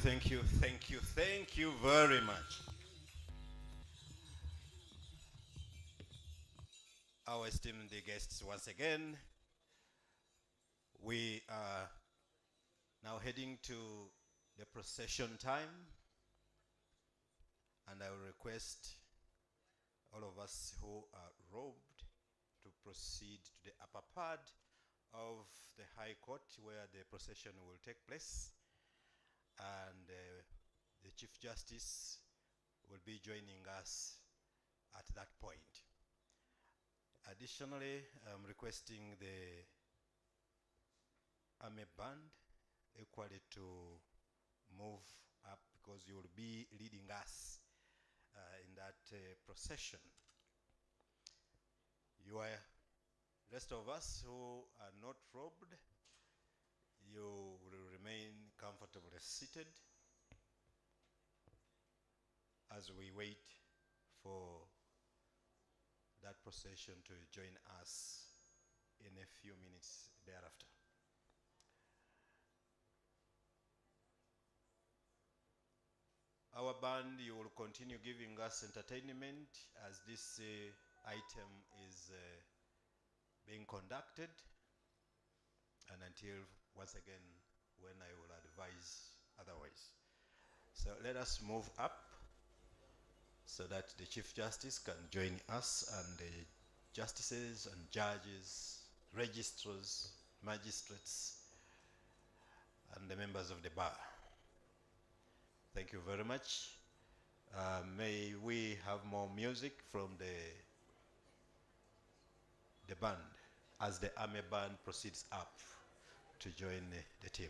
thank you very much. Our esteemed guests, once again, we are now heading to the procession time, and I will request all of us who are robed to proceed to the upper part of the High Court where the procession will take place, and the Chief Justice will be joining us at that point. Additionally, I'm requesting the Army Band equally to move up because you will be leading us in that procession. You are, rest of us who are not robed, you will remain comfortably seated as we wait for that procession to join us in a few minutes thereafter. Our band, you will continue giving us entertainment as this item is being conducted, and until once again when I will advise otherwise. So let us move up so that the Chief Justice can join us, and the justices and judges, registrars, magistrates, and the members of the bar. Thank you very much. May we have more music from the band as the Army Band proceeds up to join the team.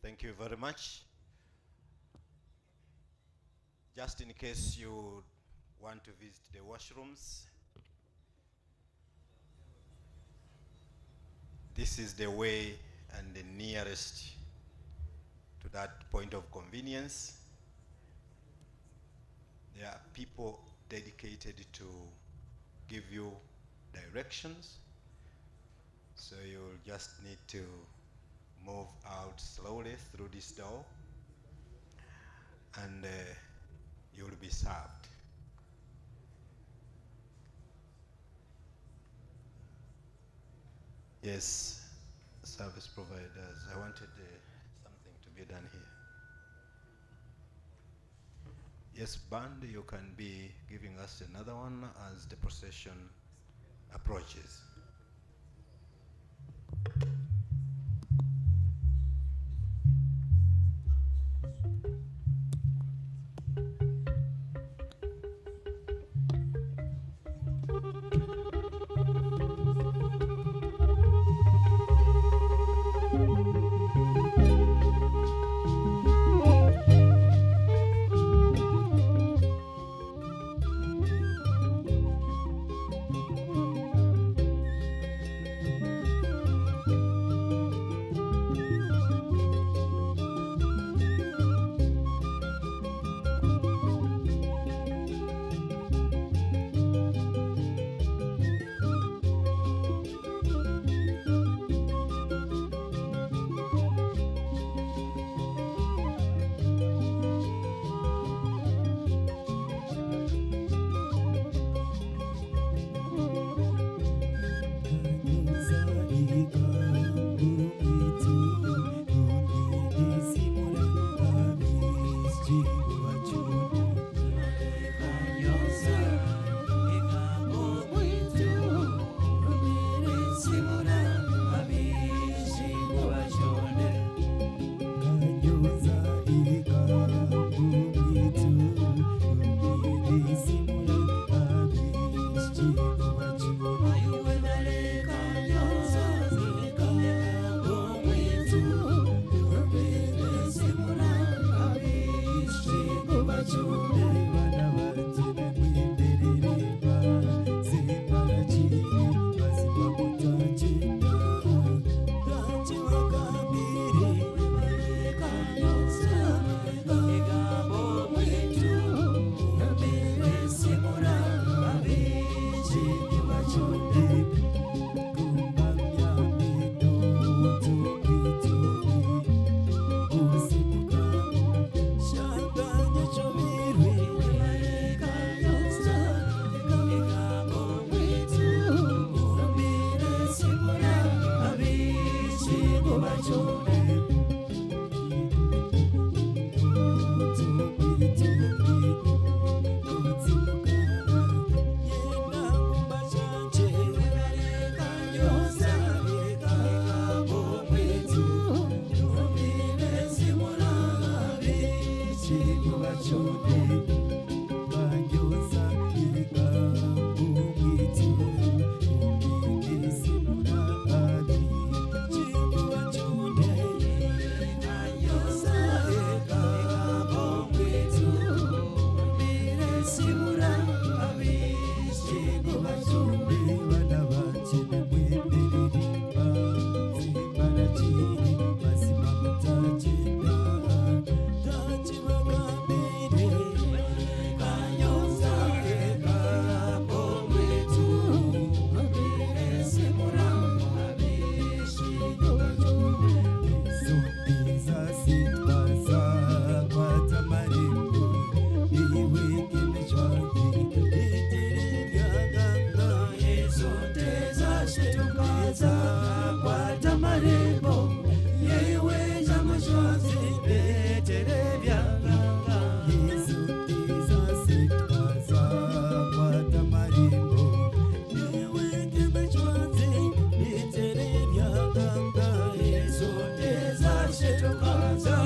Thank you very much. Just in case you want to visit the washrooms, this is the way and the nearest to that point of convenience. There are people dedicated to give you directions, so you'll just need to move out slowly through this door, and you'll be served. Yes, service providers. I wanted something to be done here. Yes, band, you can be giving us another one as the procession approaches. shetukaza kwata marembo yewe zamushozi betere byanganga Yesu tiza shetukaza kwata marembo yewe zamushozi betere byanganga Yesu tiza shetukaza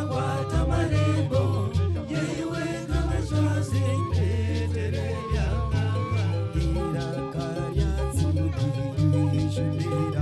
kwata marembo yewe zamushozi betere byanganga ira karya zubiri shubira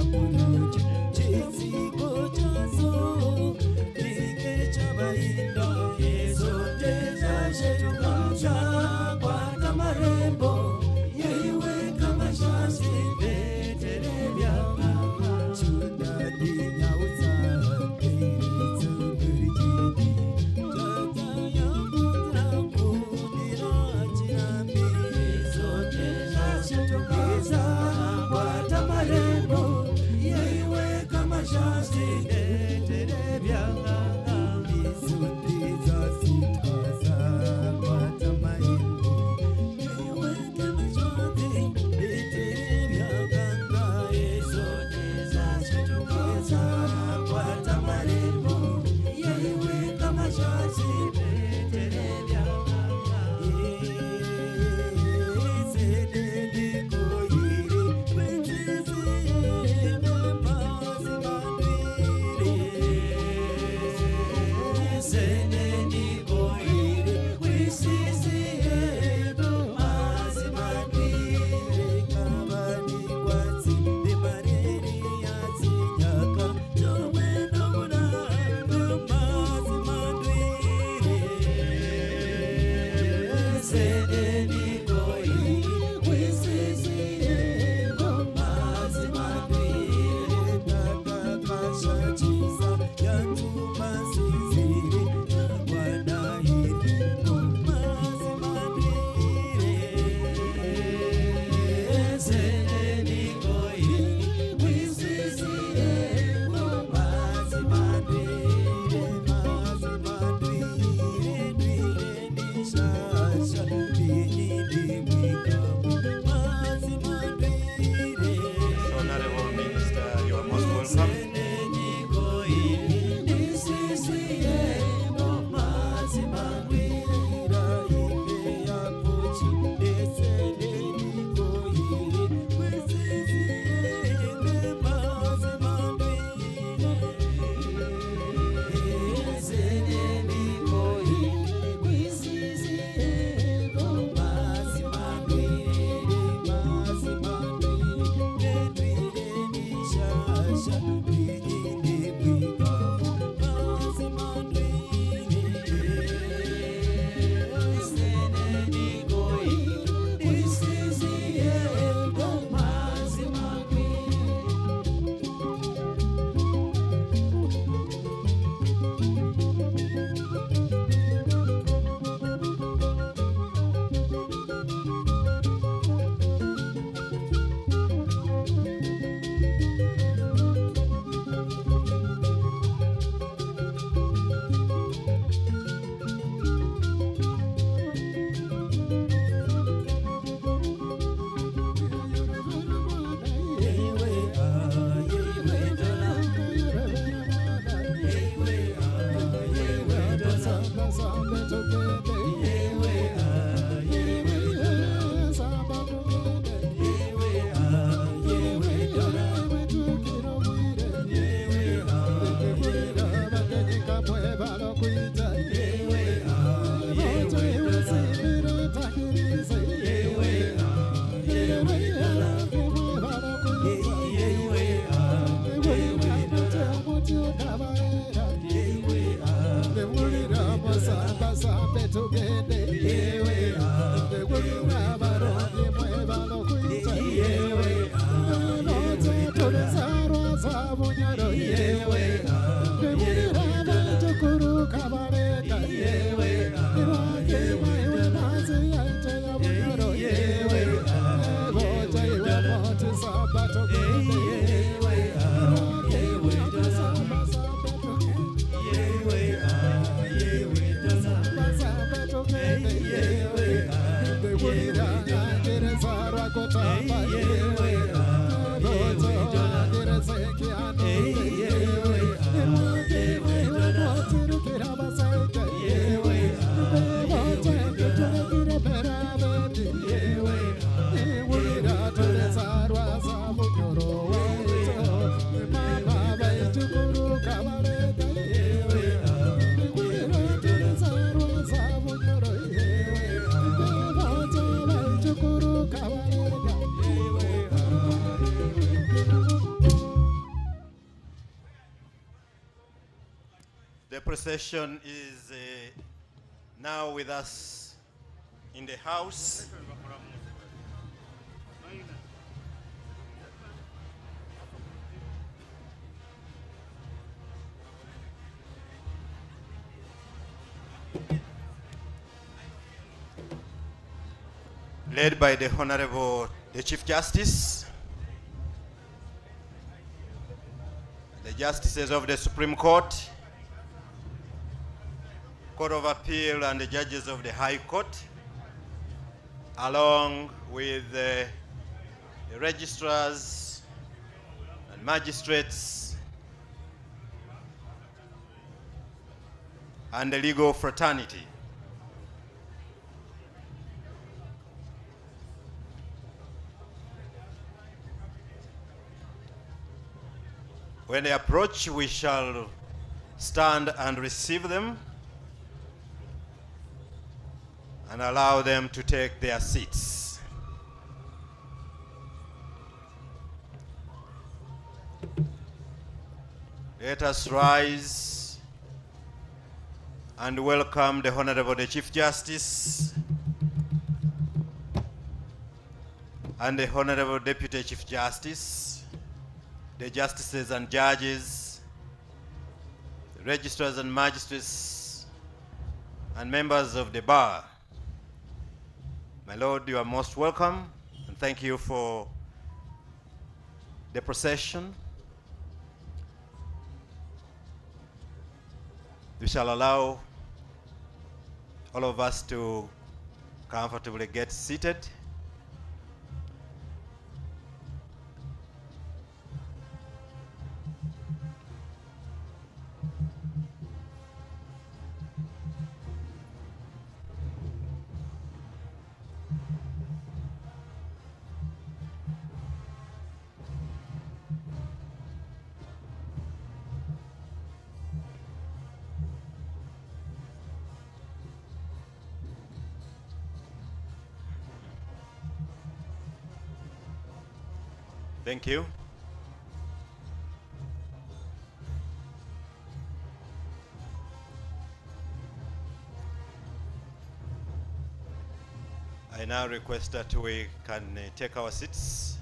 procession is now with us in the house. Led by the Honorable the Chief Justice, the Justices of the Supreme Court, Court of Appeal, and the judges of the High Court, along with the registrars and magistrates and the legal fraternity. When they approach, we shall stand and receive them and allow them to take their seats. Let us rise and welcome the Honorable the Chief Justice and the Honorable Deputy Chief Justice, the justices and judges, the registrars and magistrates, and members of the bar. My Lord, you are most welcome, and thank you for the procession. We shall allow all of us to comfortably get seated. Thank you. I now request that we can take our seats.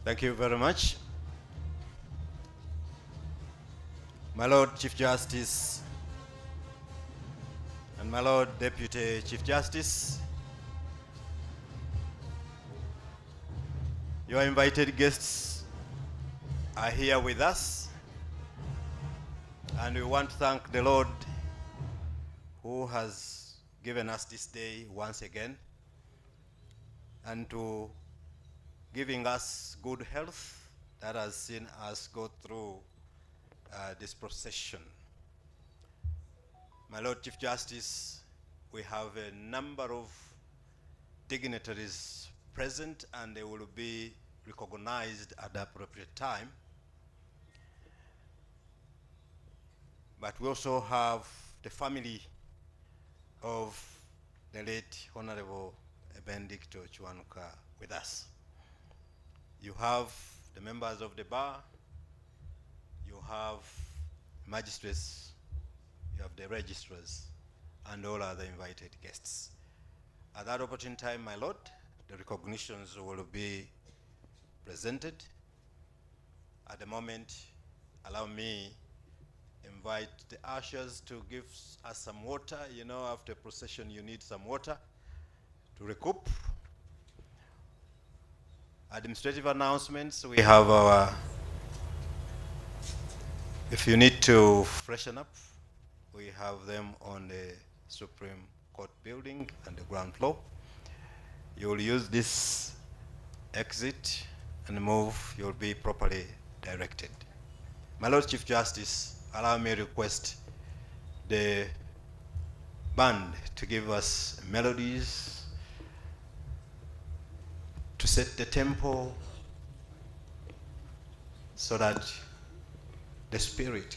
Thank you very much. My Lord Chief Justice and my Lord Deputy Chief Justice, your invited guests are here with us, and we want to thank the Lord who has given us this day once again, and to giving us good health that has seen us go through this procession. My Lord Chief Justice, we have a number of dignitaries present, and they will be recognized at the appropriate time. But we also have the family of the late Honorable BENEDICTO KIWANUKA with us. You have the members of the bar, you have magistrates, you have the registrars, and all other invited guests. At that opportune time, my Lord, the recognitions will be presented. At the moment, allow me invite the ushers to give us some water. You know, after procession, you need some water to recoup. Administrative announcements, we have our, if you need to freshen up, we have them on the Supreme Court building and the ground floor. You will use this exit and move, you'll be properly directed. My Lord Chief Justice, allow me to request the band to give us melodies to set the tempo so that the spirit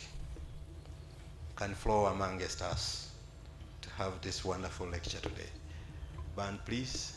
can flow amongst us to have this wonderful lecture today. Band, please.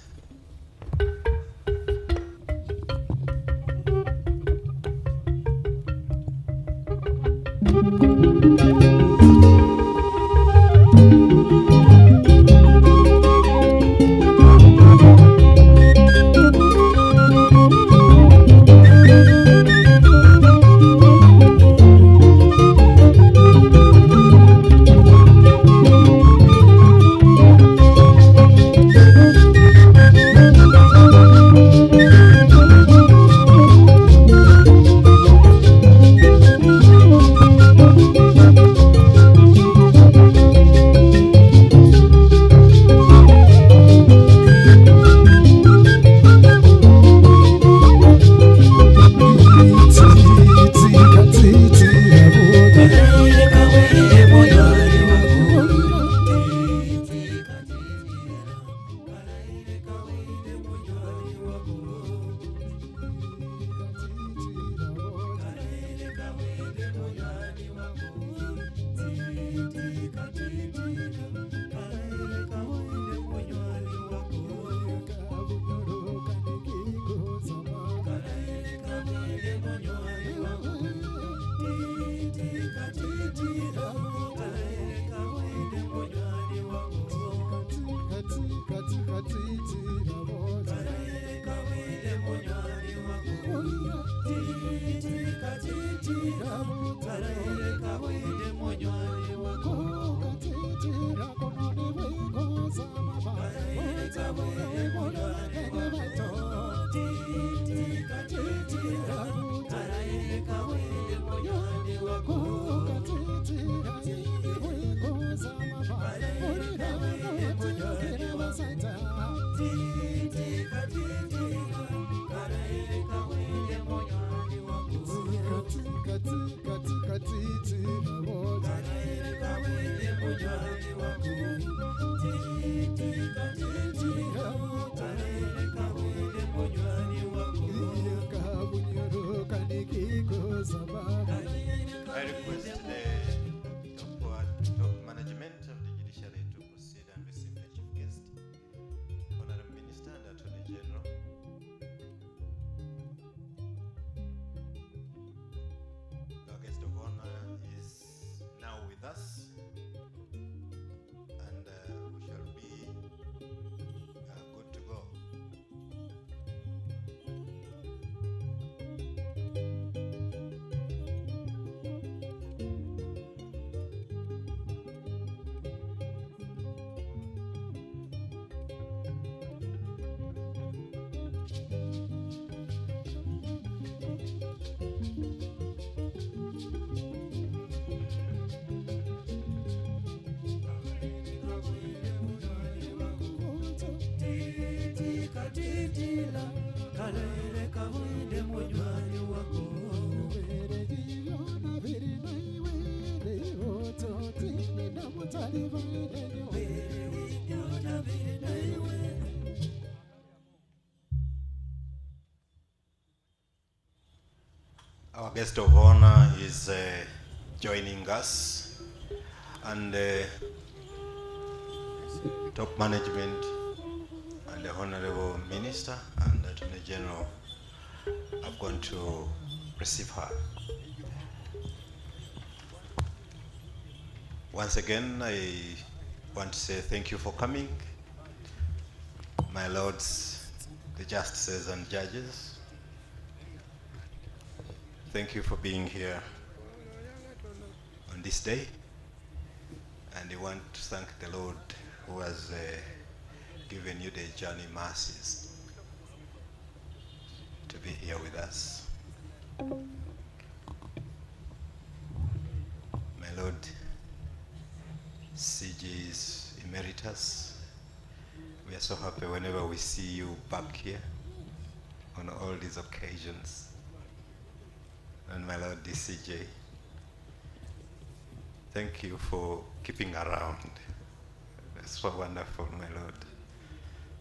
I request the top management of the judiciary to proceed and receive the chief guest, Honorable Minister and Attorney General. Our guest of honor is now with us, and we shall be good to go. Our guest of honor is joining us, and top management and the Honorable Minister and the Attorney General have gone to receive her. Once again, I want to say thank you for coming, my lords, the justices and judges. Thank you for being here on this day, and I want to thank the Lord who has given you the journey mercies to to be here with us. My Lord, CG's Emeritus, we are so happy whenever we see you back here on all these occasions. And my Lord DCJ, thank you for keeping around. That's so wonderful, my Lord.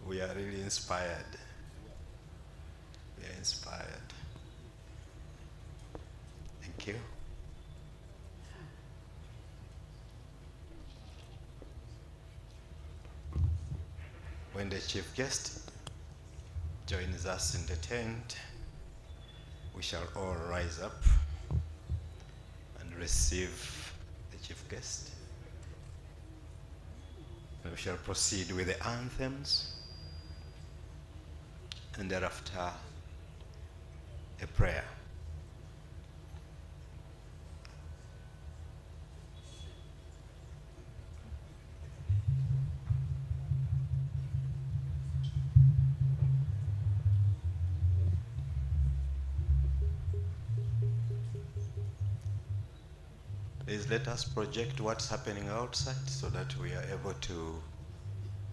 We are really inspired. We are inspired. Thank you. When the chief guest joins us in the tent, we shall all rise up and receive the chief guest. And we shall proceed with the anthems, and thereafter a prayer. Please let us project what's happening outside so that we are able to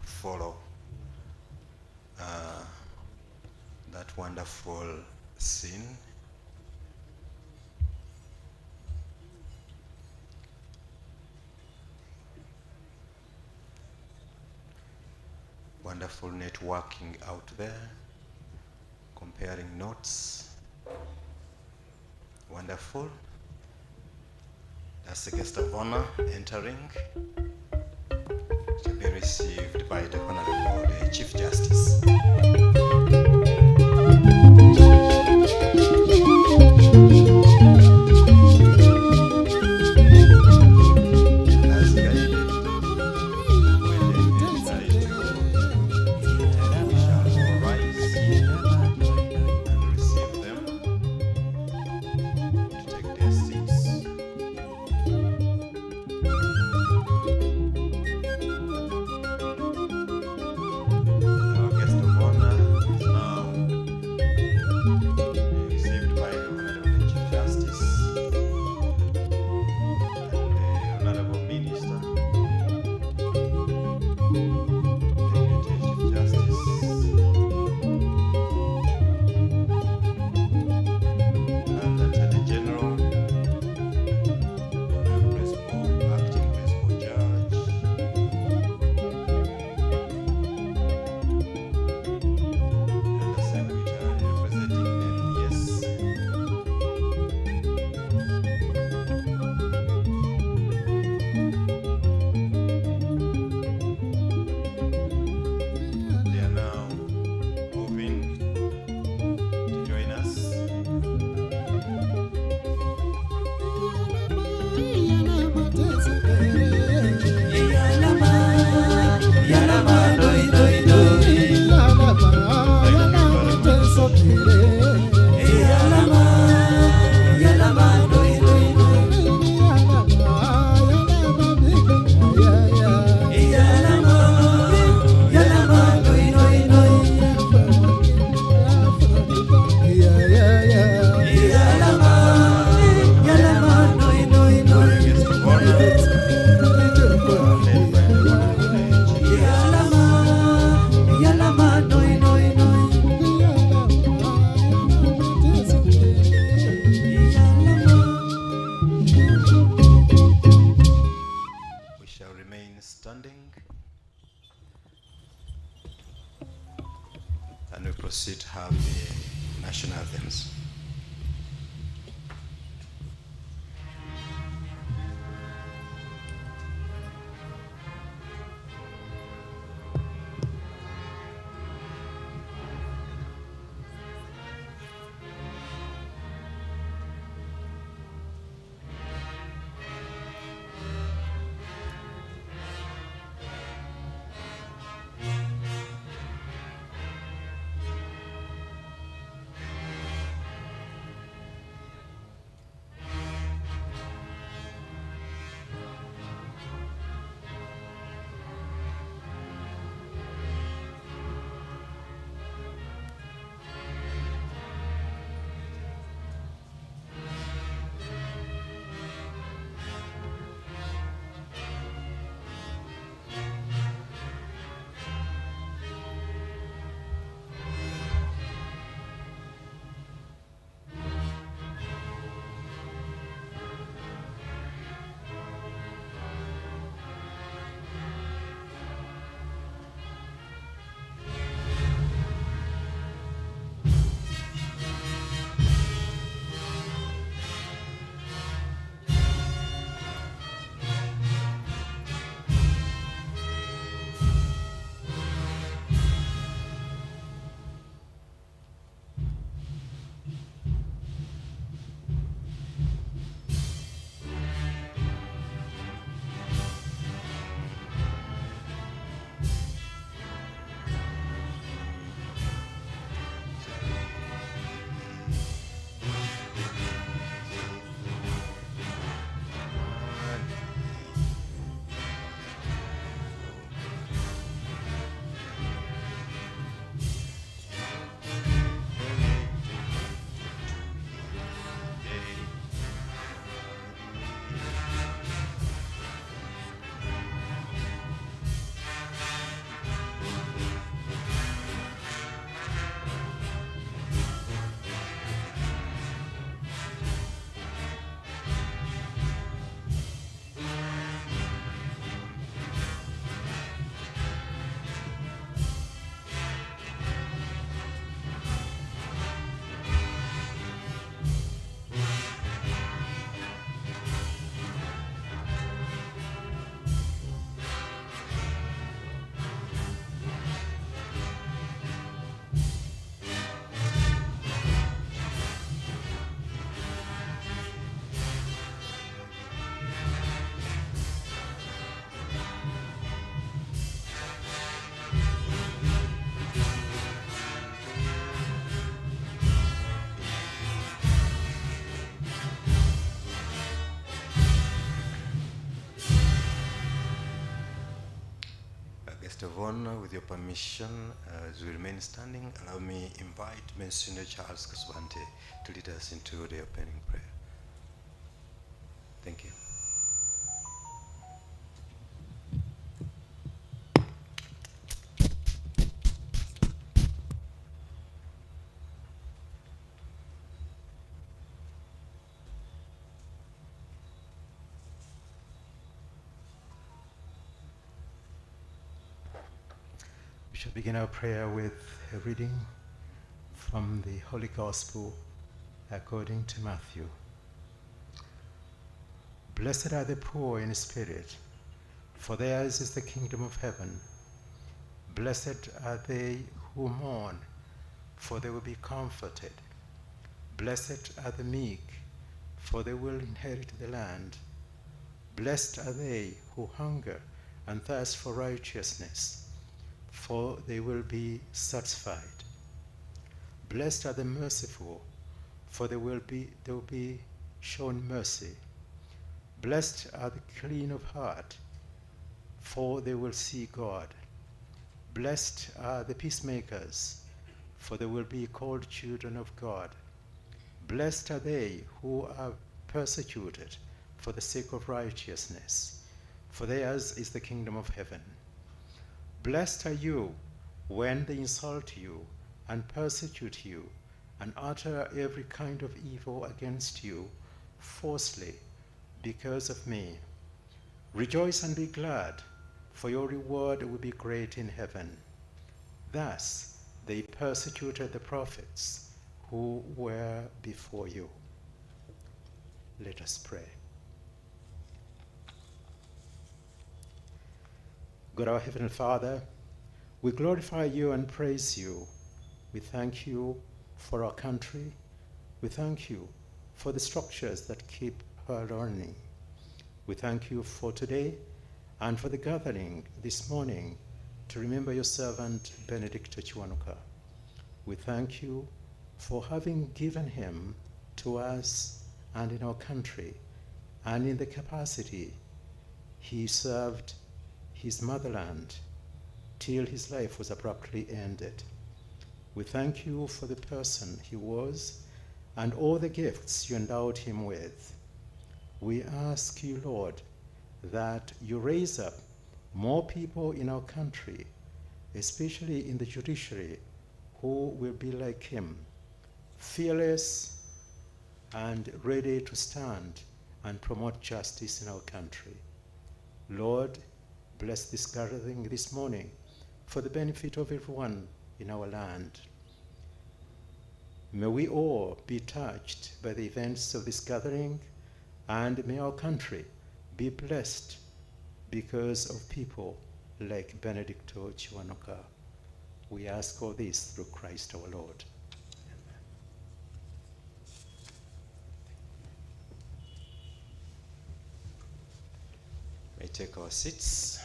follow that wonderful scene. Wonderful networking out there, comparing notes. Wonderful. That's the guest of honor entering, to be received by the Honorable Chief Justice. And we proceed to have the national anthems. Guest of honor, with your permission, as we remain standing, allow me invite Monsignor Charles Kaswante to lead us into the opening prayer. Thank you. We shall begin our prayer with a reading from the Holy Gospel according to Matthew. Blessed are the poor in spirit, for theirs is the kingdom of heaven. Blessed are they who mourn, for they will be comforted. Blessed are the meek, for they will inherit the land. Blessed are they who hunger and thirst for righteousness, for they will be satisfied. Blessed are the merciful, for they will be shown mercy. Blessed are the clean of heart, for they will see God. Blessed are the peacemakers, for they will be called children of God. Blessed are they who are persecuted for the sake of righteousness, for theirs is the kingdom of heaven. Blessed are you when they insult you and persecute you and utter every kind of evil against you falsely because of me. Rejoice and be glad, for your reward will be great in heaven. Thus they persecuted the prophets who were before you. Let us pray. God, our Heavenly Father, we glorify you and praise you. We thank you for our country. We thank you for the structures that keep her running. We thank you for today and for the gathering this morning to remember your servant Benedicto KIWANUKA. We thank you for having given him to us and in our country, and in the capacity he served his motherland till his life was abruptly ended. We thank you for the person he was and all the gifts you endowed him with. We ask you, Lord, that you raise up more people in our country, especially in the judiciary, who will be like him, fearless and ready to stand and promote justice in our country. Lord, bless this gathering this morning for the benefit of everyone in our land. May we all be touched by the events of this gathering, and may our country be blessed because of people like Benedicto KIWANUKA. We ask all this through Christ our Lord. Amen. May take our seats.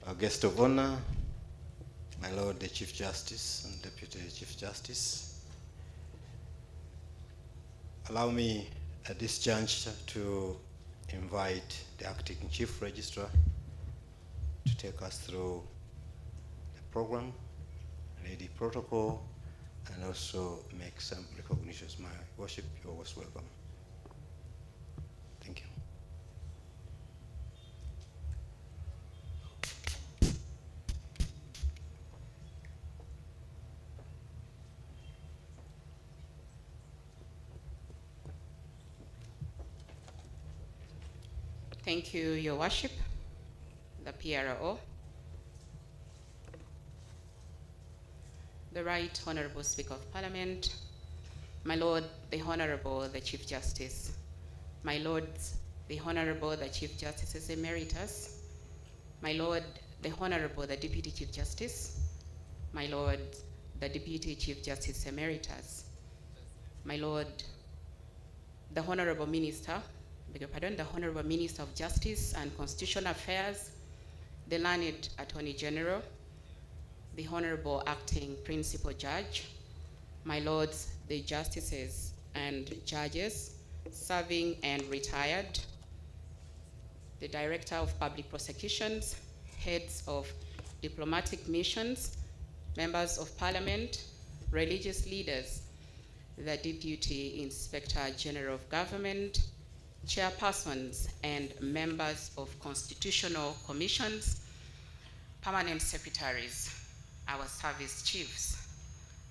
Our guest of honor, my Lord the Chief Justice and Deputy Chief Justice. Allow me at this juncture to invite the Acting Chief Registrar to take us through the program, lay the protocol, and also make some recognitions. My worship, you're always welcome. Thank you. Thank you, Your Worship, the PRO, the Right Honorable Speaker of Parliament, my Lord, the Honorable, the Chief Justice, my Lords, the Honorable, the Chief Justices Emeritus, my Lord, the Honorable, the Deputy Chief Justice, my Lord, the Deputy Chief Justice Emeritus, my Lord, the Honorable Minister, the Honorable Minister of Justice and Constitutional Affairs, the learned Attorney General, the Honorable Acting Principal Judge, my Lords, the Justices and Judges, serving and retired, the Director of Public Prosecutions, heads of diplomatic missions, members of Parliament, religious leaders, the Deputy Inspector General of Government, chairpersons and members of constitutional commissions, permanent secretaries, our service chiefs,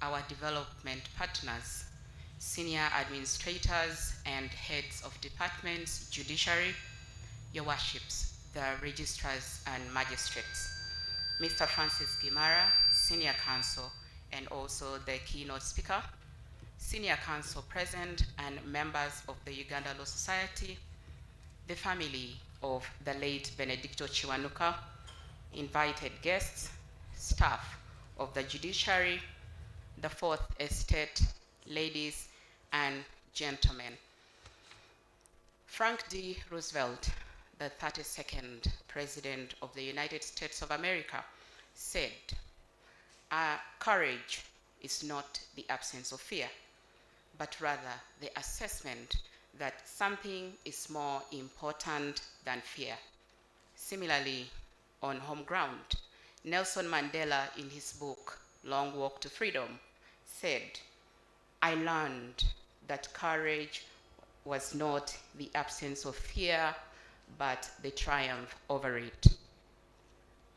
our development partners, senior administrators and heads of departments, judiciary, your worships, the registrars and magistrates, Mr. Francis Gimara, senior counsel, and also the keynote speaker, senior counsel present, and members of the Uganda Law Society, the family of the late Benedicto Kiwanuka, invited guests, staff of the judiciary, the Fourth Estate, ladies and gentlemen. Frank D. Roosevelt, the 32nd President of the United States of America, said, courage is not the absence of fear, but rather the assessment that something is more important than fear. Similarly, on home ground, Nelson Mandela, in his book, Long Walk to Freedom, said, I learned that courage was not the absence of fear, but the triumph over it.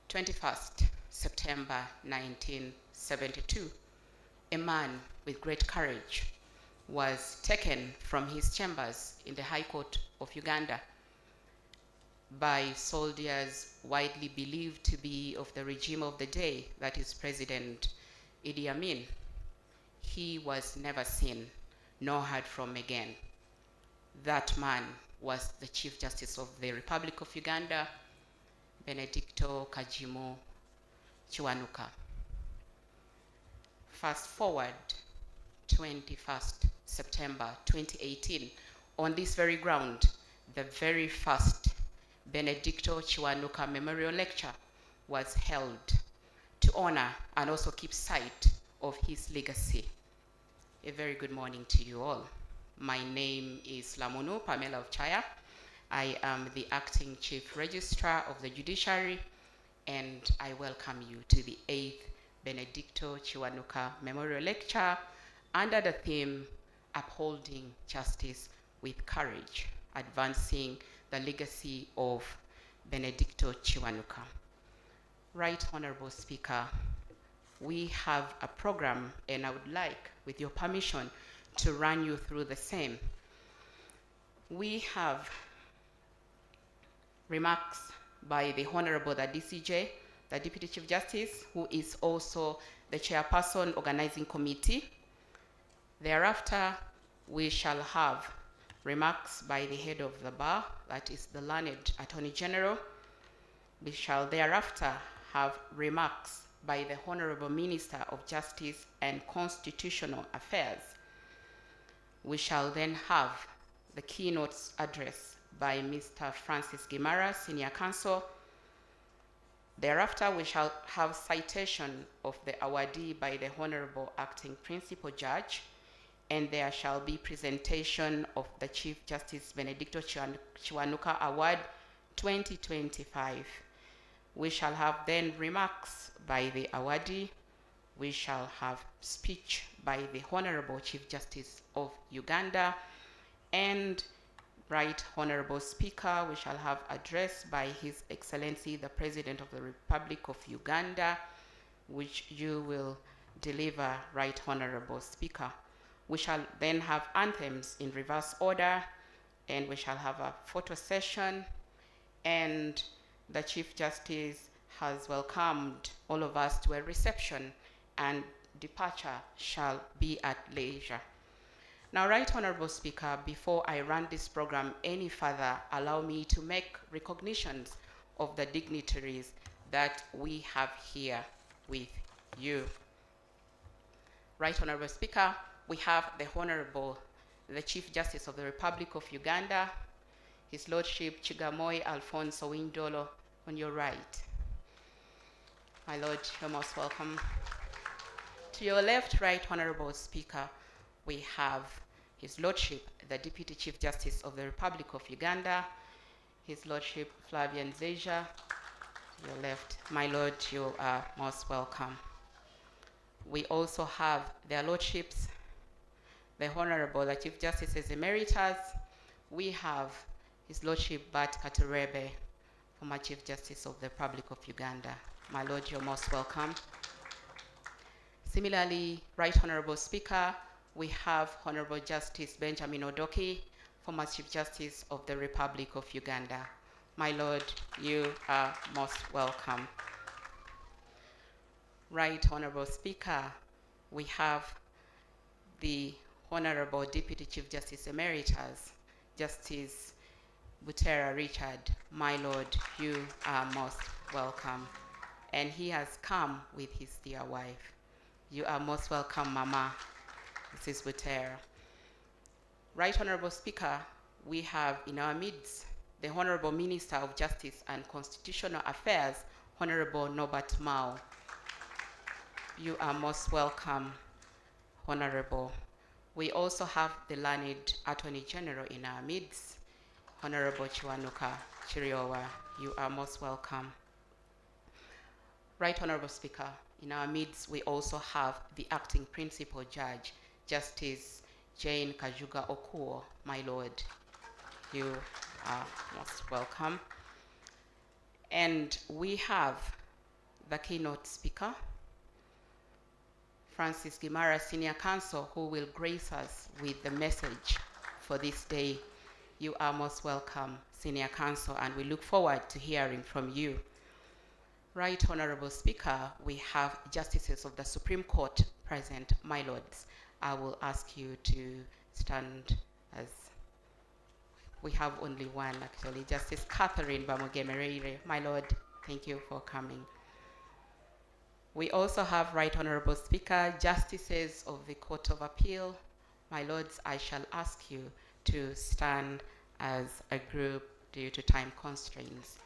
21st September 1972, a man with great courage was taken from his chambers in the High Court of Uganda by soldiers widely believed to be of the regime of the day, that is President Idi Amin. He was never seen nor heard from again. That man was the Chief Justice of the Republic of Uganda, Benedicto Kiwanuka. Fast forward 21st September 2018, on this very ground, the very first Benedicto Kiwanuka Memorial Lecture was held to honor and also keep sight of his legacy. A very good morning to you all. My name is Lamunu Pamela Ochaya. I am the Acting Chief Registrar of the Judiciary, and I welcome you to the 8th Benedicto Kiwanuka Memorial Lecture under the theme, Upholding Justice with Courage, Advancing the Legacy of Benedicto Kiwanuka. Right Honorable Speaker, we have a program, and I would like, with your permission, to run you through the same. We have remarks by the Honorable the DCJ, the Deputy Chief Justice, who is also the Chairperson Organizing Committee. Thereafter, we shall have remarks by the Head of the Bar, that is the Learned Attorney General. We shall thereafter have remarks by the Honorable Minister of Justice and Constitutional Affairs. We shall then have the keynote address by Mr. Francis Gimara, Senior Counsel. Thereafter, we shall have citation of the awardee by the Honorable Acting Principal Judge, and there shall be presentation of the Chief Justice Benedicto Kiwanuka Award 2025. We shall have then remarks by the awardee. We shall have speech by the Honorable Chief Justice of Uganda, and Right Honorable Speaker, we shall have address by His Excellency the President of the Republic of Uganda, which you will deliver, Right Honorable Speaker. We shall then have anthems in reverse order, and we shall have a photo session, and the Chief Justice has welcomed all of us to a reception, and departure shall be at leisure. Now, Right Honorable Speaker, before I run this program any further, allow me to make recognitions of the dignitaries that we have here with you. Right Honorable Speaker, we have the Honorable, the Chief Justice of the Republic of Uganda, His Lordship Chigamoy Alfonso Windolo, on your right. My Lord, you're most welcome. To your left, Right Honorable Speaker, we have His Lordship, the Deputy Chief Justice of the Republic of Uganda, His Lordship Flavian Zeja, your left. My Lord, you are most welcome. We also have their Lordships, the Honorable, the Chief Justices Emeritus. We have His Lordship Bat Katurebe, former Chief Justice of the Republic of Uganda. My Lord, you're most welcome. Similarly, Right Honorable Speaker, we have Honorable Justice Benjamin Odoki, former Chief Justice of the Republic of Uganda. My Lord, you are most welcome. Right Honorable Speaker, we have the Honorable Deputy Chief Justice Emeritus, Justice Butera Richard. My Lord, you are most welcome. And he has come with his dear wife. You are most welcome, Mama, Mrs. Butera. Right Honorable Speaker, we have in our midst the Honorable Minister of Justice and Constitutional Affairs, Honorable Norbert Mao. You are most welcome, Honorable. We also have the learned Attorney General in our midst, Honorable Kiwanuka Chiriowa. You are most welcome. Right Honorable Speaker, in our midst we also have the Acting Principal Judge, Justice Jane Kajuga Okuo. My Lord, you are most welcome. And we have the keynote speaker, Francis Gimara, Senior Counsel, who will grace us with the message for this day. You are most welcome, Senior Counsel, and we look forward to hearing from you. Right Honorable Speaker, we have Justices of the Supreme Court present. My Lords, I will ask you to stand as we have only one actually, Justice Catherine Bamugemerere. My Lord, thank you for coming. We also have Right Honorable Speaker, Justices of the Court of Appeal. My Lords, I shall ask you to stand as a group due to time constraints.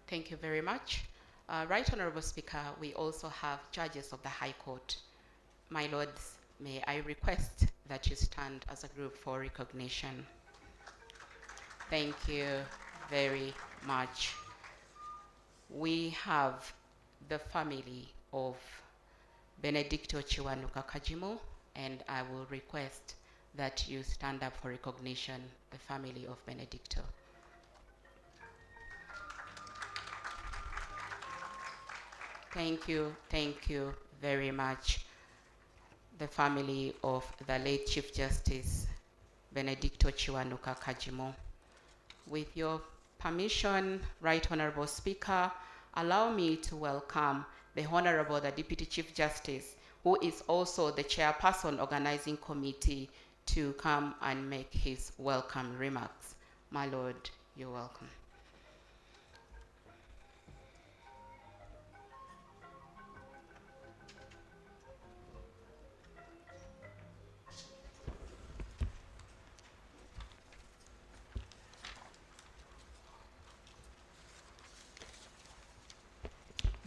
Thank you very much. Right Honorable Speaker, we also have judges of the High Court. My Lords, may I request that you stand as a group for recognition. Thank you very much. We have the family of Benedicto Kiwanuka Kajimu, and I will request that you stand up for recognition, the family of Benedicto. Thank you very much. The family of the late Chief Justice Benedicto Kiwanuka Kajimu. With your permission, Right Honorable Speaker, allow me to welcome the Honorable, the Deputy Chief Justice, who is also the Chairperson Organizing Committee, to come and make his welcome remarks. My Lord, you're welcome.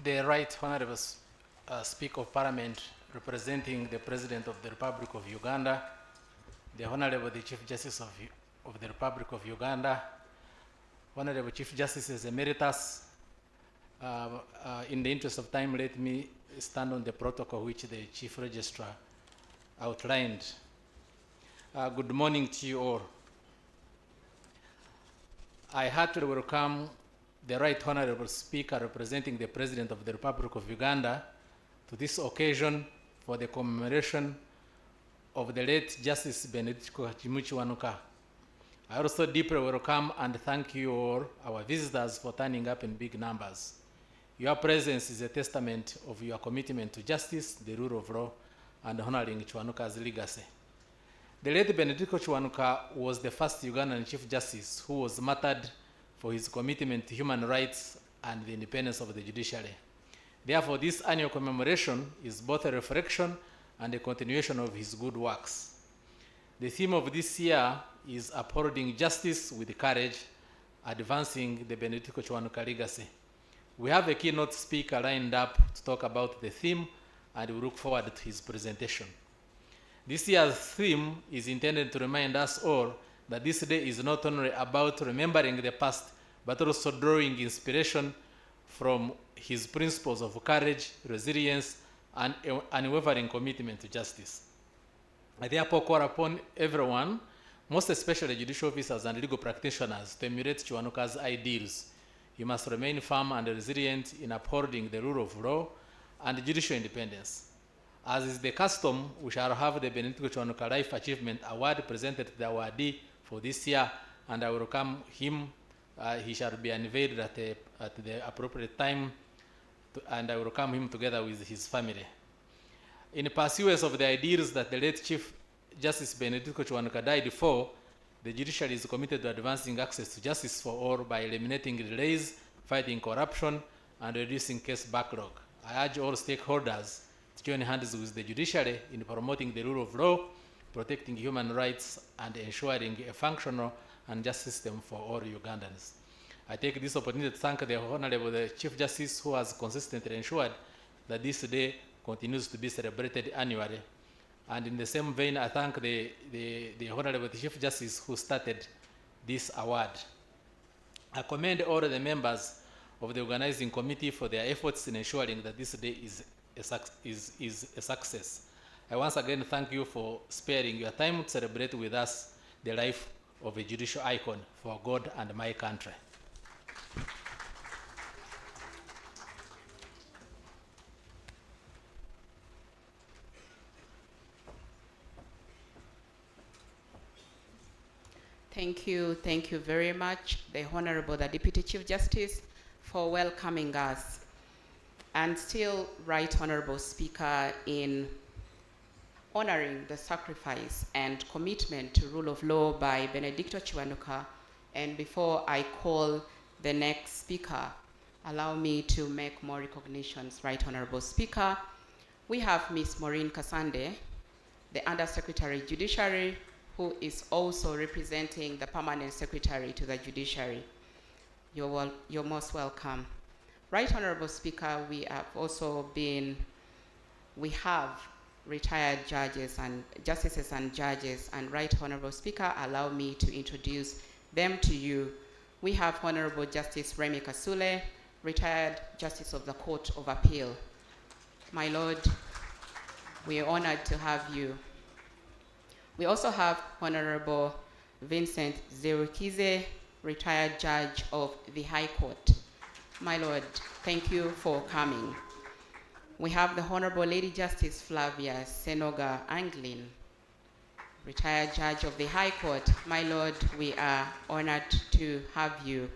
The Right Honorable Speaker of Parliament, representing the President of the Republic of Uganda, the Honorable the Chief Justice of the Republic of Uganda, Honorable Chief Justices Emeritus. In the interest of time, let me stand on the protocol which the Chief Registrar outlined. Good morning to you all. I heartily welcome the Right Honorable Speaker representing the President of the Republic of Uganda to this occasion for the commemoration of the late Justice Benedicto Kiwanuka. I also deeply welcome and thank you all, our visitors, for turning up in big numbers. Your presence is a testament of your commitment to justice, the rule of law, and honoring Kiwanuka's legacy. The late Benedicto Kiwanuka was the first Ugandan Chief Justice who was martyred for his commitment to human rights and the independence of the judiciary. Therefore, this annual commemoration is both a reflection and a continuation of his good works. The theme of this year is upholding justice with courage, advancing the Benedicto Kiwanuka legacy. We have a keynote speaker lined up to talk about the theme, and we look forward to his presentation. This year's theme is intended to remind us all that this day is not only about remembering the past, but also drawing inspiration from his principles of courage, resilience, and unwavering commitment to justice. I therefore call upon everyone, most especially judicial officers and legal practitioners, to emulate Kiwanuka's ideals. You must remain firm and resilient in upholding the rule of law and judicial independence. As is the custom, we shall have the Benedicto Kiwanuka Life Achievement Award presented to the awardee for this year, and I will welcome him. He shall be unveiled at the appropriate time, and I will welcome him together with his family. In pursuance of the ideals that the late Chief Justice Benedicto Kiwanuka died for, the judiciary is committed to advancing access to justice for all by eliminating delays, fighting corruption, and reducing case backlog. I urge all stakeholders to join hands with the judiciary in promoting the rule of law, protecting human rights, and ensuring a functional and just system for all Ugandans. I take this opportunity to thank the Honorable Chief Justice, who has consistently ensured that this day continues to be celebrated annually. And in the same vein, I thank the Honorable Chief Justice who started this award. I commend all the members of the organizing committee for their efforts in ensuring that this day is a success. I once again thank you for sparing your time to celebrate with us the life of a judicial icon for God and my country. Thank you very much, the Honorable the Deputy Chief Justice, for welcoming us. And still, Right Honorable Speaker, in honoring the sacrifice and commitment to rule of law by Benedicto Kiwanuka, and before I call the next speaker, allow me to make more recognitions, Right Honorable Speaker. We have Ms. Maureen Kasande, the Undersecretary Judiciary, who is also representing the Permanent Secretary to the Judiciary. You're most welcome. Right Honorable Speaker, we have retired judges and justices and judges, and Right Honorable Speaker, allow me to introduce them to you. We have Honorable Justice Remy Kasule, retired Justice of the Court of Appeal. My Lord, we are honored to have you. We also have Honorable Vincent Zerukize, retired Judge of the High Court. My Lord, thank you for coming. We have the Honorable Lady Justice Flavia Senoga Anglin, retired Judge of the High Court. My Lord, we are honored to have you.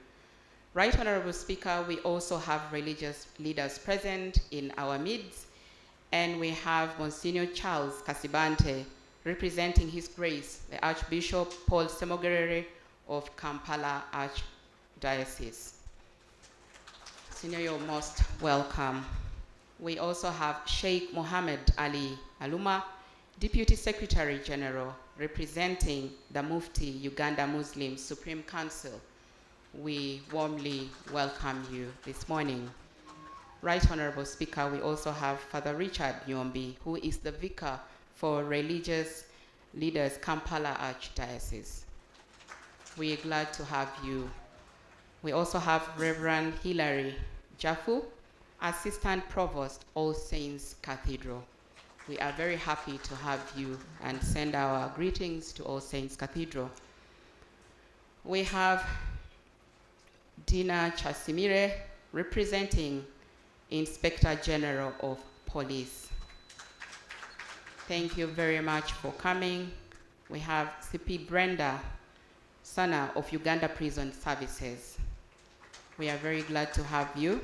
Right Honorable Speaker, we also have religious leaders present in our midst, and we have Monsignor Charles Kasibante, representing His Grace, the Archbishop Paul Semogerere of Kampala Archdiocese. Senior, you're most welcome. We also have Sheikh Mohammed Ali Aluma, Deputy Secretary General, representing the Mufti Uganda Muslim Supreme Council. We warmly welcome you this morning. Right Honorable Speaker, we also have Father Richard Nyombi, who is the Vicar for Religious Leaders, Kampala Archdiocese. We are glad to have you. We also have Reverend Hilary Jaffu, Assistant Provost, All Saints Cathedral. We are very happy to have you and send our greetings to All Saints Cathedral. We have Dina Chasimire, representing Inspector General of Police. Thank you very much for coming. We have CP Brenda Sana of Uganda Prison Services. We are very glad to have you.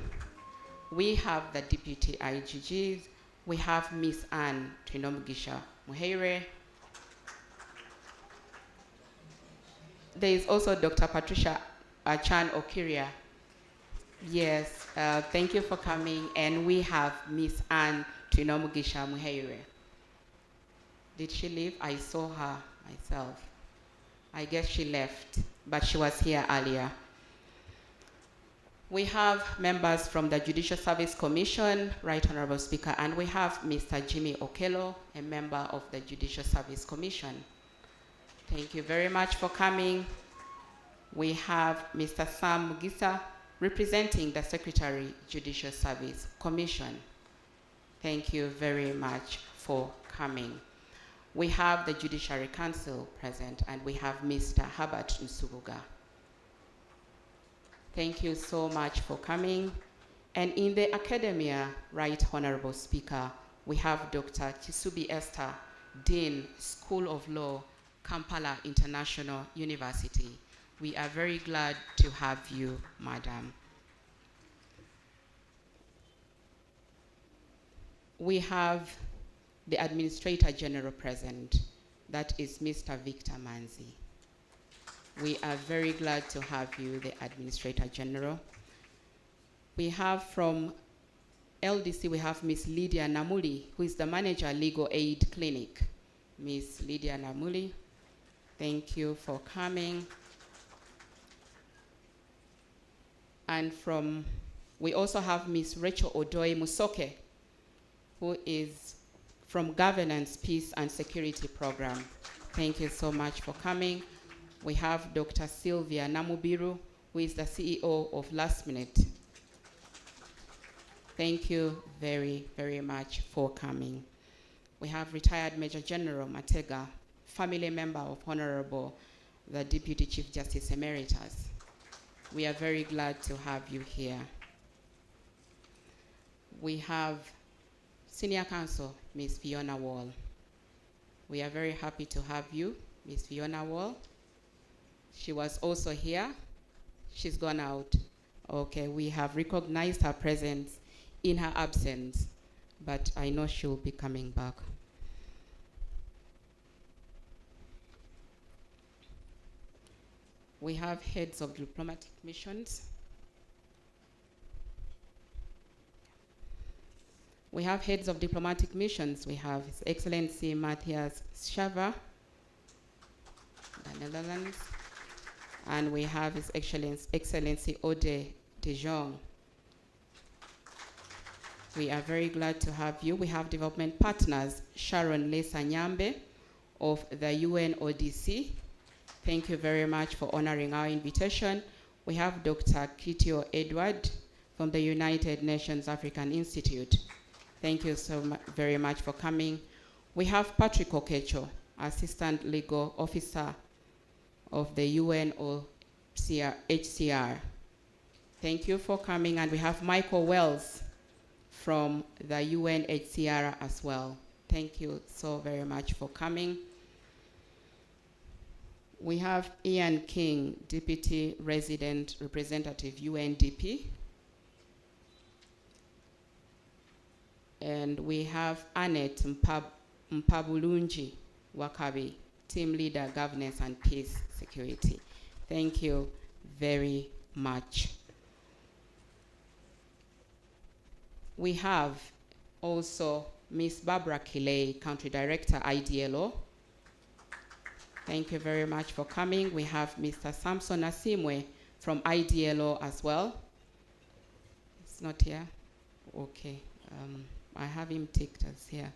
We have the Deputy IGGs. We have Miss Anne Twinomugisha Muheire. There is also Dr. Patricia Chan Okiria. Yes, thank you for coming. And we have Miss Anne Twinomugisha Muheire. Did she leave? I saw her myself. I guess she left, but she was here earlier. We have members from the Judicial Service Commission, Right Honorable Speaker, and we have Mr. Jimmy Okello, a member of the Judicial Service Commission. Thank you very much for coming. We have Mr. Sam Mugisa, representing the Secretary, Judicial Service Commission. Thank you very much for coming. We have the Judiciary Council present, and we have Mr. Herbert Nsubuga. Thank you so much for coming. And in the academia, Right Honorable Speaker, we have Dr. Kisubi Esther, Dean, School of Law, Kampala International University. We are very glad to have you, Madam. We have the Administrator General present, that is Mr. Victor Manzi. We are very glad to have you, the Administrator General. We have from LDC, we have Ms. Lydia Namuli, who is the Manager, Legal Aid Clinic. Ms. Lydia Namuli, thank you for coming. And we also have Ms. Rachel Odoi Musoke, who is from Governance, Peace and Security Program. Thank you so much for coming. We have Dr. Sylvia Namubiru, who is the CEO of Last Minute. Thank you very, very much for coming. We have retired Major General Matega, family member of Honorable the Deputy Chief Justice Emeritus. We are very glad to have you here. We have Senior Counsel, Ms. Fiona Wall. We are very happy to have you, Ms. Fiona Wall. She was also here. She's gone out. Okay, we have recognized her presence in her absence, but I know she'll be coming back. We have heads of diplomatic missions. We have heads of diplomatic missions. We have His Excellency Matthias Schava, the Netherlands. And we have His Excellency Ode de Jong. We are very glad to have you. We have development partners, Sharon Lesa Nyambe of the UNODC. Thank you very much for honoring our invitation. We have Dr. Kitio Edward from the United Nations African Institute. Thank you so very much for coming. We have Patrick Okecho, Assistant Legal Officer of the UNHCR. Thank you for coming. And we have Michael Wells from the UNHCR as well. Thank you so very much for coming. We have Ian King, Deputy Resident Representative, UNDP. And we have Annette Mpabulunji Wakabi, Team Leader, Governance and Peace Security. Thank you very much. We have also Ms. Barbara Kiley, Country Director, IDLO. Thank you very much for coming. We have Mr. Samson Asimwe from IDLO as well. It's not here? Okay. I have him ticked as here.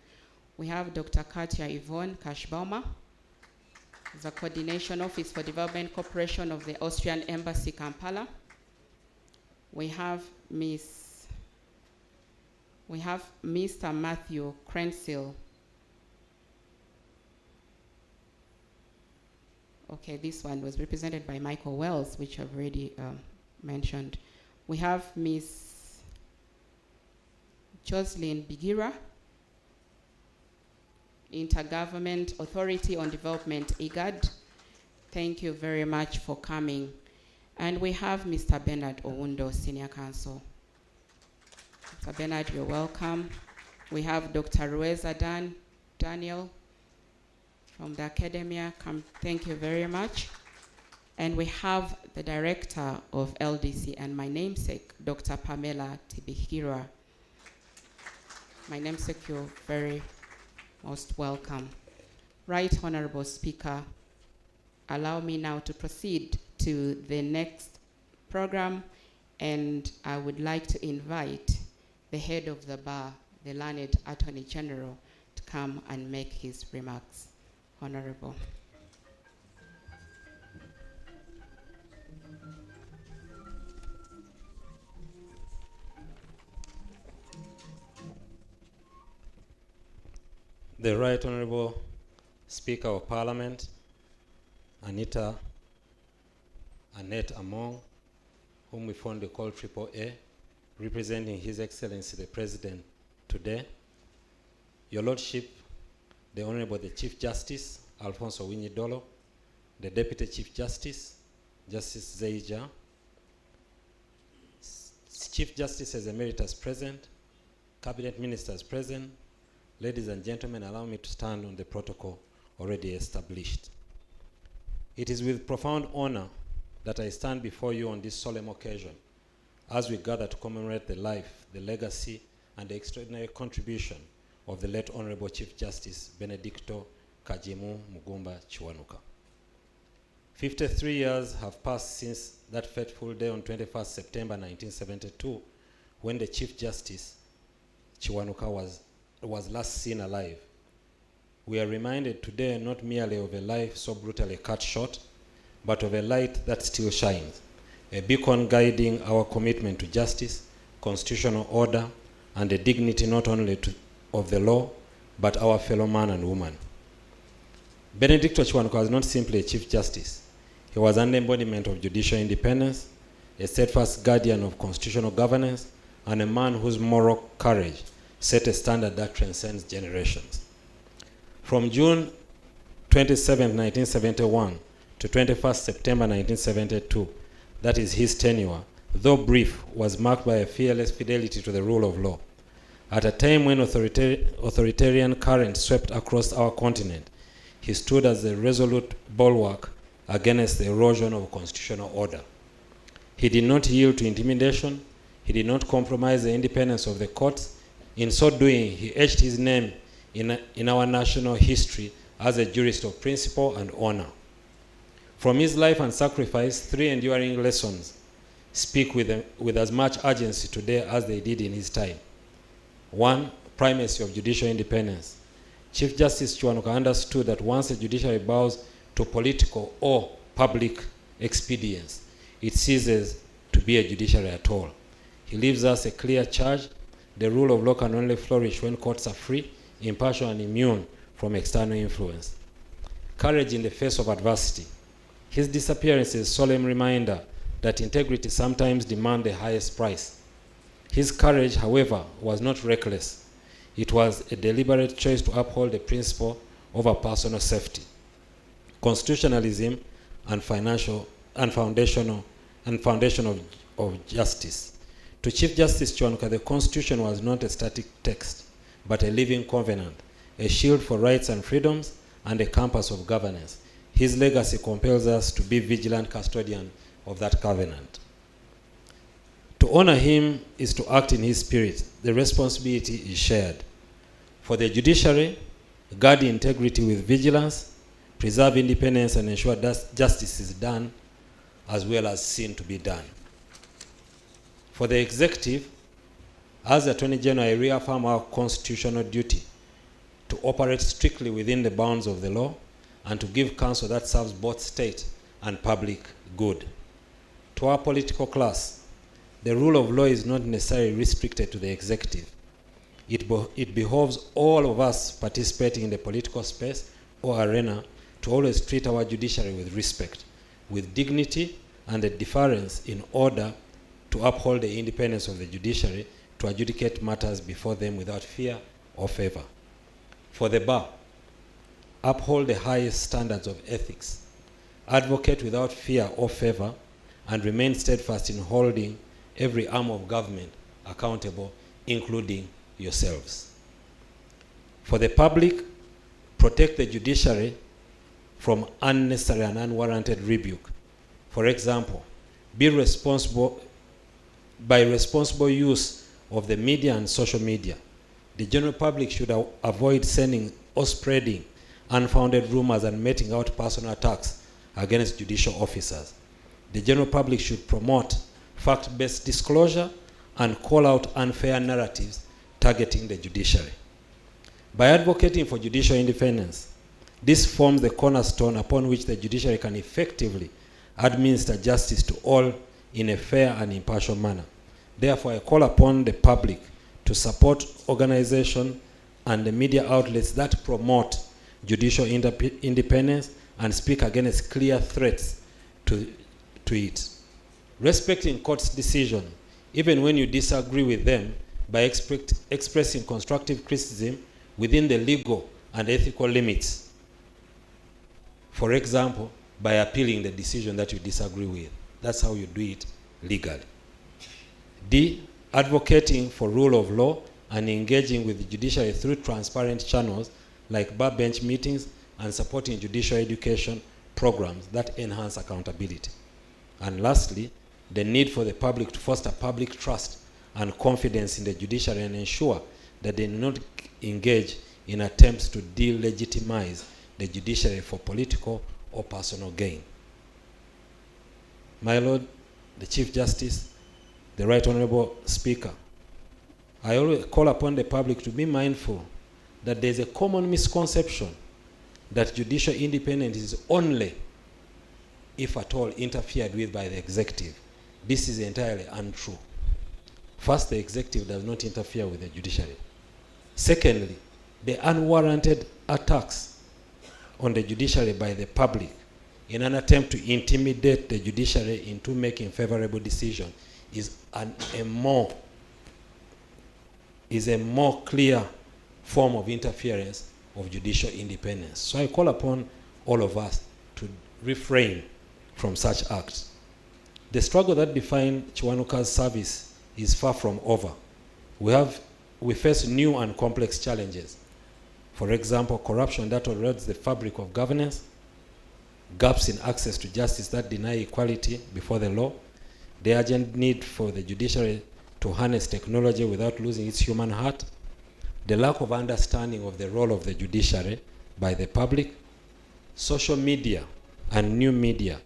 We have Dr. Katia Yvonne Kashbauma, the Coordination Office for Development Cooperation of the Austrian Embassy, Kampala. We have Mr. Matthew Krensil. Okay, this one was represented by Michael Wells, which I've already mentioned. We have Ms. Jocelyn Bigira, Intergovernment Authority on Development, IGAD. Thank you very much for coming. And we have Mr. Bernard Owundo, Senior Counsel. Mr. Bernard, you're welcome. We have Dr. Rueza Daniel from the academia. Thank you very much. And we have the Director of LDC and my namesake, Dr. Pamela Tibihira. My namesake, you're very most welcome. Right Honorable Speaker, allow me now to proceed to the next program, And I would like to invite the head of the bar, the learned Attorney General, to come and make his remarks. Honorable. The Right Honorable Speaker of Parliament, Annette Among, whom we fondly call Triple A, representing His Excellency the President today. Your Lordship, the Honorable the Chief Justice, Alfonso Winyidolo, the Deputy Chief Justice, Justice Zeija, Chief Justices Emeritus present, Cabinet Ministers present. Ladies and gentlemen, allow me to stand on the protocol already established. It is with profound honor that I stand before you on this solemn occasion as we gather to commemorate the life, the legacy, and the extraordinary contribution of the late Honorable Chief Justice Benedicto Kajimu Mugumba Kiwanuka. 53 years have passed since that fateful day on 21st September 1972, when the Chief Justice Kiwanuka was last seen alive. We are reminded today not merely of a life so brutally cut short, but of a light that still shines, a beacon guiding our commitment to justice, constitutional order, and the dignity not only of the law, but our fellow man and woman. Benedicto Kiwanuka was not simply a Chief Justice. He was an embodiment of judicial independence, a steadfast guardian of constitutional governance, and a man whose moral courage set a standard that transcends generations. From June 27, 1971 to 21st September 1972, that is his tenure, though brief, was marked by a fearless fidelity to the rule of law. At a time when authoritarian currents swept across our continent, he stood as a resolute bulwark against the erosion of constitutional order. He did not yield to intimidation. He did not compromise the independence of the courts. In so doing, he etched his name in our national history as a jurist of principle and honor. From his life and sacrifice, 3 enduring lessons speak with as much urgency today as they did in his time. 1, primacy of judicial independence. Chief Justice Kiwanuka understood that once the judiciary bows to political or public expedience, it ceases to be a judiciary at all. He leaves us a clear charge. The rule of law can only flourish when courts are free, impartial, and immune from external influence. Courage in the face of adversity. His disappearance is a solemn reminder that integrity sometimes demands the highest price. His courage, however, was not reckless. It was a deliberate choice to uphold the principle over personal safety, constitutionalism, and foundation of justice. To Chief Justice Kiwanuka, the Constitution was not a static text, but a living covenant, a shield for rights and freedoms, and a compass of governance. His legacy compels us to be vigilant custodians of that covenant. To honor him is to act in his spirit. The responsibility is shared. For the judiciary, guard integrity with vigilance, preserve independence, and ensure that justice is done as well as seen to be done. For the executive, as Attorney General, I reaffirm our constitutional duty to operate strictly within the bounds of the law and to give counsel that serves both state and public good. To our political class, the rule of law is not necessarily restricted to the executive. It behoves all of us participating in the political space or arena to always treat our judiciary with respect, with dignity, and the deference in order to uphold the independence of the judiciary to adjudicate matters before them without fear or favor. For the bar, uphold the highest standards of ethics, advocate without fear or favor, and remain steadfast in holding every arm of government accountable, including yourselves. For the public, protect the judiciary from unnecessary and unwarranted rebuke. For example, by responsible use of the media and social media, the general public should avoid sending or spreading unfounded rumors and meting out personal attacks against judicial officers. The general public should promote fact-based disclosure, and call out unfair narratives targeting the judiciary. By advocating for judicial independence, this forms the cornerstone upon which the judiciary can effectively administer justice to all in a fair and impartial manner. Therefore, I call upon the public to support organizations and the media outlets that promote judicial independence and speak against clear threats to it. Respecting court's decision, even when you disagree with them, by expressing constructive criticism within the legal and ethical limits. For example, by appealing the decision that you disagree with. That's how you do it legally. D, advocating for rule of law and engaging with the judiciary through transparent channels like bar bench meetings and supporting judicial education programs that enhance accountability. And lastly, the need for the public to foster public trust and confidence in the judiciary and ensure that they do not engage in attempts to delegitimize the judiciary for political or personal gain. My Lord, the Chief Justice, the Right Honorable Speaker, I always call upon the public to be mindful that there is a common misconception that judicial independence is only, if at all, interfered with by the executive. This is entirely untrue. First, the executive does not interfere with the judiciary. Secondly, the unwarranted attacks on the judiciary by the public in an attempt to intimidate the judiciary into making favorable decisions is a more clear form of interference of judicial independence. So I call upon all of us to refrain from such acts. The struggle that defined Kiwanuka's service is far from over. We face new and complex challenges. For example, corruption that erodes the fabric of governance, gaps in access to justice that deny equality before the law, the urgent need for the judiciary to harness technology without losing its human heart, the lack of understanding of the role of the judiciary by the public, social media and new media,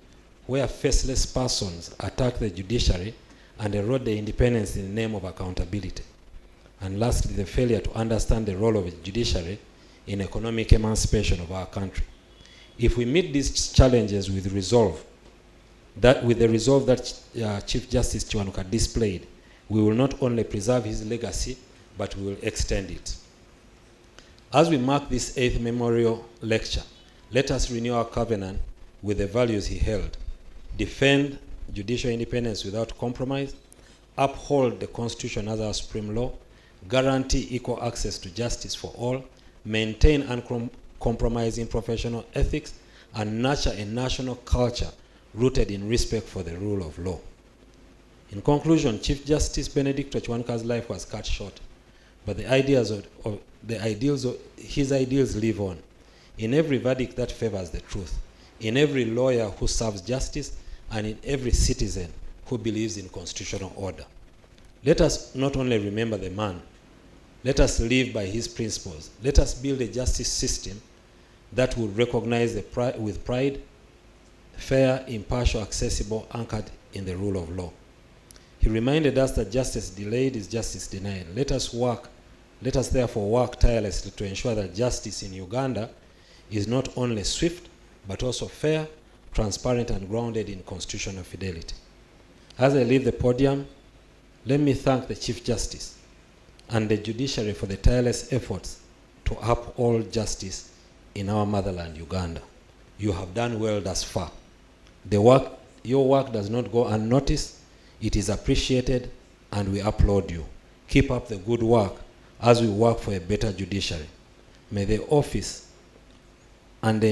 where faceless persons attack the judiciary and erode the independence in the name of accountability. And lastly, the failure to understand the role of the judiciary in economic emancipation of our country. If we meet these challenges with the resolve that Chief Justice Kiwanuka displayed, we will not only preserve his legacy, but we will extend it. As we mark this 8th memorial lecture, let us renew our covenant with the values he held. Defend judicial independence without compromise, uphold the Constitution as our supreme law, guarantee equal access to justice for all, maintain uncompromising professional ethics, and nurture a national culture rooted in respect for the rule of law. In conclusion, Chief Justice BENEDICTO Kiwanuka's life was cut short, but his ideals live on. In every verdict that favors the truth, in every lawyer who serves justice, and in every citizen who believes in constitutional order. Let us not only remember the man, let us live by his principles. Let us build a justice system that will recognize with pride, fair, impartial, accessible, anchored in the rule of law. He reminded us that justice delayed is justice denied. Let us therefore work tirelessly to ensure that justice in Uganda is not only swift, but also fair, transparent, and grounded in constitutional fidelity. As I leave the podium, let me thank the Chief Justice and the judiciary for the tireless efforts to uphold justice in our motherland, Uganda. You have done well thus far. Your work does not go unnoticed. It is appreciated, and we applaud you. Keep up the good work as we work for a better judiciary. May the office and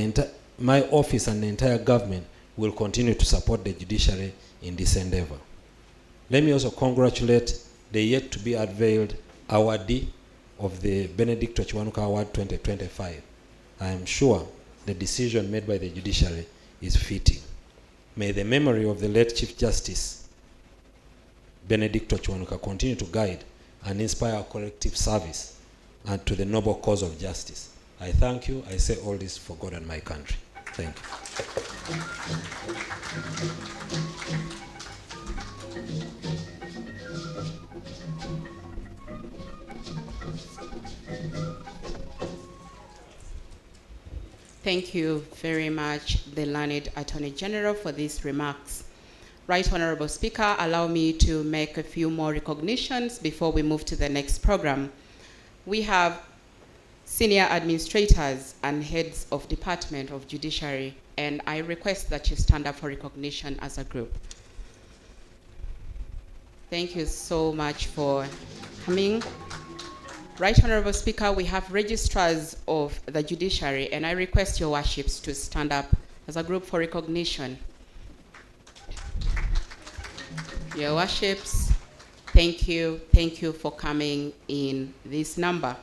my office and the entire government will continue to support the judiciary in this endeavor. Let me also congratulate the yet to be unveiled awardee of the BENEDICTO Kiwanuka Award 2025. I am sure the decision made by the judiciary is fitting. May the memory of the late Chief Justice BENEDICTO Kiwanuka continue to guide and inspire our collective service and to the noble cause of justice. I thank you. I say all this for God and my country. Thank you. Thank you very much, the learned Attorney General, for these remarks. Right Honorable Speaker, allow me to make a few more recognitions before we move to the next program. We have senior administrators and heads of Department of Judiciary, and I request that you stand up for recognition as a group. Thank you so much for coming. Right Honorable Speaker, we have registrars of the judiciary, and I request your worships to stand up as a group for recognition. Your worships, thank you for coming in this number.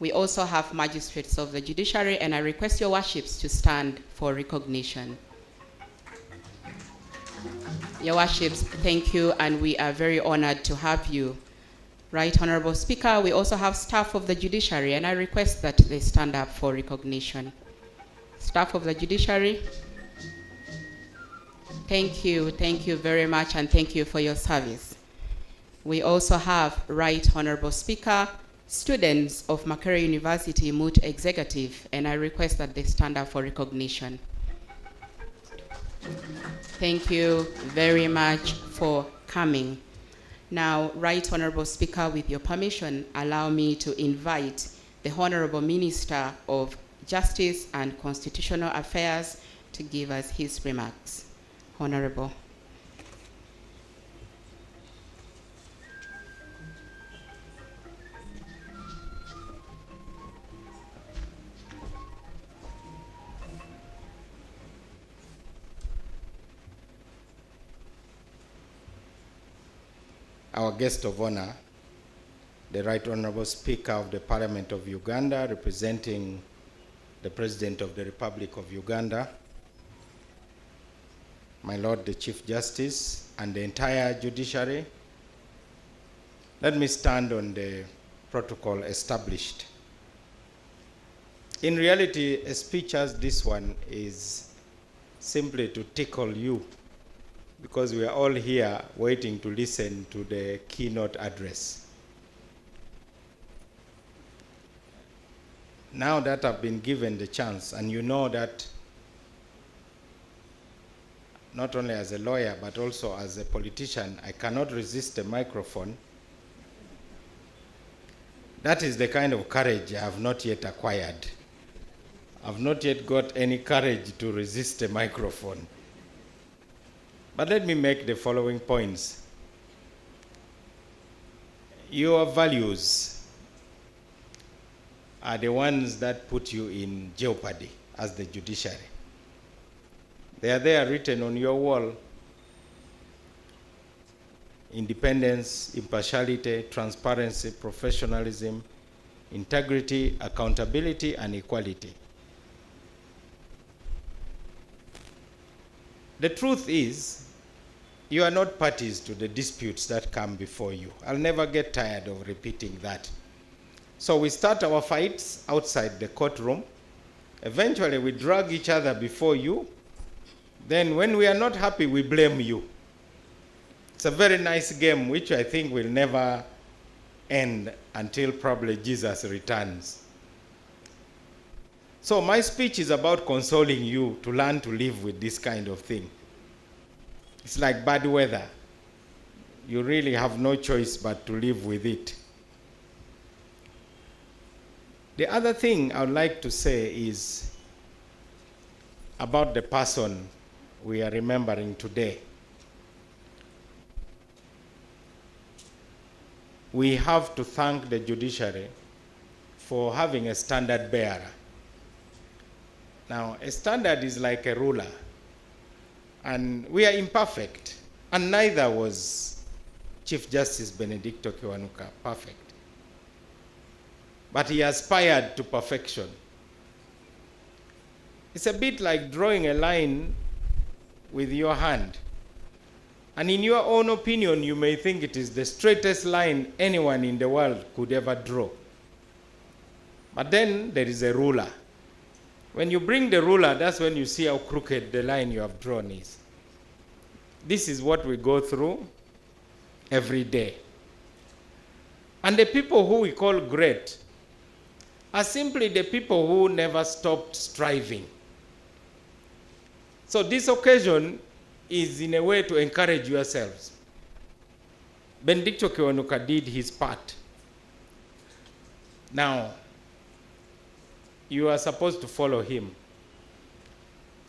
We also have magistrates of the judiciary, and I request your worships to stand for recognition. Your worships, thank you, and we are very honored to have you. Right Honorable Speaker, we also have staff of the judiciary, and I request that they stand up for recognition. Staff of the judiciary, thank you very much, and thank you for your service. We also have, Right Honorable Speaker, students of Makerere University Moot Executive, and I request that they stand up for recognition. Thank you very much for coming. Now, Right Honorable Speaker, with your permission, allow me to invite the Honorable Minister of Justice and Constitutional Affairs to give us his remarks. Honorable. Our guest of honor, the Right Honorable Speaker of the Parliament of Uganda, representing the President of the Republic of Uganda, my Lord the Chief Justice, and the entire judiciary, let me stand on the protocol established. In reality, a speech as this one is simply to tickle you, because we are all here waiting to listen to the keynote address. Now that I've been given the chance, and you know that not only as a lawyer, but also as a politician, I cannot resist a microphone. That is the kind of courage I have not yet acquired. I've not yet got any courage to resist a microphone. But let me make the following points. Your values are the ones that put you in jeopardy as the judiciary. They are there written on your wall. Independence, impartiality, transparency, professionalism, integrity, accountability, and equality. The truth is, you are not parties to the disputes that come before you. I'll never get tired of repeating that. So we start our fights outside the courtroom. Eventually, we drag each other before you. Then when we are not happy, we blame you. It's a very nice game, which I think will never end until probably Jesus returns. So my speech is about consoling you to learn to live with this kind of thing. It's like bad weather. You really have no choice but to live with it. The other thing I would like to say is about the person we are remembering today. We have to thank the judiciary for having a standard bearer. Now, a standard is like a ruler, and we are imperfect, and neither was Chief Justice BENEDICTO KIWANUKA perfect. But he aspired to perfection. It's a bit like drawing a line with your hand. And in your own opinion, you may think it is the straightest line anyone in the world could ever draw. But then there is a ruler. When you bring the ruler, that's when you see how crooked the line you have drawn is. This is what we go through every day. And the people who we call great are simply the people who never stopped striving. So this occasion is in a way to encourage yourselves. Benedicto Kiwanuka did his part. Now, you are supposed to follow him.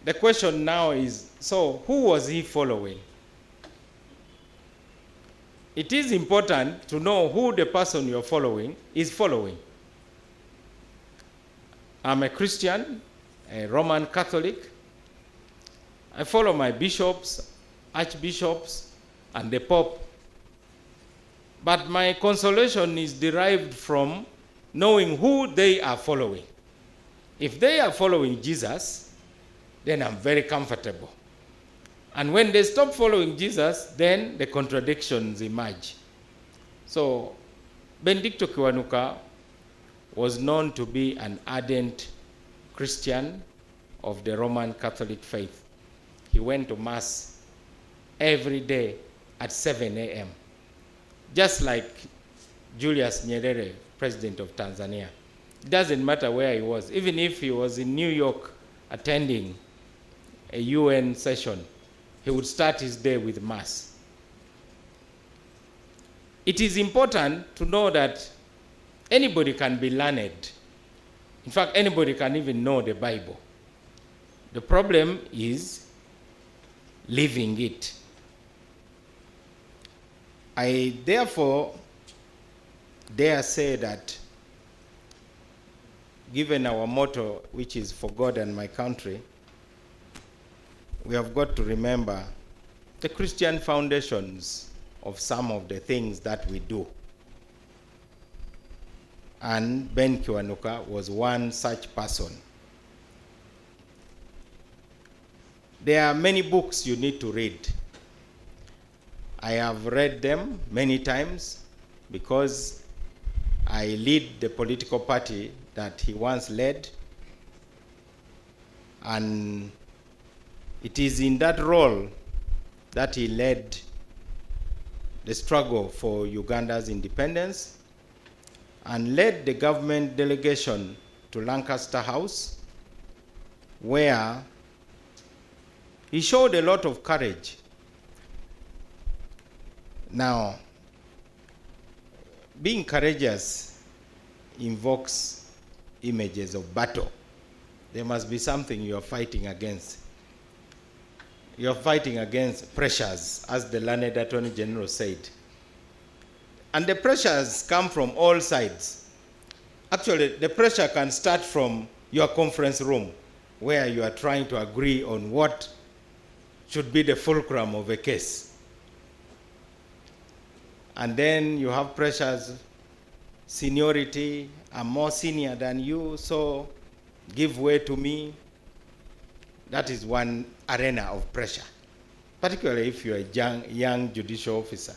The question now is, so who was he following? It is important to know who the person you're following is following. I'm a Christian, a Roman Catholic. I follow my bishops, archbishops, and the Pope. But my consolation is derived from knowing who they are following. If they are following Jesus, then I'm very comfortable. And when they stop following Jesus, then the contradictions emerge. So, Benedicto Kiwanuka was known to be an ardent Christian of the Roman Catholic faith. He went to Mass every day at 7 a.m., just like Julius Nyerere, President of Tanzania. It doesn't matter where he was. Even if he was in New York attending a UN session, he would start his day with Mass. It is important to know that anybody can be learned. In fact, anybody can even know the Bible. The problem is living it. I therefore dare say that, given our motto, which is for God and my country, we have got to remember the Christian foundations of some of the things that we do. And Ben Kiwanuka was one such person. There are many books you need to read. I have read them many times because I lead the political party that he once led. And it is in that role that he led the struggle for Uganda's independence and led the government delegation to Lancaster House, where he showed a lot of courage. Now, being courageous invokes images of battle. There must be something you are fighting against. You are fighting against pressures, as the learned Attorney General said. And the pressures come from all sides. Actually, the pressure can start from your conference room, where you are trying to agree on what should be the fulcrum of a case. And then you have pressures, seniority, I'm more senior than you, so give way to me. That is one arena of pressure, particularly if you're a young judicial officer.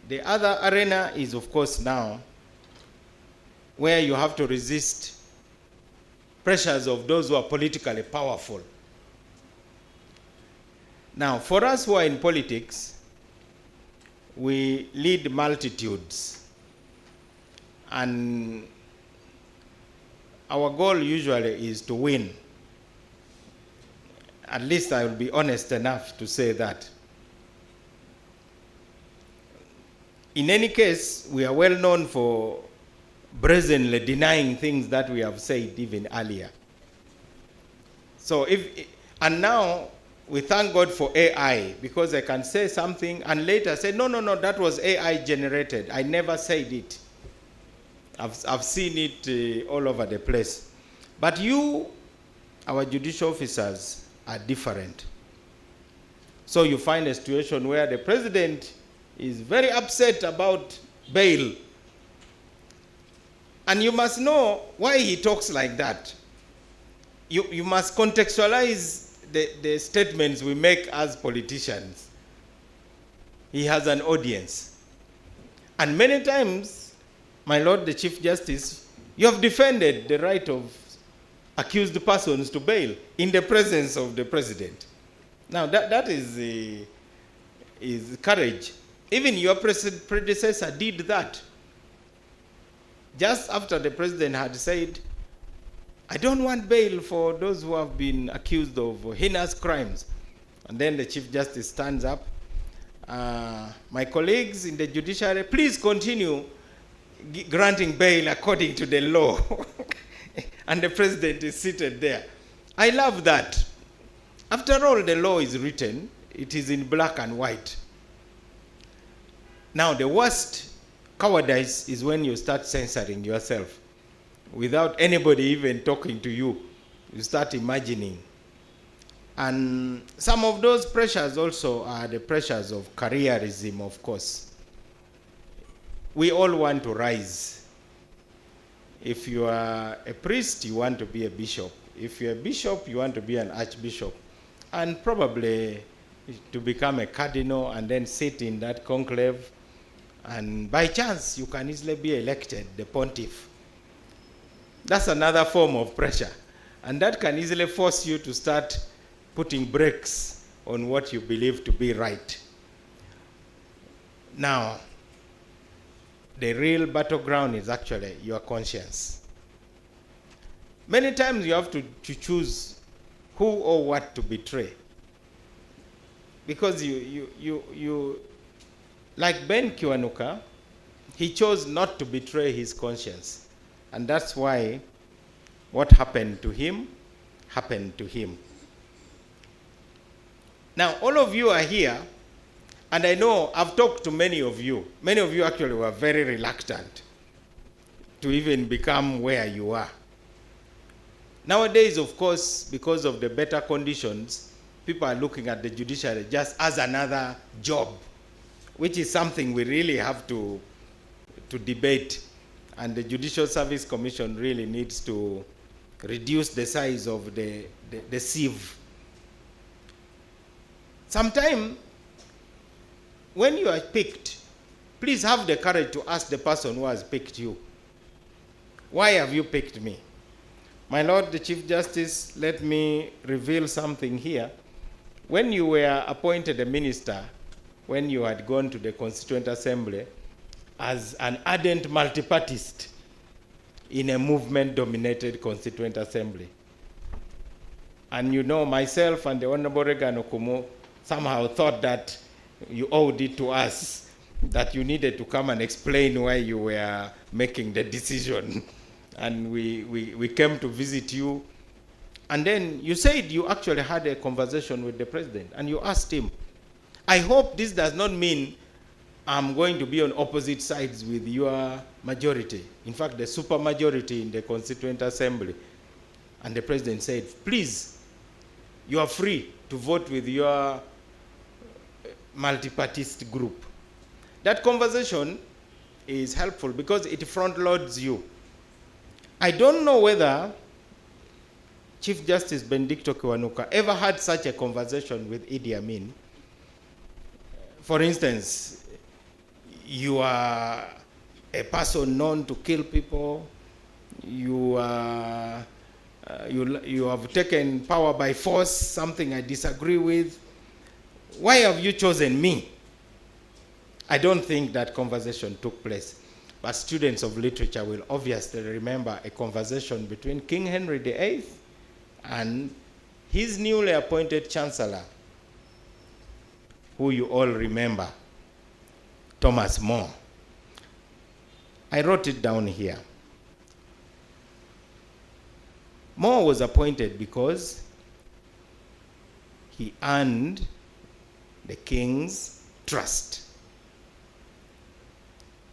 The other arena is, of course, now where you have to resist pressures of those who are politically powerful. Now, for us who are in politics, we lead multitudes, and our goal usually is to win. At least I will be honest enough to say that. In any case, we are well known for brazenly denying things that we have said even earlier. So and now we thank God for AI, because I can say something and later say, no, that was AI generated. I never said it. I've seen it all over the place. But you, our judicial officers, are different. So you find a situation where the president is very upset about bail. And you must know why he talks like that. You must contextualize the statements we make as politicians. He has an audience. And many times, my Lord the Chief Justice, you have defended the right of accused persons to bail in the presence of the president. Now that is courage. Even your predecessor did that. Just after the president had said, I don't want bail for those who have been accused of heinous crimes. And then the Chief Justice stands up. My colleagues in the judiciary, please continue granting bail according to the law. And the president is seated there. I love that. After all, the law is written. It is in black and white. Now, the worst cowardice is when you start censoring yourself without anybody even talking to you. You start imagining. And some of those pressures also are the pressures of careerism, of course. We all want to rise. If you are a priest, you want to be a bishop. If you're a bishop, you want to be an archbishop. And probably to become a cardinal and then sit in that conclave. And by chance, you can easily be elected the pontiff. That's another form of pressure. And that can easily force you to start putting brakes on what you believe to be right. Now, the real battleground is actually your conscience. Many times you have to choose who or what to betray. Because you like Ben KIWANUKA, he chose not to betray his conscience. And that's why what happened to him, happened to him. Now, all of you are here, and I know I've talked to many of you. Many of you actually were very reluctant to even become where you are. Nowadays, of course, because of the better conditions, people are looking at the judiciary just as another job, which is something we really have to debate. And the Judicial Service Commission really needs to reduce the size of the sieve. Sometime, when you are picked, please have the courage to ask the person who has picked you, why have you picked me? My Lord, the Chief Justice, let me reveal something here. When you were appointed a minister, when you had gone to the Constituent Assembly, as an ardent multipartist in a movement-dominated Constituent Assembly. And you know, myself and the Honorable Regan Okumu somehow thought that you owed it to us, that you needed to come and explain why you were making the decision. And we came to visit you. And then you said you actually had a conversation with the president, and you asked him, I hope this does not mean I'm going to be on opposite sides with your majority. In fact, the supermajority in the Constituent Assembly. And the president said, please, you are free to vote with your multi-partist group. That conversation is helpful because it front-loads you. I don't know whether Chief Justice BENEDICTO KIWANUKA ever had such a conversation with Idi Amin. For instance, you are a person known to kill people. You have taken power by force, something I disagree with. Why have you chosen me? I don't think that conversation took place. But students of literature will obviously remember a conversation between King Henry VIII and his newly appointed Chancellor, who you all remember, Thomas More. I wrote it down here. More was appointed because he earned the king's trust.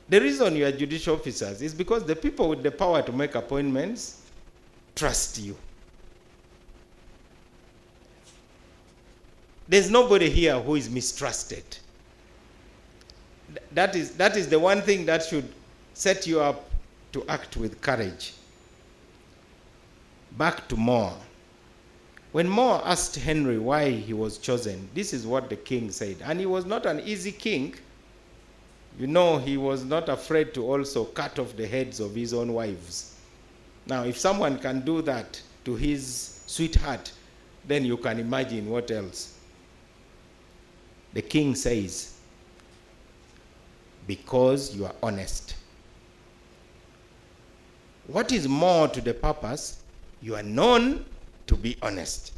The reason you are judicial officers is because the people with the power to make appointments trust you. There's nobody here who is mistrusted. That is the one thing that should set you up to act with courage. Back to More. When More asked Henry why he was chosen, this is what the king said. And he was not an easy king. You know, he was not afraid to also cut off the heads of his own wives. Now, if someone can do that to his sweetheart, then you can imagine what else. The king says, because you are honest. What is more to the purpose you are known to be honest.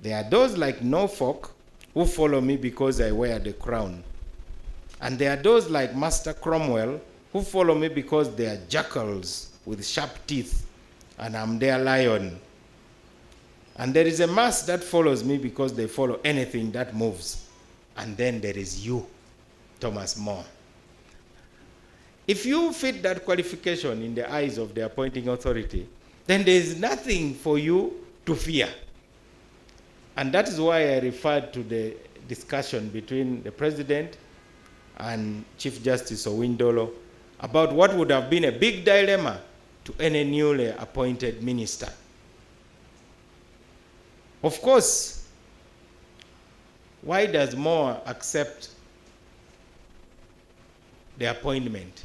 There are those like Norfolk who follow me because I wear the crown. And there are those like Master Cromwell who follow me because they are jackals with sharp teeth and I'm their lion. And there is a mass that follows me because they follow anything that moves. And then there is you, Thomas More. If you fit that qualification in the eyes of the appointing authority, then there is nothing for you to fear. And that is why I referred to the discussion between the President and Chief Justice Owindolo about what would have been a big dilemma to any newly appointed minister. Of course, why does Moore accept the appointment?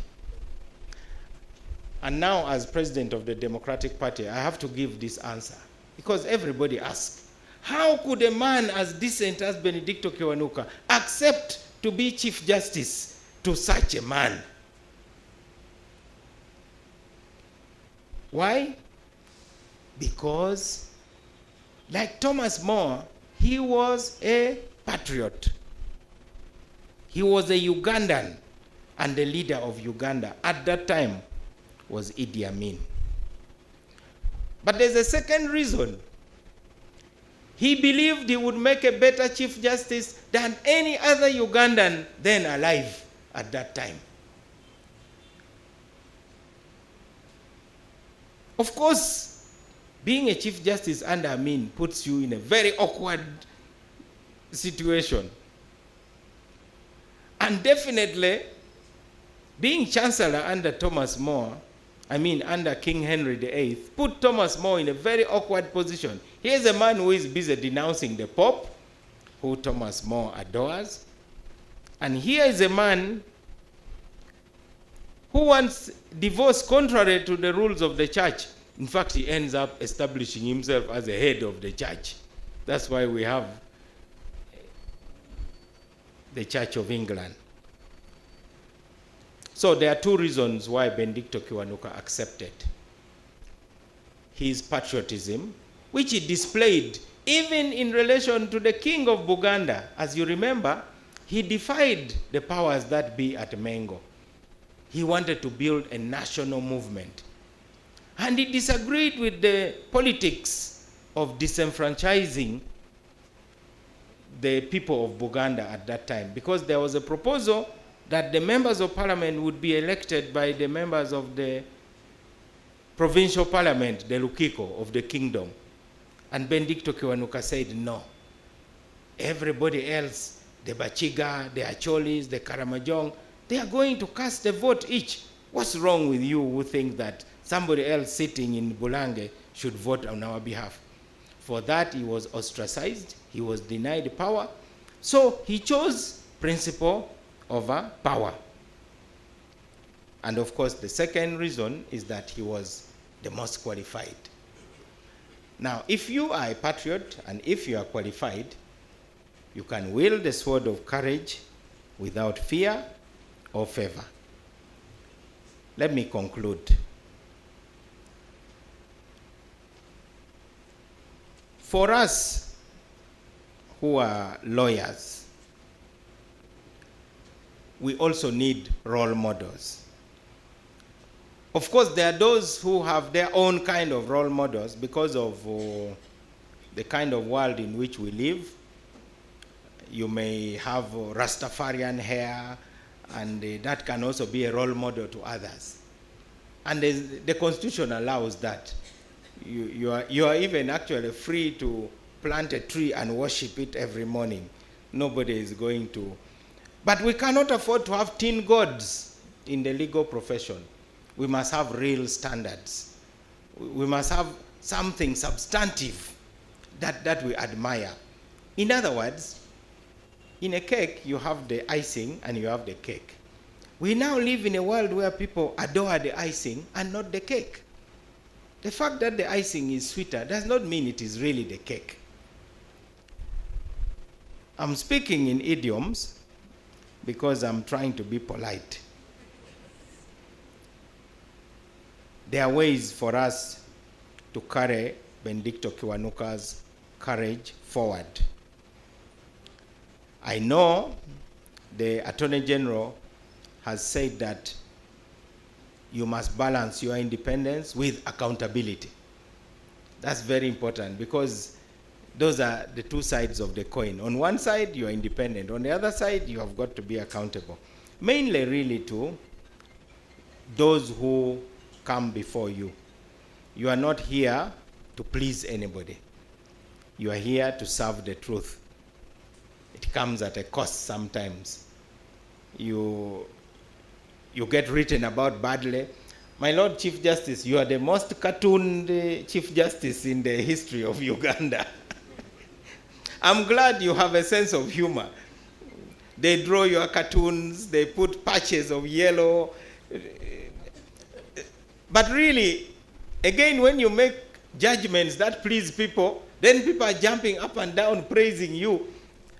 And now, as President of the Democratic Party, I have to give this answer because everybody asks, how could a man as decent as Benedicto Kiwanuka accept to be Chief Justice to such a man? Why? Because, like Thomas More, he was a patriot. He was a Ugandan, and the leader of Uganda at that time was Idi Amin. But there's a second reason. He believed he would make a better Chief Justice than any other Ugandan then alive at that time. Of course, being a Chief Justice under Amin puts you in a very awkward situation. And definitely, being Chancellor under Thomas More, under King Henry VIII, put Thomas More in a very awkward position. Here's a man who is busy denouncing the Pope, who Thomas More adores. And here is a man who wants divorce contrary to the rules of the church. In fact, he ends up establishing himself as the head of the church. That's why we have the Church of England. So there are two reasons why Benedicto Kiwanuka accepted. His patriotism, which he displayed even in relation to the king of Buganda. As you remember, he defied the powers that be at Mengo. He wanted to build a national movement. And he disagreed with the politics of disenfranchising the people of Buganda at that time, because there was a proposal that the members of parliament would be elected by the members of the provincial parliament, the Lukiko of the kingdom. And Benedicto Kiwanuka said no. Everybody else, the Bachiga, the Acholis, the Karamajong, they are going to cast a vote each. What's wrong with you who think that somebody else sitting in Bulange should vote on our behalf? For that, he was ostracized. He was denied power. So he chose principle over power. And of course, the second reason is that he was the most qualified. Now, if you are a patriot and if you are qualified, you can wield the sword of courage without fear or favor. Let me conclude. For us who are lawyers, we also need role models. Of course, there are those who have their own kind of role models because of the kind of world in which we live. You may have Rastafarian hair, and that can also be a role model to others. And the Constitution allows that. You are even actually free to plant a tree and worship it every morning. Nobody is going to. But we cannot afford to have tin gods in the legal profession. We must have real standards. We must have something substantive that we admire. In other words, in a cake, you have the icing and you have the cake. We now live in a world where people adore the icing and not the cake. The fact that the icing is sweeter does not mean it is really the cake. I'm speaking in idioms because I'm trying to be polite. There are ways for us to carry Benedicto Kiwanuka's courage forward. I know the Attorney General has said that you must balance your independence with accountability. That's very important because those are the two sides of the coin. On one side, you are independent. On the other side, you have got to be accountable. Mainly really to those who come before you. You are not here to please anybody. You are here to serve the truth. It comes at a cost sometimes. You get written about badly. My Lord Chief Justice, you are the most cartooned Chief Justice in the history of Uganda. I'm glad you have a sense of humor. They draw your cartoons, they put patches of yellow. But really, again, when you make judgments that please people, then people are jumping up and down praising you.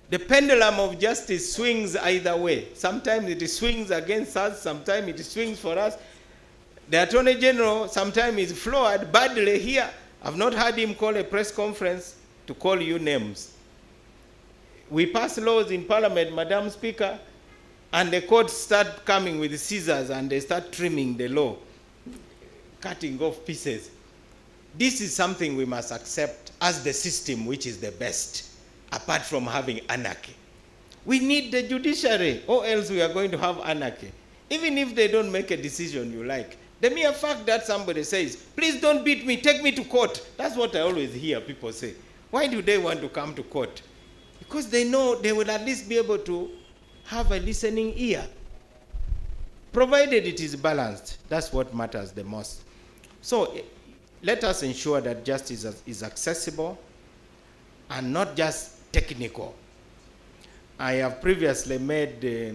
The pendulum of justice swings either way. Sometimes it swings against us, sometimes it swings for us. The Attorney General sometimes is floored badly here. I've not heard him call a press conference to call you names. We pass laws in Parliament, Madam Speaker, and the courts start coming with scissors and they start trimming the law, cutting off pieces. This is something we must accept as the system which is the best, apart from having anarchy. We need the judiciary, or else we are going to have anarchy. Even if they don't make a decision you like. The mere fact that somebody says, please don't beat me, take me to court. That's what I always hear people say. Why do they want to come to court? Because they know they will at least be able to have a listening ear. Provided it is balanced, that's what matters the most. So let us ensure that justice is accessible and not just technical. I have previously made a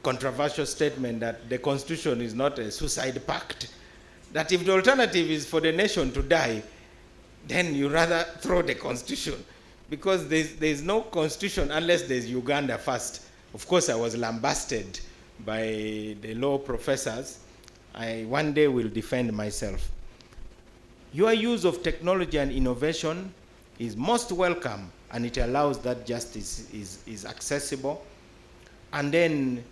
controversial statement that the Constitution is not a suicide pact. That if the alternative is for the nation to die, then you rather throw the Constitution. Because there's no Constitution unless there's Uganda first. Of course, I was lambasted by the law professors. I one day will defend myself. Your use of technology and innovation is most welcome, and it allows that justice is accessible. And then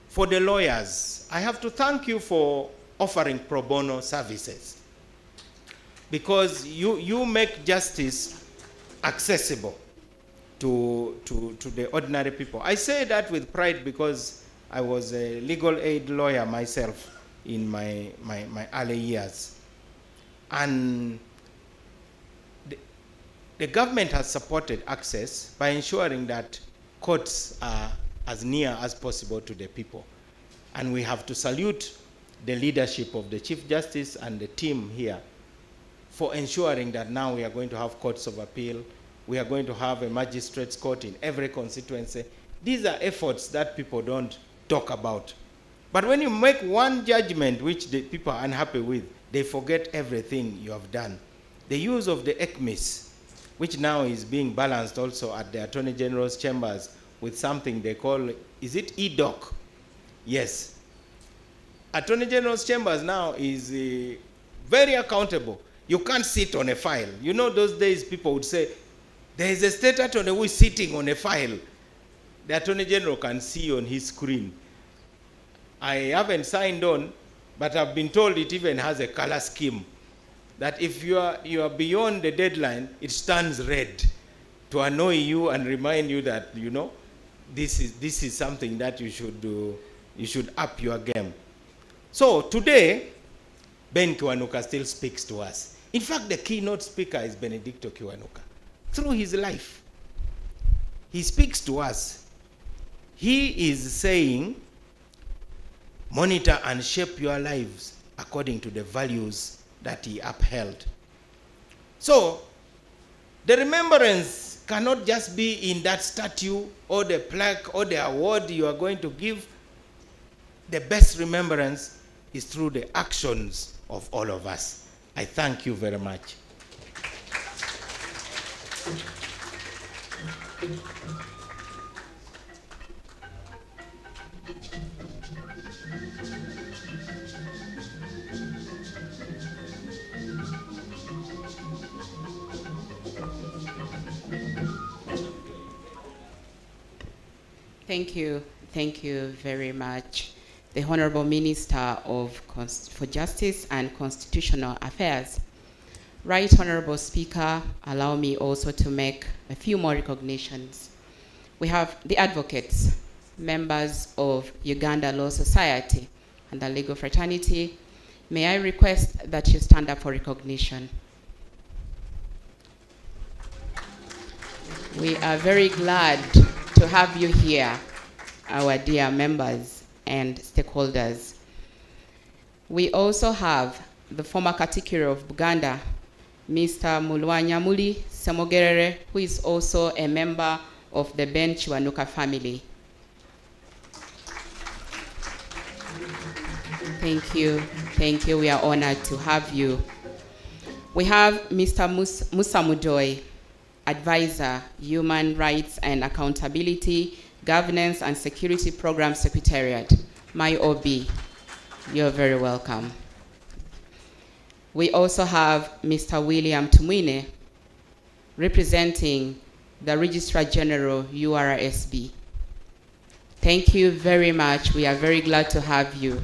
for the lawyers, I have to thank you for offering pro bono services, because you make justice accessible to the ordinary people. I say that with pride because I was a legal aid lawyer myself in my early years. And the government has supported access by ensuring that courts are as near as possible to the people. And we have to salute the leadership of the Chief Justice and the team here for ensuring that now we are going to have courts of appeal. We are going to have a magistrate's court in every constituency. These are efforts that people don't talk about. But when you make one judgment which the people are unhappy with, they forget everything you have done. The use of the ECMIS, which now is being balanced also at the Attorney General's chambers with something they call, is it EDOC? Yes. Attorney General's chambers now is very accountable. You can't sit on a file. You know those days people would say, there is a state attorney who is sitting on a file. The Attorney General can see on his screen. I haven't signed on, but I've been told it even has a color scheme, that if you are beyond the deadline, it stands red to annoy you and remind you that, you know, this is something that you should do. You should up your game. So today, Ben Kiwanuka still speaks to us. In fact, the keynote speaker is Benedicto Kiwanuka. Through his life, he speaks to us. He is saying, monitor and shape your lives according to the values that he upheld. So, the remembrance cannot just be in that statue or the plaque or the award you are going to give. The best remembrance is through the actions of all of us. I thank you very much. Thank you very much. The Honorable Minister for Justice and Constitutional Affairs. Right Honorable Speaker, allow me also to make a few more recognitions. We have the advocates, members of Uganda Law Society and the legal fraternity. May I request that you stand up for recognition? We are very glad to have you here, our dear members and stakeholders. We also have the former Katikkiro of Buganda, Mr. Mulwanyamuli Semogerere, who is also a member of the Ben Kiwanuka family. Thank you, we are honored to have you. We have Mr. Musa Mujoy, Advisor, Human Rights and Accountability, Governance and Security Program Secretariat, my OB. You're very welcome. We also have Mr. William Tumwine, representing the Registrar General, URSB. Thank you very much. We are very glad to have you.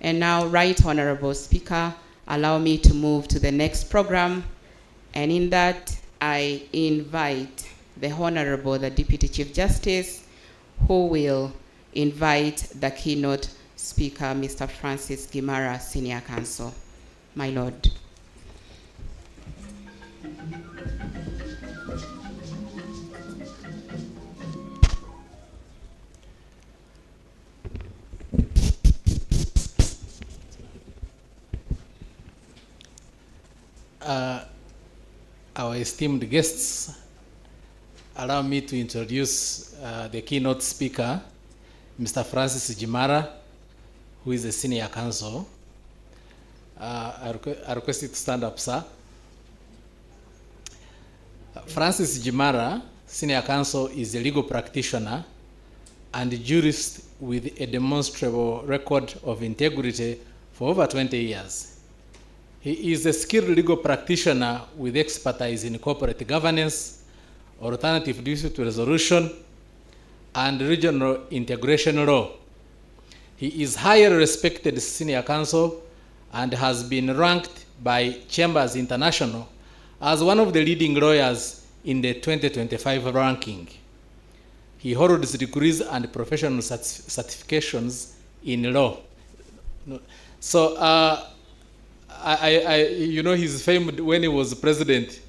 And now, Right Honorable Speaker, allow me to move to the next program. And in that, I invite the Honorable, the Deputy Chief Justice, who will invite the keynote speaker, Mr. Francis Gimara, Senior Counsel. My Lord. Our esteemed guests, allow me to introduce the keynote speaker, Mr. Francis Gimara, who is a senior counsel. I request you to stand up, sir. Francis Gimara, senior counsel, is a legal practitioner and a jurist with a demonstrable record of integrity for over 20 years. He is a skilled legal practitioner with expertise in corporate governance, alternative dispute resolution, and regional integration law. He is highly respected senior counsel and has been ranked by Chambers International as one of the leading lawyers in the 2025 ranking. He holds degrees and professional certifications in law. So, you know, he's famed when he was president.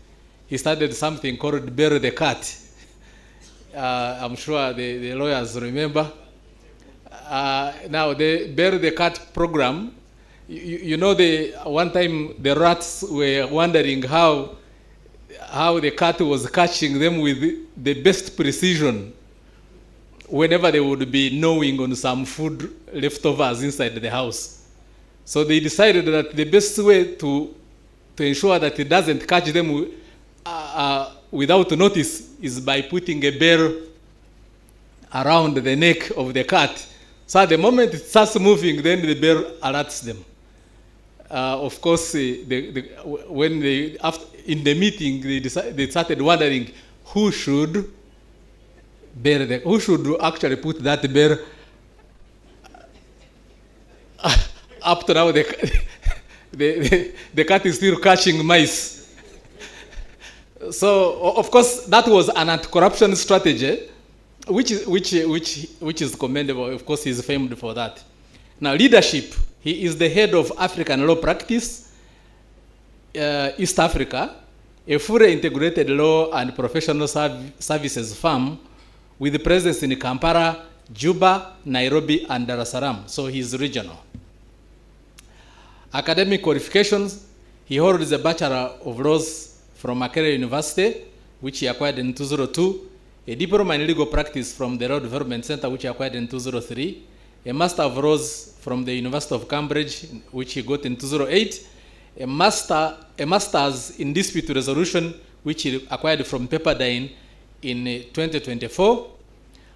He started something called Bury the Cat. I'm sure the lawyers remember. Now, the Bury the Cat program, you know, one time the rats were wondering how the cat was catching them with the best precision whenever they would be gnawing on some food leftovers inside the house. So they decided that the best way to ensure that it doesn't catch them without notice is by putting a bell around the neck of the cat. So at the moment it starts moving, then the bell alerts them. Of course, when in the meeting they started wondering who should actually put that bell. Up to now, the cat is still catching mice. So, of course, that was an anti-corruption strategy, which is commendable. Of course, he's famed for that. Now, leadership. He is the head of African Law Practice, East Africa, a fully integrated law and professional services firm with presence in Kampala, Juba, Nairobi, and Dar es Salaam. So he's regional. Academic qualifications, he holds a Bachelor of Laws from Makerere University, which he acquired in 2002, a diploma in legal practice from the Law Development Center, which he acquired in 2003, a Master of Laws from the University of Cambridge, which he got in 2008, a Master's in Dispute Resolution, which he acquired from Pepperdine in 2024.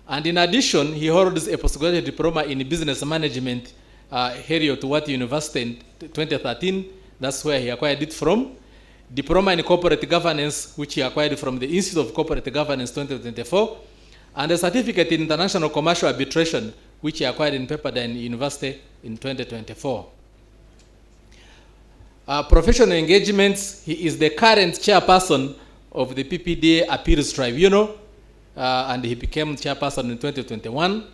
And in addition, he holds a postgraduate diploma in business management, Heriot-Watt University in 2013. That's where he acquired it from. Diploma in corporate governance, which he acquired from the Institute of Corporate Governance 2024. and a certificate in international commercial arbitration, which he acquired in Pepperdine University in 2024. Professional engagements, he is the current chairperson of the PPDA Appeals Tribunal, and he became chairperson in 2021.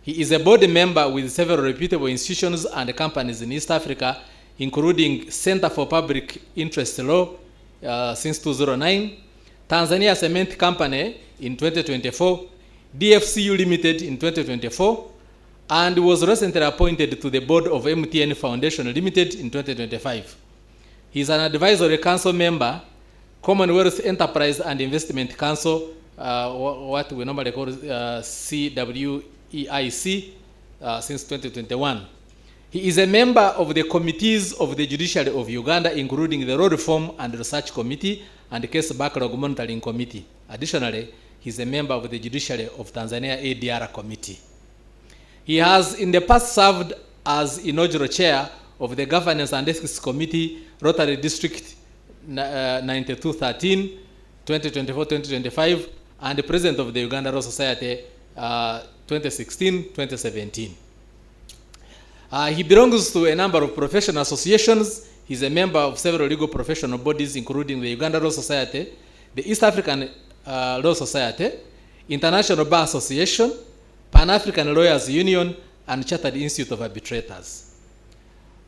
He is a board member with several reputable institutions and companies in East Africa, including Center for Public Interest Law since 2009, Tanzania Cement Company in 2024, DFCU Limited in 2024, and was recently appointed to the board of MTN Foundation Limited in 2025. He is an advisory council member, Commonwealth Enterprise and Investment Council, what we normally call CWEIC, since 2021. He is a member of the committees of the Judiciary of Uganda, including the Law Reform and Research Committee and Case Backlog Monitoring Committee. Additionally, he is a member of the Judiciary of Tanzania ADR Committee. He has in the past served as inaugural chair of the Governance and Ethics Committee, Rotary District 9213, 2024-2025, and the president of the Uganda Law Society 2016-2017. He belongs to a number of professional associations. He's a member of several legal professional bodies, including the Uganda Law Society, the East African Law Society, International Bar Association, Pan-African Lawyers Union, and Chartered Institute of Arbitrators.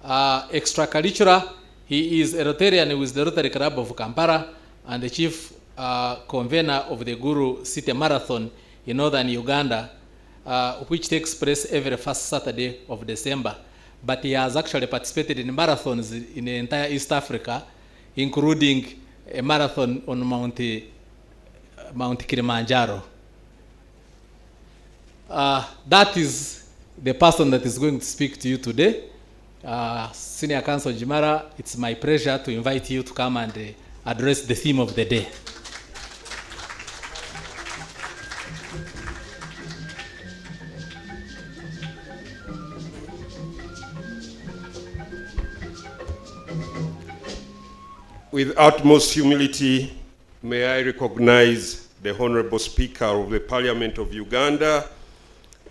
Extracurricular, he is a Rotarian with the Rotary Club of Kampala and the chief convener of the Guru City Marathon in northern Uganda, which takes place every first Saturday of December. But he has actually participated in marathons in the entire East Africa, including a marathon on Mount Kilimanjaro. That is the person that is going to speak to you today. Senior Counsel Jimara, it's my pleasure to invite you to come and address the theme of the day. With utmost humility, may I recognize the Honorable Speaker of the Parliament of Uganda,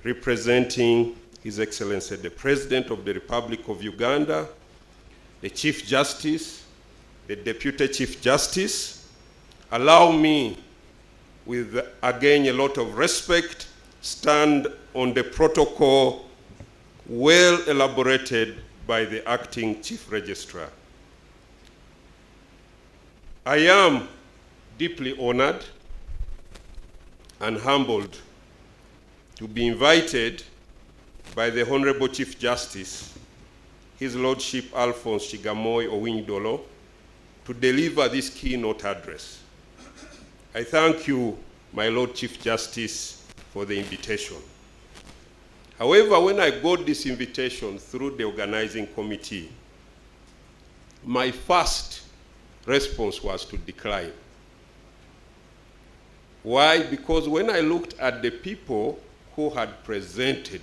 representing His Excellency the President of the Republic of Uganda, the Chief Justice, the Deputy Chief Justice. Allow me, with again a lot of respect, stand on the protocol well elaborated by the Acting Chief Registrar. I am deeply honored and humbled to be invited by the Honorable Chief Justice, His Lordship Alphonse Chigamoy Owinydolo, to deliver this keynote address. I thank you, my Lord Chief Justice, for the invitation. However, when I got this invitation through the organizing committee, my first response was to decline. Why? Because when I looked at the people who had presented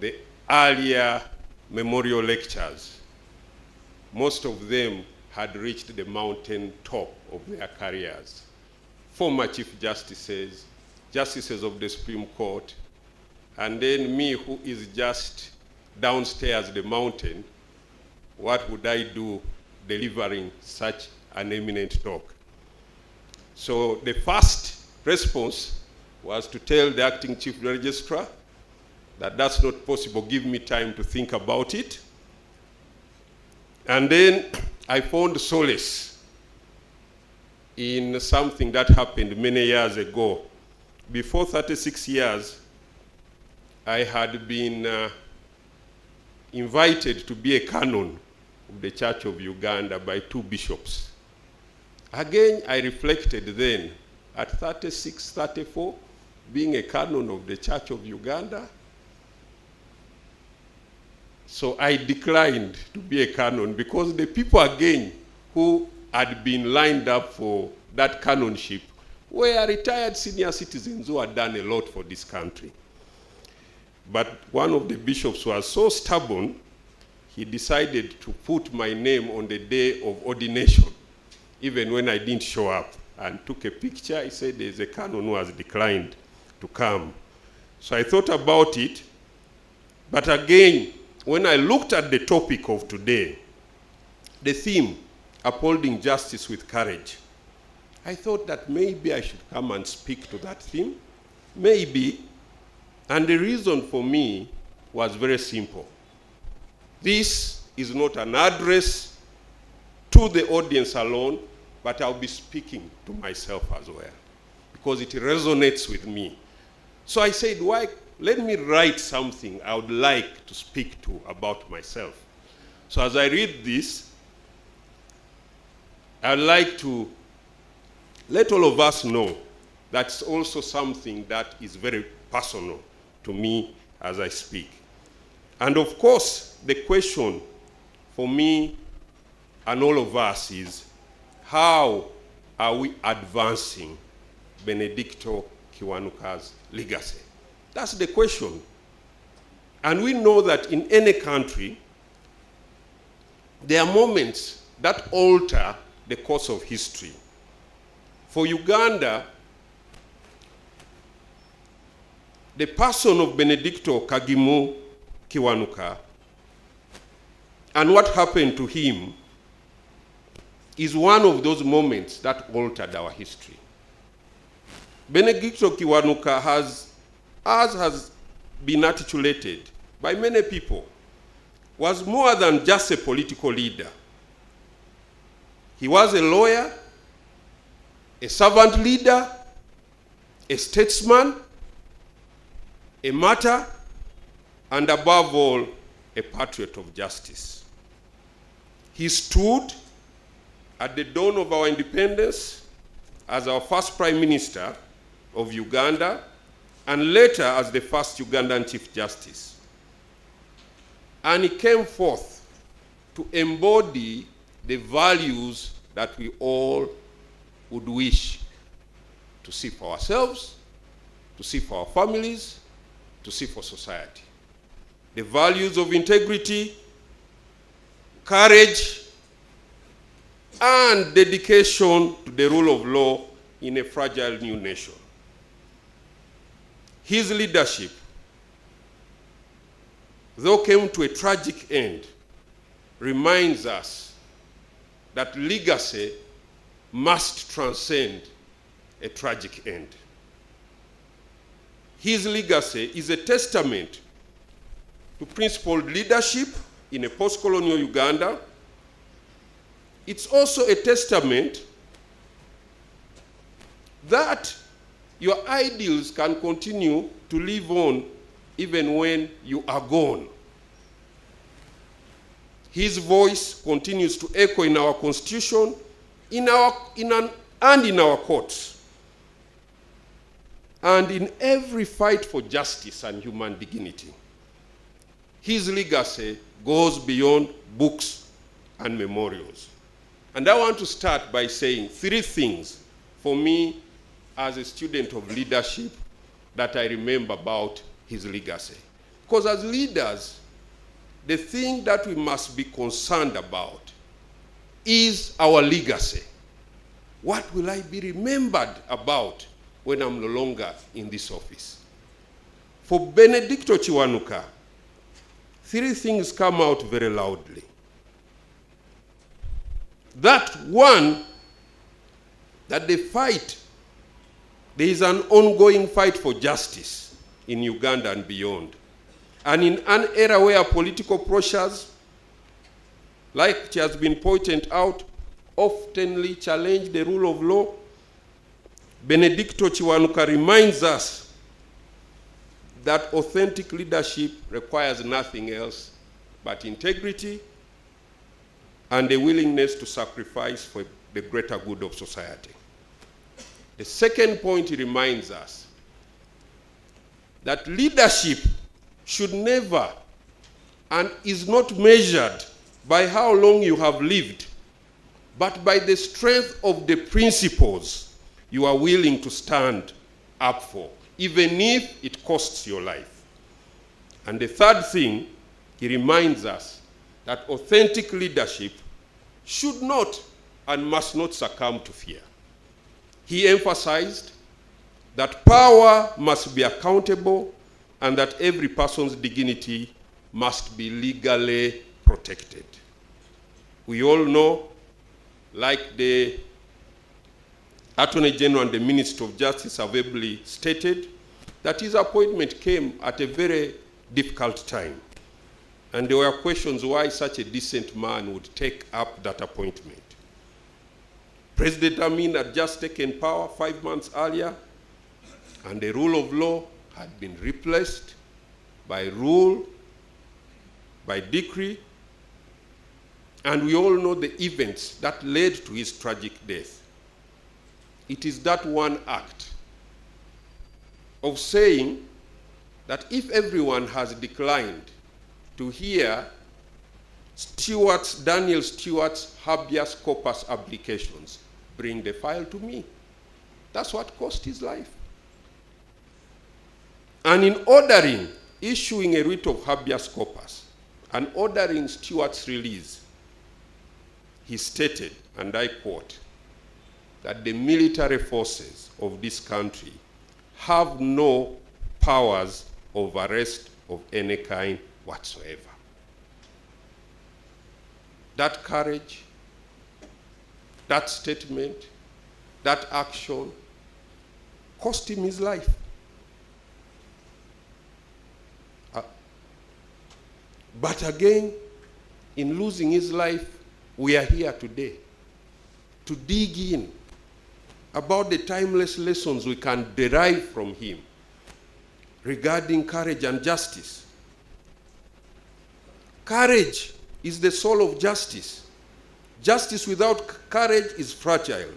the earlier memorial lectures, most of them had reached the mountain top of their careers. Former Chief Justices, Justices of the Supreme Court, and then me, who is just downstairs the mountain, what would I do delivering such an eminent talk? So the first response was to tell the Acting Chief Registrar that that's not possible, give me time to think about it. And then I found solace in something that happened many years ago. Before 36 years, I had been invited to be a canon of the Church of Uganda by two bishops. Again, I reflected then, at 36, 34, being a canon of the Church of Uganda. So I declined to be a canon because the people again who had been lined up for that canonship were retired senior citizens who had done a lot for this country. But one of the bishops was so stubborn, he decided to put my name on the day of ordination, even when I didn't show up, and took a picture. He said there's a canon who has declined. to come. So I thought about it, but again, when I looked at the topic of today, the theme, upholding justice with courage, I thought that maybe I should come and speak to that theme, maybe. And the reason for me was very simple. This is not an address to the audience alone, but I'll be speaking to myself as well, because it resonates with me. So I said, let me write something I would like to speak to about myself. So as I read this, I'd like to let all of us know that's also something that is very personal to me as I speak. And of course, the question for me and all of us is, how are we advancing Benedicto Kiwanuka's legacy? That's the question. And we know that in any country, there are moments that alter the course of history. For Uganda, the person of Benedicto Kagimu Kiwanuka and what happened to him is one of those moments that altered our history. Benedicto Kiwanuka has been articulated by many people, was more than just a political leader. He was a lawyer, a servant leader, a statesman, a martyr, and above all, a patriot of justice. He stood at the dawn of our independence as our first Prime Minister of Uganda, and later as the first Ugandan Chief Justice. And he came forth to embody the values that we all would wish to see for ourselves, to see for our families, to see for society. The values of integrity, courage, and dedication to the rule of law in a fragile new nation. His leadership, though came to a tragic end, reminds us that legacy must transcend a tragic end. His legacy is a testament to principled leadership in a post-colonial Uganda. It's also a testament that your ideals can continue to live on even when you are gone. His voice continues to echo in our constitution, in our courts, and in every fight for justice and human dignity. His legacy goes beyond books and memorials. And I want to start by saying 3 things for me as a student of leadership that I remember about his legacy. Because as leaders, the thing that we must be concerned about is our legacy. What will I be remembered about when I'm no longer in this office? For Benedicto Kiwanuka, 3 things come out very loudly. That one, that the fight, there is an ongoing fight for justice in Uganda and beyond. And in an era where political pressures, like it has been pointed out, oftenly challenge the rule of law, Benedicto Kiwanuka reminds us that authentic leadership requires nothing else but integrity and a willingness to sacrifice for the greater good of society. The second point, he reminds us that leadership should never and is not measured by how long you have lived, but by the strength of the principles you are willing to stand up for, even if it costs your life. And the third thing, he reminds us that authentic leadership should not and must not succumb to fear. He emphasized that power must be accountable and that every person's dignity must be legally protected. We all know, like the Attorney General and the Minister of Justice have ably stated, that his appointment came at a very difficult time. And there were questions why such a decent man would take up that appointment. President Amin had just taken power 5 months earlier, and the rule of law had been replaced by rule, by decree, and we all know the events that led to his tragic death. It is that one act of saying that if everyone has declined to hear Daniel Stewart's habeas corpus applications, bring the file to me. That's what cost his life. And in ordering, issuing a writ of habeas corpus and ordering Stewart's release, he stated, and I quote, that the military forces of this country have no powers of arrest of any kind whatsoever. That courage, that statement, that action cost him his life. But again, in losing his life, we are here today to dig in about the timeless lessons we can derive from him regarding courage and justice. Courage is the soul of justice. Justice without courage is fragile.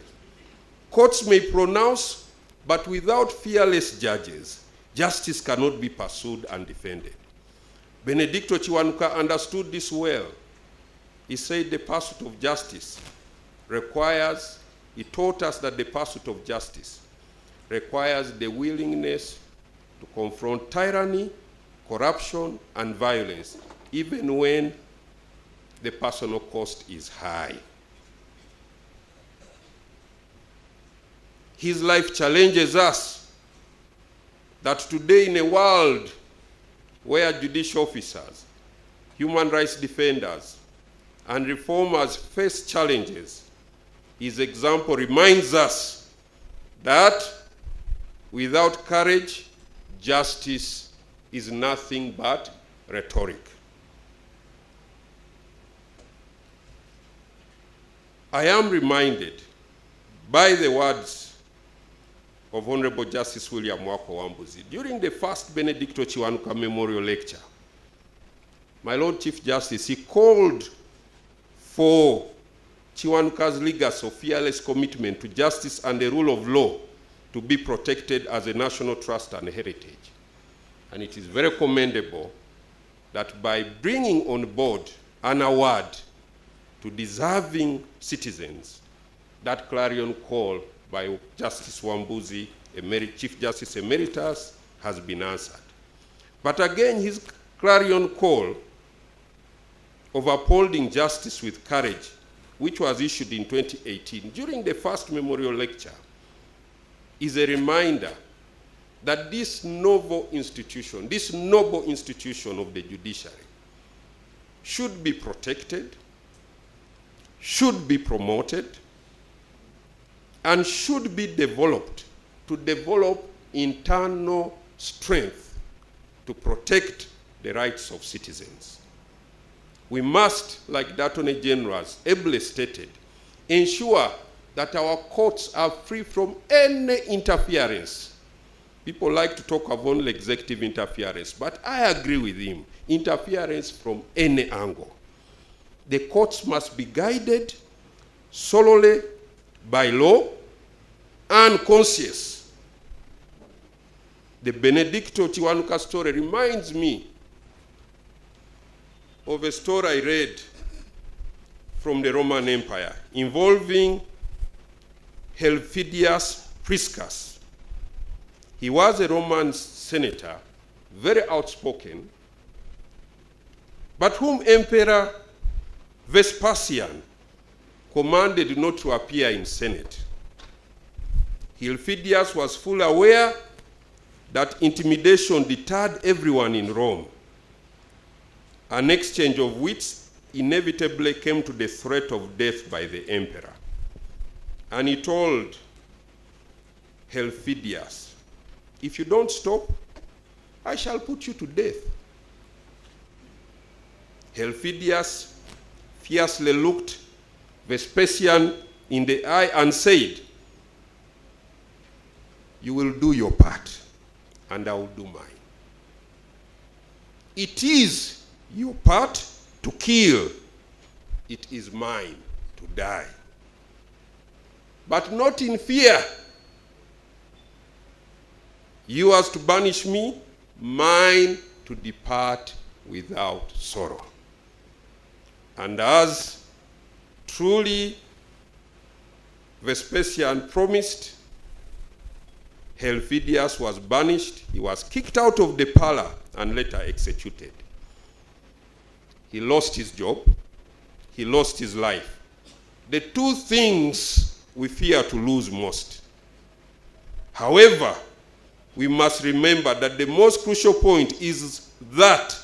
Courts may pronounce, but without fearless judges, justice cannot be pursued and defended. Benedicto KIWANUKA understood this well. He said the pursuit of justice requires, he taught us that the pursuit of justice requires the willingness to confront tyranny, corruption, and violence, even when the personal cost is high. His life challenges us that today in a world where judicial officers, human rights defenders, and reformers face challenges, his example reminds us that without courage, justice is nothing but rhetoric. I am reminded by the words of Honorable Justice William Wako Wambuzi during the first Benedicto KIWANUKA Memorial Lecture. My Lord Chief Justice, he called for KIWANUKA's legacy of fearless commitment to justice and the rule of law to be protected as a national trust and heritage. And it is very commendable that by bringing on board an award to deserving citizens, that clarion call by Justice Wambuzi, Chief Justice Emeritus, has been answered. But again, his clarion call of upholding justice with courage, which was issued in 2018 during the first memorial lecture, is a reminder that this noble institution of the judiciary should be protected, should be promoted, and should be developed to develop internal strength to protect the rights of citizens. We must, like the Attorney General has ably stated, ensure that our courts are free from any interference. People like to talk of only executive interference, but I agree with him, interference from any angle. The courts must be guided solely by law and conscience. The Benedicto KIWANUKA story reminds me of a story I read from the Roman Empire involving Helvidius Priscus. He was a Roman senator, very outspoken, but whom Emperor Vespasian commanded not to appear in Senate. Helvidius was fully aware that intimidation deterred everyone in Rome, an exchange of which inevitably came to the threat of death by the emperor. And he told Helvidius, if you don't stop, I shall put you to death. Helvidius fiercely looked Vespasian in the eye and said, you will do your part, and I will do mine. It is your part to kill. It is mine to die. But not in fear. Yours to banish me, mine to depart without sorrow. And as truly Vespasian promised, Helvidius was banished, he was kicked out of the palace and later executed. He lost his job, he lost his life. The two things we fear to lose most. However, we must remember that the most crucial point is that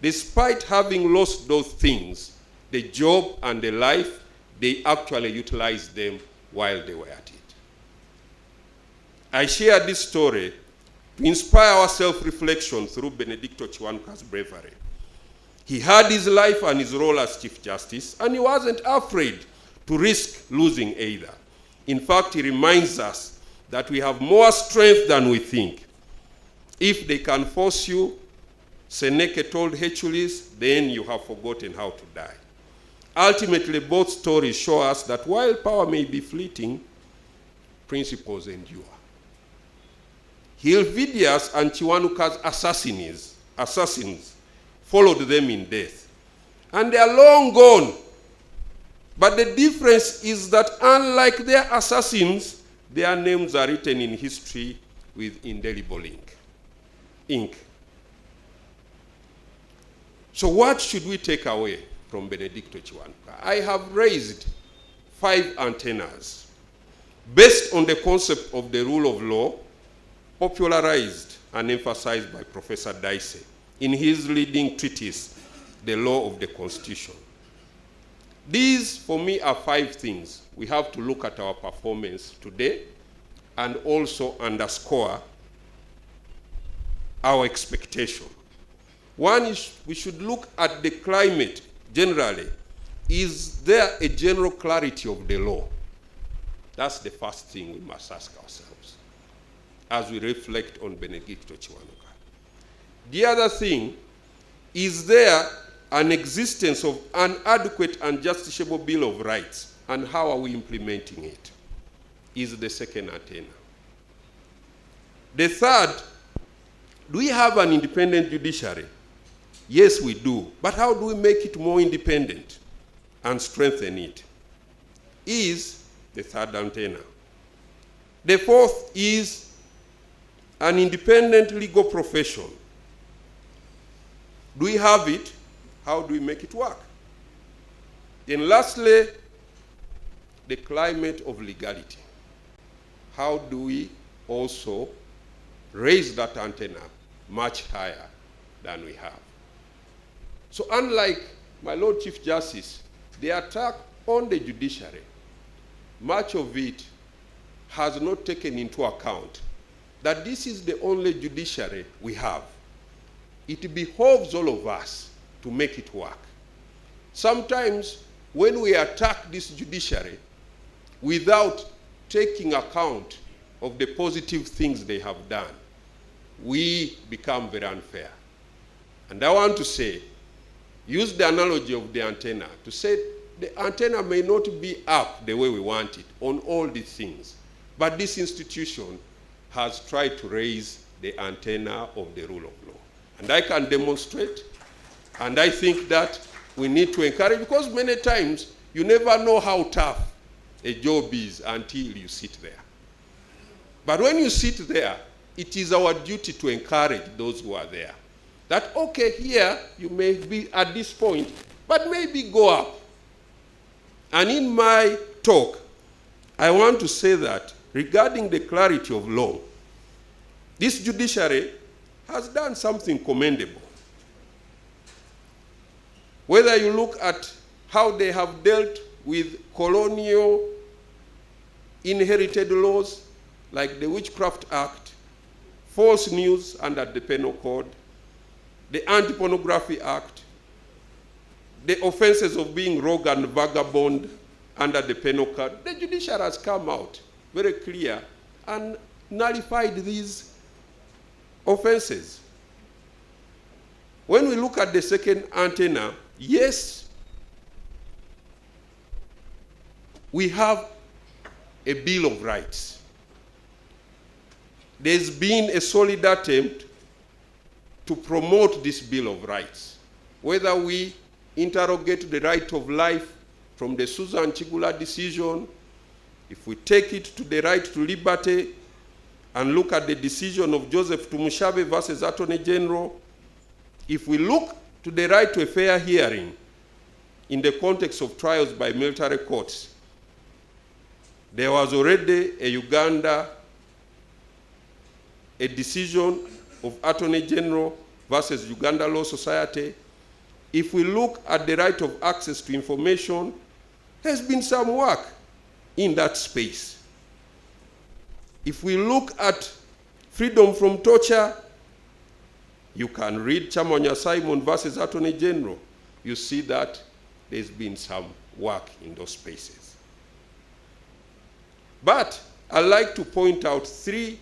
despite having lost those things, the job and the life, they actually utilized them while they were at it. I share this story to inspire our self-reflection through Benedicto Kiwanuka's bravery. He had his life and his role as Chief Justice, and he wasn't afraid to risk losing either. In fact, he reminds us that we have more strength than we think. If they can force you, Seneca told Hercules, then you have forgotten how to die. Ultimately, both stories show us that while power may be fleeting, principles endure. Helvidius and Kiwanuka's assassins followed them in death. And they are long gone. But the difference is that unlike their assassins, their names are written in history with indelible ink. So what should we take away from Benedicto Kiwanuka? I have raised 5 antennas based on the concept of the rule of law, popularized and emphasized by Professor Dicey in his leading treatise, The Law of the Constitution. These, for me, are 5 things. We have to look at our performance today and also underscore our expectation. One is we should look at the climate generally. Is there a general clarity of the law? That's the first thing we must ask ourselves as we reflect on Benedicto Kiwanuka. The other thing, is there an existence of an adequate and justiciable Bill of Rights, and how are we implementing it? Is the second antenna. The third, do we have an independent judiciary? Yes, we do. But how do we make it more independent and strengthen it? Is the third antenna. The fourth is an independent legal profession. Do we have it? How do we make it work? Then lastly, the climate of legality. How do we also raise that antenna much higher than we have? So unlike my Lord Chief Justice, the attack on the judiciary, much of it has not taken into account that this is the only judiciary we have. It behoves all of us to make it work. Sometimes when we attack this judiciary without taking account of the positive things they have done, we become very unfair. And I want to say, use the analogy of the antenna to say the antenna may not be up the way we want it on all these things, but this institution has tried to raise the antenna of the rule of law. And I can demonstrate, and I think that we need to encourage, because many times you never know how tough a job is until you sit there. But when you sit there, it is our duty to encourage those who are there. That, okay, here you may be at this point, but maybe go up. And in my talk, I want to say that regarding the clarity of law. This judiciary has done something commendable. Whether you look at how they have dealt with colonial inherited laws like the Witchcraft Act, false news under the Penal Code, the Anti-Pornography Act, the offenses of being rogue and vagabond under the Penal Code, the judiciary has come out very clear and nullified these offenses. When we look at the second antenna, yes, we have a Bill of Rights. There's been a solid attempt to promote this Bill of Rights. Whether we interrogate the right of life from the Susan Chigula decision, if we take it to the right to liberty and look at the decision of Joseph Tumushabe versus Attorney General, if we look to the right to a fair hearing in the context of trials by military courts, there was already a decision of Attorney General versus Uganda Law Society. If we look at the right of access to information, there's been some work in that space. If we look at freedom from torture, you can read Chamonya Simon versus Attorney General. You see that there's been some work in those spaces. But I'd like to point out 3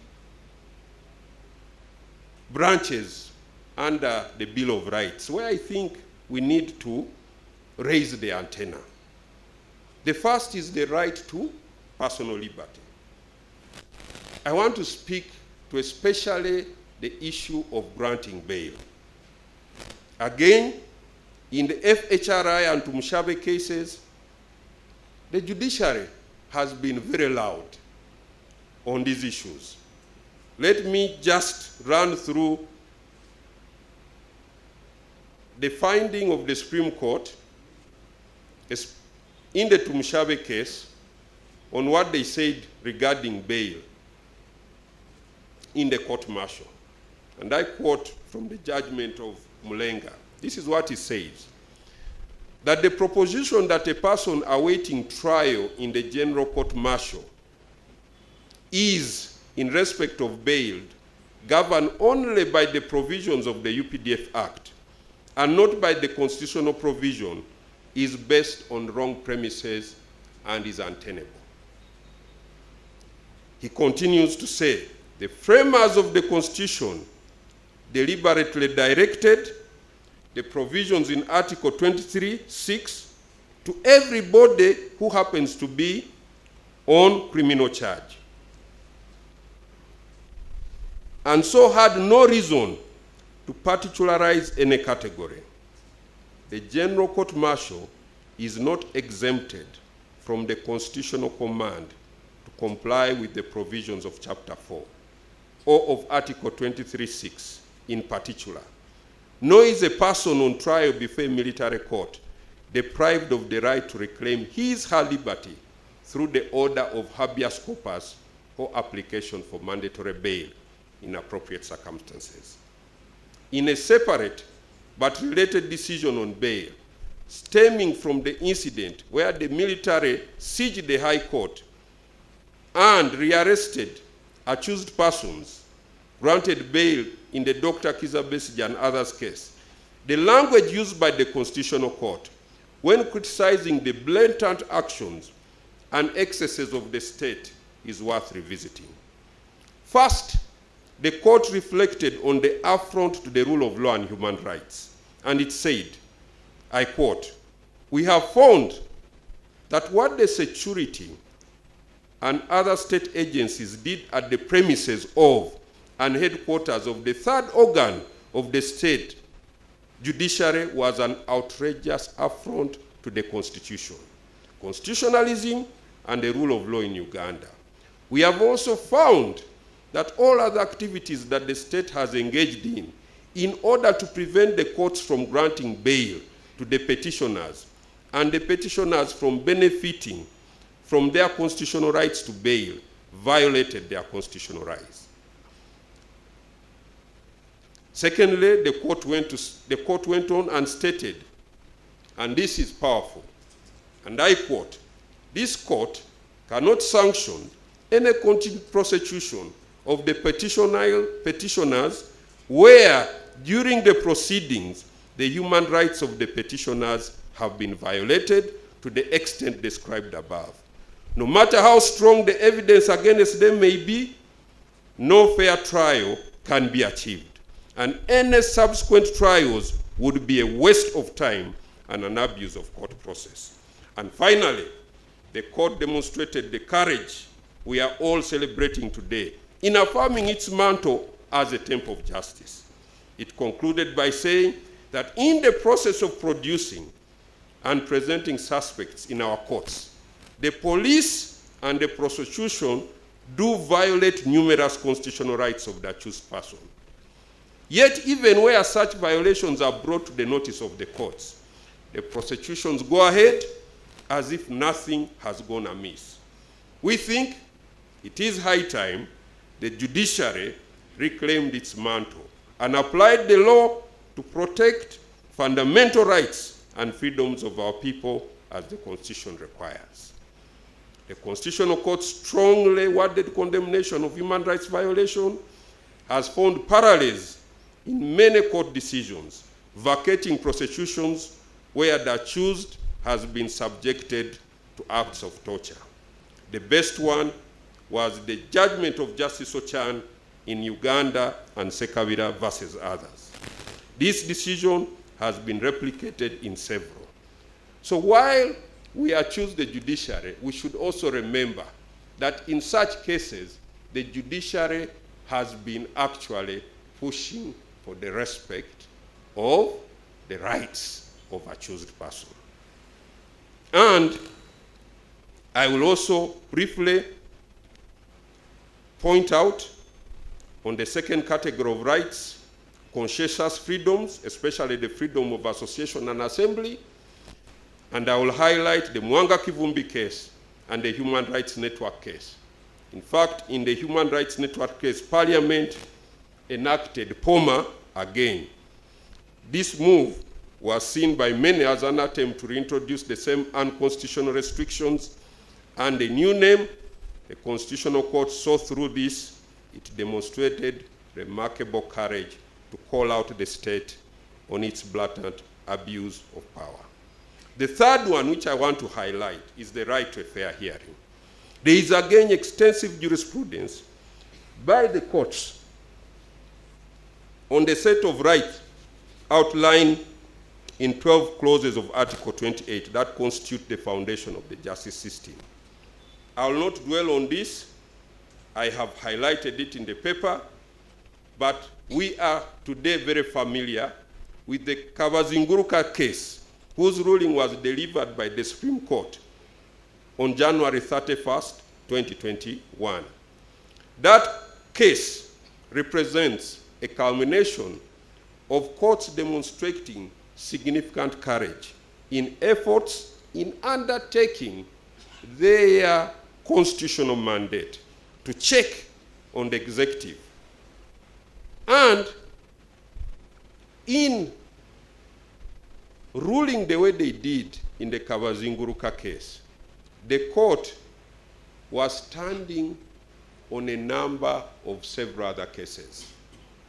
branches under the Bill of Rights where I think we need to raise the antenna. The first is the right to personal liberty. I want to speak to especially the issue of granting bail. Again, in the FHRI and Tumushabe cases, the judiciary has been very loud on these issues. Let me just run through the finding of the Supreme Court in the Tumushabe case on what they said regarding bail in the court-martial. And I quote from the judgment of Mulenga. This is what he says: that the proposition that a person awaiting trial in the general court-martial is, in respect of bail, governed only by the provisions of the UPDF Act and not by the constitutional provision is based on wrong premises and is untenable. He continues to say, the framers of the Constitution deliberately directed the provisions in Article 23(6) to everybody who happens to be on criminal charge, and so had no reason to particularize any category. The General Court-Martial is not exempted from the constitutional command to comply with the provisions of Chapter 4 or of Article 23(6) in particular. Nor is a person on trial before a military court deprived of the right to reclaim her liberty through the order of habeas corpus or application for mandatory bail in appropriate circumstances. In a separate but related decision on bail, stemming from the incident where the military sieged the High Court and rearrested accused persons, granted bail in the Dr. Kizza Besigye and others case, the language used by the Constitutional Court when criticizing the blatant actions and excesses of the state is worth revisiting. First, the court reflected on the affront to the rule of law and human rights, and it said, I quote, "We have found that what the security and other state agencies did at the premises of and headquarters of the third organ of the state judiciary was an outrageous affront to the Constitution, constitutionalism, and the rule of law in Uganda. We have also found that all other activities that the state has engaged in order to prevent the courts from granting bail to the petitioners and the petitioners from benefiting from their constitutional rights to bail violated their constitutional rights. Secondly, the court went on and stated, and this is powerful, and I quote, "This court cannot sanction any continued prosecution of the petitioners where during the proceedings the human rights of the petitioners have been violated to the extent described above. No matter how strong the evidence against them may be, no fair trial can be achieved, and any subsequent trials would be a waste of time and an abuse of court process." And finally, the court demonstrated the courage we are all celebrating today in affirming its mantle as a temple of justice. It concluded by saying that in the process of producing and presenting suspects in our courts, the police and the prosecution do violate numerous constitutional rights of the accused person. Yet, even where such violations are brought to the notice of the courts, the prosecutions go ahead as if nothing has gone amiss. We think it is high time the judiciary reclaimed its mantle and applied the law to protect fundamental rights and freedoms of our people as the Constitution requires. The Constitutional Court strongly worded condemnation of human rights violation has found parallels in many court decisions, vacating prosecutions where the accused has been subjected to acts of torture. The best one was the judgment of Justice Ochan in Uganda and Sekabira versus others. This decision has been replicated in several. So while we accuse the judiciary, we should also remember that in such cases, the judiciary has been actually pushing for the respect of the rights of accused person. And I will also briefly point out on the second category of rights, conscientious freedoms, especially the freedom of association and assembly, and I will highlight the Mwanga Kivumbi case and the Human Rights Network case. In fact, in the Human Rights Network case, Parliament enacted POMA again. This move was seen by many as an attempt to reintroduce the same unconstitutional restrictions, and the new name, the Constitutional Court, saw through this. It demonstrated remarkable courage to call out the state on its blatant abuse of power. The third one, which I want to highlight, is the right to a fair hearing. There is again extensive jurisprudence by the courts on the set of rights outlined in 12 clauses of Article 28 that constitute the foundation of the justice system. I will not dwell on this. I have highlighted it in the paper, but we are today very familiar with the Kabazinguruka case, whose ruling was delivered by the Supreme Court on January 31st, 2021. That case represents a culmination of courts demonstrating significant courage in efforts in undertaking their constitutional mandate to check on the executive. And in ruling the way they did in the Kabazinguruka case, the court was standing on a number of several other cases.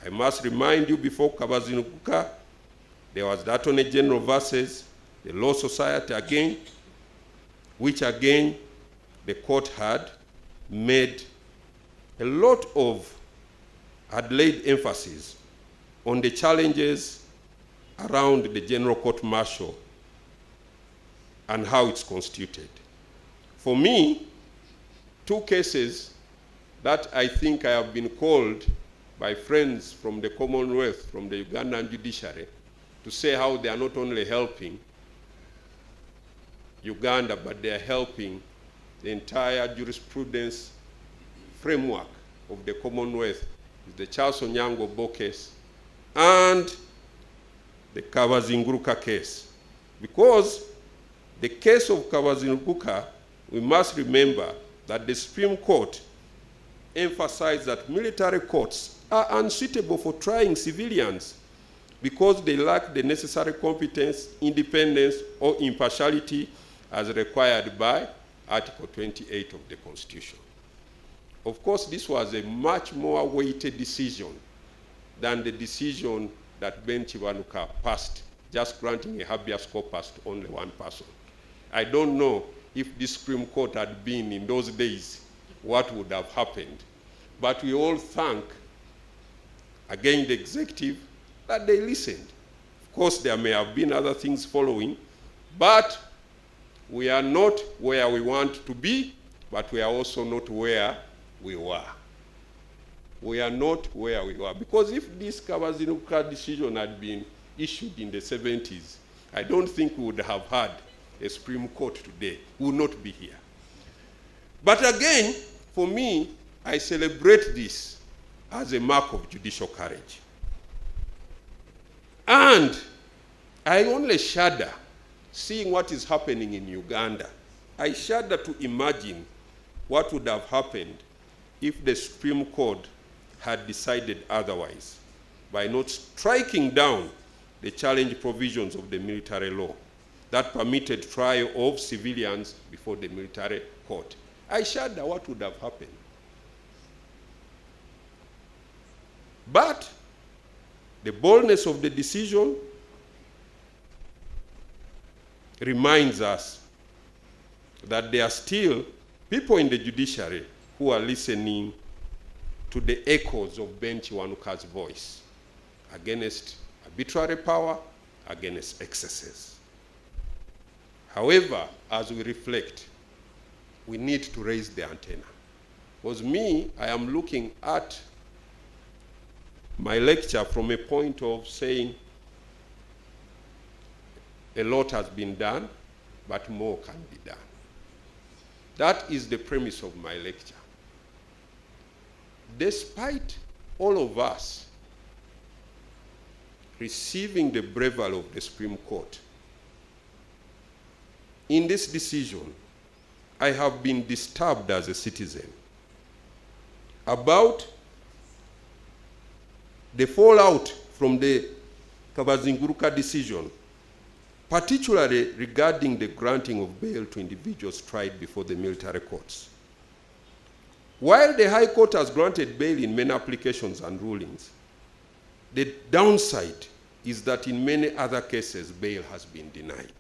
I must remind you, before Kabazinguruka, there was the Attorney General versus the Law Society again, which again the court had laid emphasis on the challenges around the General Court Martial and how it's constituted. For me, two cases that I think I have been called by friends from the Commonwealth, from the Ugandan judiciary, to say how they are not only helping Uganda, but they are helping the entire jurisprudence framework of the Commonwealth, is the Charles Onyango Bo case and the Kabazinguruka case. Because the case of Kabazinguruka, we must remember that the Supreme Court emphasized that military courts are unsuitable for trying civilians because they lack the necessary competence, independence, or impartiality as required by Article 28 of the Constitution. Of course, this was a much more weighted decision than the decision that Ben Kiwanuka passed, just granting a habeas corpus to only one person. I don't know if the Supreme Court had been in those days, what would have happened. But we all thank, again, the executive that they listened. Of course, there may have been other things following, but we are not where we want to be, but we are also not where we were. We are not where we were. Because if this KIWANUKA decision had been issued in the 70s, I don't think we would have had a Supreme Court today. We would not be here. But again, for me, I celebrate this as a mark of judicial courage. And I only shudder seeing what is happening in Uganda. I shudder to imagine what would have happened if the Supreme Court had decided otherwise by not striking down the challenge provisions of the military law that permitted trial of civilians before the military court. I shudder what would have happened. But the boldness of the decision reminds us that there are still people in the judiciary who are listening to the echoes of Ben Kiwanuka's voice against arbitrary power, against excesses. However, as we reflect, we need to raise the antenna. Because me, I am looking at my lecture from a point of saying a lot has been done, but more can be done. That is the premise of my lecture. Despite all of us receiving the bravery of the Supreme Court, in this decision, I have been disturbed as a citizen about the fallout from the KIWANUKA decision, particularly regarding the granting of bail to individuals tried before the military courts. While the High Court has granted bail in many applications and rulings, the downside is that in many other cases, bail has been denied.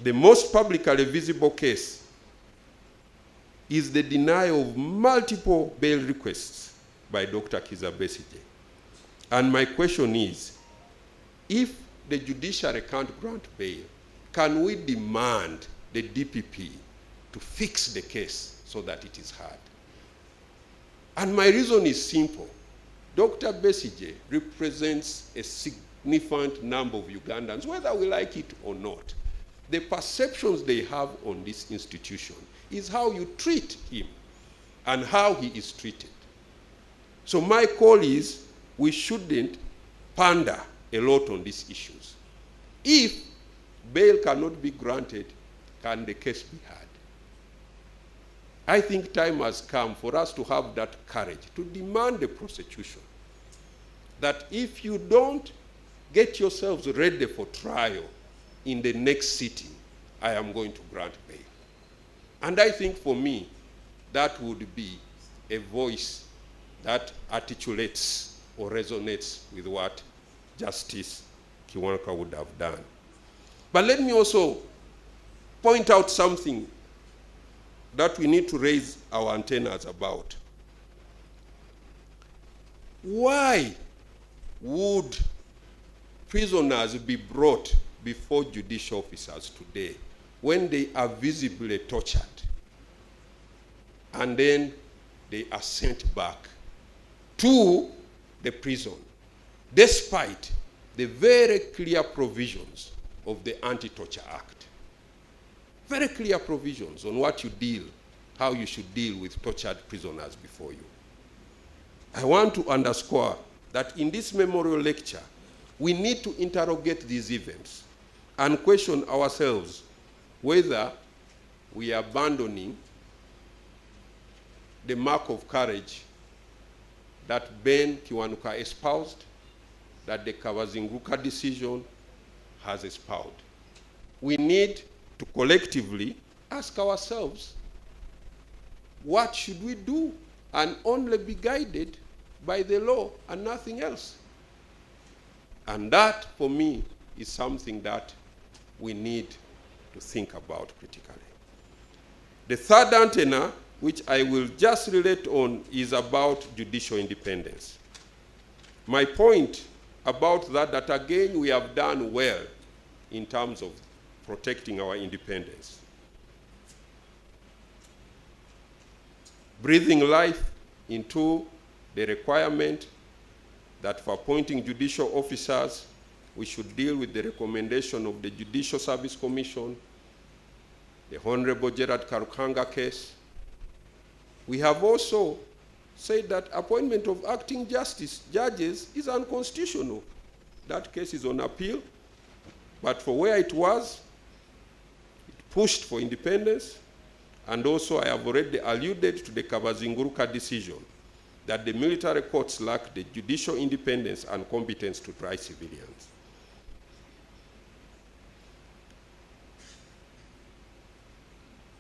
The most publicly visible case is the denial of multiple bail requests by Dr. Kizza Besigye. And my question is, if the judiciary can't grant bail, can we demand the DPP to fix the case so that it is heard? And my reason is simple. Dr. Besigye represents a significant number of Ugandans, whether we like it or not. The perceptions they have on this institution is how you treat him and how he is treated. So my call is we shouldn't pander a lot on these issues. If bail cannot be granted, can the case be heard? I think time has come for us to have that courage to demand the prosecution that if you don't get yourselves ready for trial in the next sitting, I am going to grant bail. And I think for me, that would be a voice that articulates or resonates with what Justice Kiwanuka would have done. But let me also point out something that we need to raise our antennas about. Why would prisoners be brought before judicial officers today when they are visibly tortured and then they are sent back to the prison, despite the very clear provisions of the Anti-Torture Act? Very clear provisions on what you deal, how you should deal with tortured prisoners before you. I want to underscore that in this memorial lecture, we need to interrogate these events and question ourselves whether we are abandoning the mark of courage that Ben Kiwanuka espoused, that the Kawazinguka decision has espoused. We need to collectively ask ourselves, what should we do? And only be guided by the law and nothing else. And that, for me, is something that we need to think about critically. The third antenna, which I will just relate on, is about judicial independence. My point about that again, we have done well in terms of protecting our independence. Breathing life into the requirement that for appointing judicial officers, we should deal with the recommendation of the Judicial Service Commission, the Honorable Gerard Karukanga case. We have also said that appointment of acting judges is unconstitutional. That case is on appeal, but for where it was, it pushed for independence. And also I have already alluded to the Kawazinguka decision that the military courts lack the judicial independence and competence to try civilians.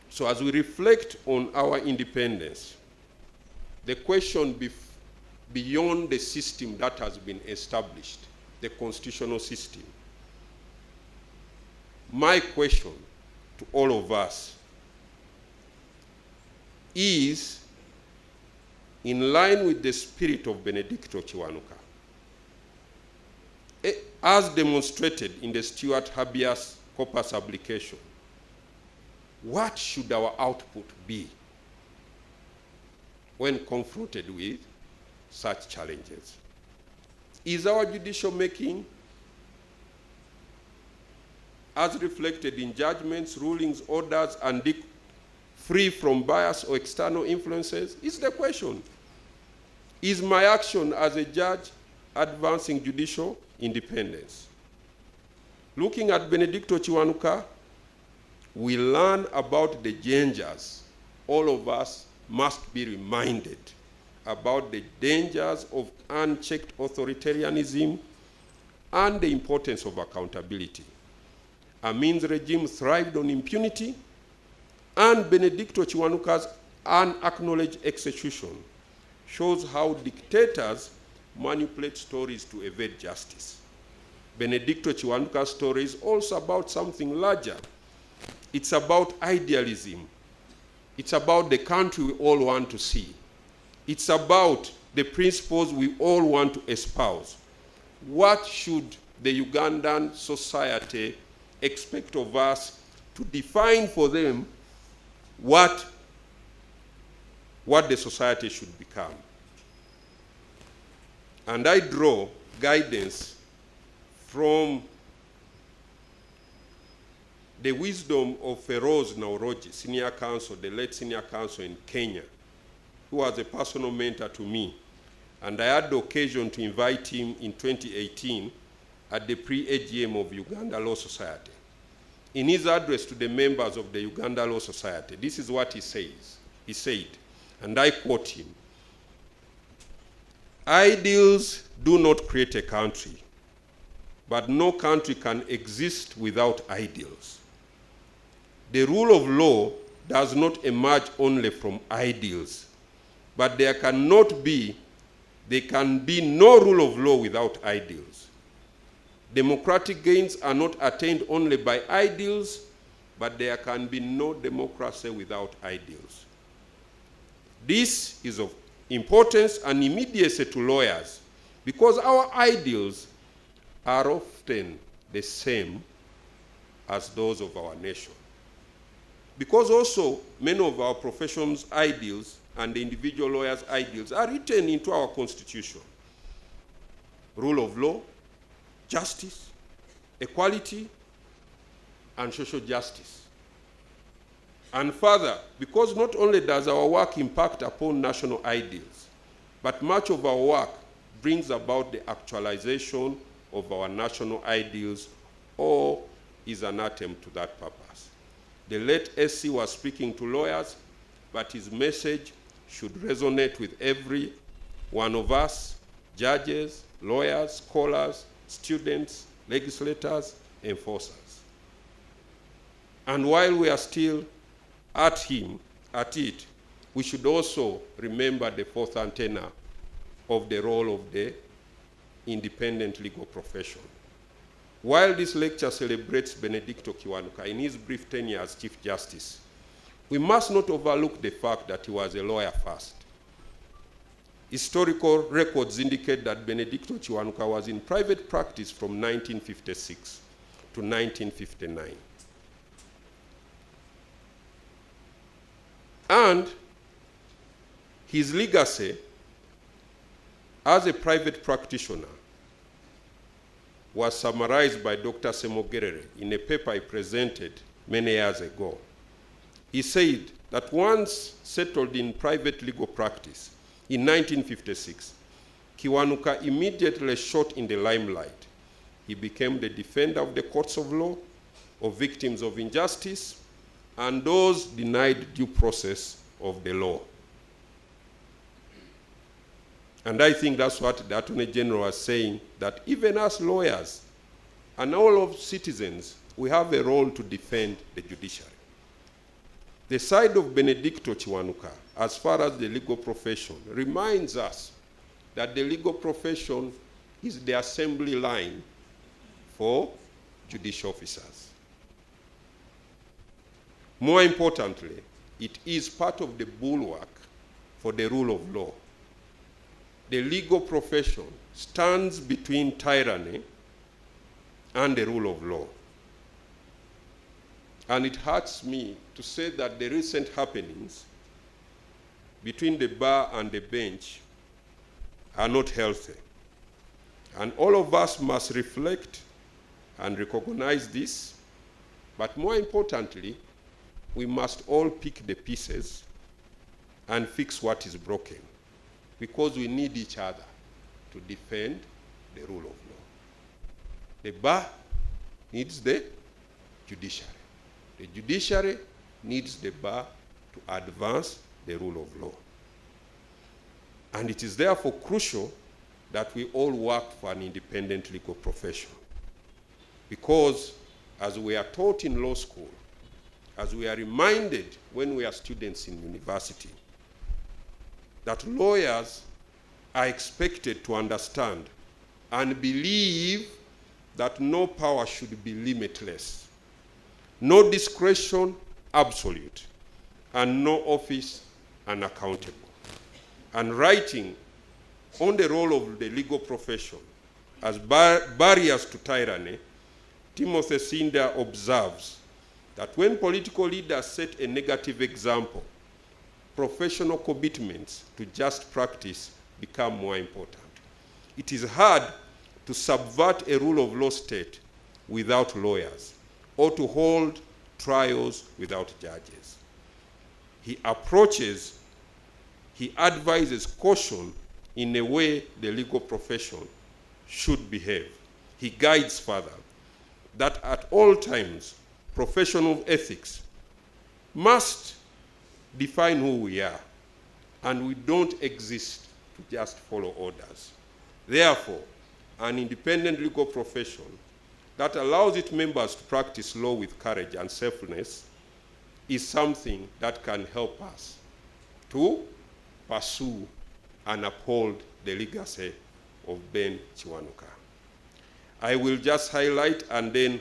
So as we reflect on our independence, the question beyond the system that has been established, the constitutional system, my question to all of us is, in line with the spirit of Benedicto Kiwanuka, as demonstrated in the Stewart habeas corpus application, what should our output be when confronted with such challenges? Is our judicial making, as reflected in judgments, rulings, orders, and free from bias or external influences? Is the question. Is my action as a judge advancing judicial independence? Looking at Benedicto Kiwanuka, we learn about the dangers. All of us must be reminded about the dangers of unchecked authoritarianism and the importance of accountability. Amin's regime thrived on impunity, and Benedicto Kiwanuka's unacknowledged execution shows how dictators manipulate stories to evade justice. Benedicto Kiwanuka's story is also about something larger. It's about idealism. It's about the country we all want to see. It's about the principles we all want to espouse. What should the Ugandan society expect of us to define for them what the society should become? And I draw guidance from the wisdom of Feroz Nauroji, senior counsel, the late senior counsel in Kenya, who was a personal mentor to me. And I had the occasion to invite him in 2018 at the pre-AGM of Uganda Law Society. In his address to the members of the Uganda Law Society, this is what he says. He said, and I quote him, "Ideals do not create a country, but no country can exist without ideals. The rule of law does not emerge only from ideals, but there can be no rule of law without ideals. Democratic gains are not attained only by ideals, but there can be no democracy without ideals." This is of importance and immediacy to lawyers, because our ideals are often the same as those of our nation. Because also many of our profession's ideals and the individual lawyers' ideals are written into our constitution. Rule of law, justice, equality, and social justice. And further, because not only does our work impact upon national ideals, but much of our work brings about the actualization of our national ideals, or is an attempt to that purpose. The late SC was speaking to lawyers, but his message should resonate with every one of us, judges, lawyers, scholars, students, legislators, enforcers. And while we are still at it, we should also remember the fourth antenna of the role of the independent legal profession. While this lecture celebrates Benedicto Kiwanuka in his brief tenure as Chief Justice, we must not overlook the fact that he was a lawyer first. Historical records indicate that Benedicto Kiwanuka was in private practice from 1956 to 1959. And his legacy as a private practitioner was summarized by Dr. Semogerere in a paper he presented many years ago. He said that once settled in private legal practice in 1956, Kiwanuka immediately shot in the limelight. He became the defender of the courts of law, of victims of injustice, and those denied due process of the law. And I think that's what the Attorney General was saying, that even as lawyers and all of citizens, we have a role to defend the judiciary. The side of Benedicto Kiwanuka, as far as the legal profession, reminds us that the legal profession is the assembly line for judicial officers. More importantly, it is part of the bulwark for the rule of law. The legal profession stands between tyranny and the rule of law. And it hurts me to say that the recent happenings between the bar and the bench are not healthy. And all of us must reflect and recognize this, but more importantly, we must all pick the pieces and fix what is broken, because we need each other to defend the rule of law. The bar needs the judiciary. The judiciary needs the bar to advance the rule of law. And it is therefore crucial that we all work for an independent legal profession. Because as we are taught in law school, as we are reminded when we are students in university, that lawyers are expected to understand and believe that no power should be limitless, no discretion absolute, and no office unaccountable. And writing on the role of the legal profession as barriers to tyranny, Timothy Snyder observes that when political leaders set a negative example, professional commitments to just practice become more important. It is hard to subvert a rule of law state without lawyers, or to hold trials without judges. He advises caution in a way the legal profession should behave. He guides further that at all times, professional ethics must define who we are, and we don't exist to just follow orders. Therefore, an independent legal profession that allows its members to practice law with courage and selflessness is something that can help us to pursue and uphold the legacy of Ben Kiwanuka. I will just highlight and then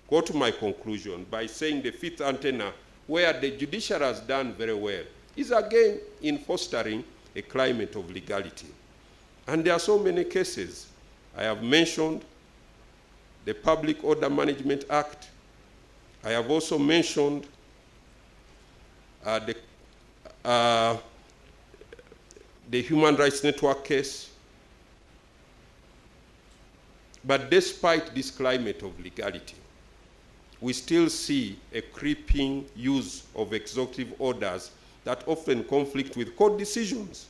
go to my conclusion by saying the fifth antenna, where the judiciary has done very well, is again in fostering a climate of legality. And there are so many cases. I have mentioned the Public Order Management Act. I have also mentioned the Human Rights Network case. But despite this climate of legality, we still see a creeping use of executive orders that often conflict with court decisions.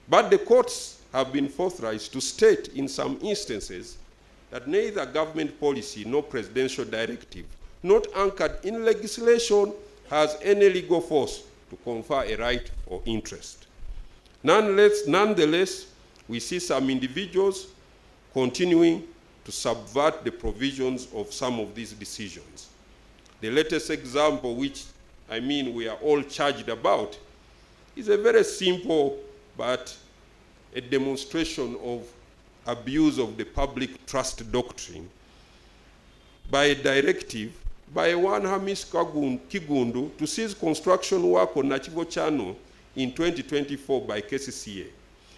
But the courts have been forthright to state in some instances that neither government policy nor presidential directive, not anchored in legislation, has any legal force to confer a right or interest. Nonetheless, we see some individuals continuing to subvert the provisions of some of these decisions. The latest example, which we are all charged about, is a very simple but a demonstration of abuse of the public trust doctrine by a directive by one Hamis Kigundu to cease construction work on Nachivo Channel in 2024 by KCCA,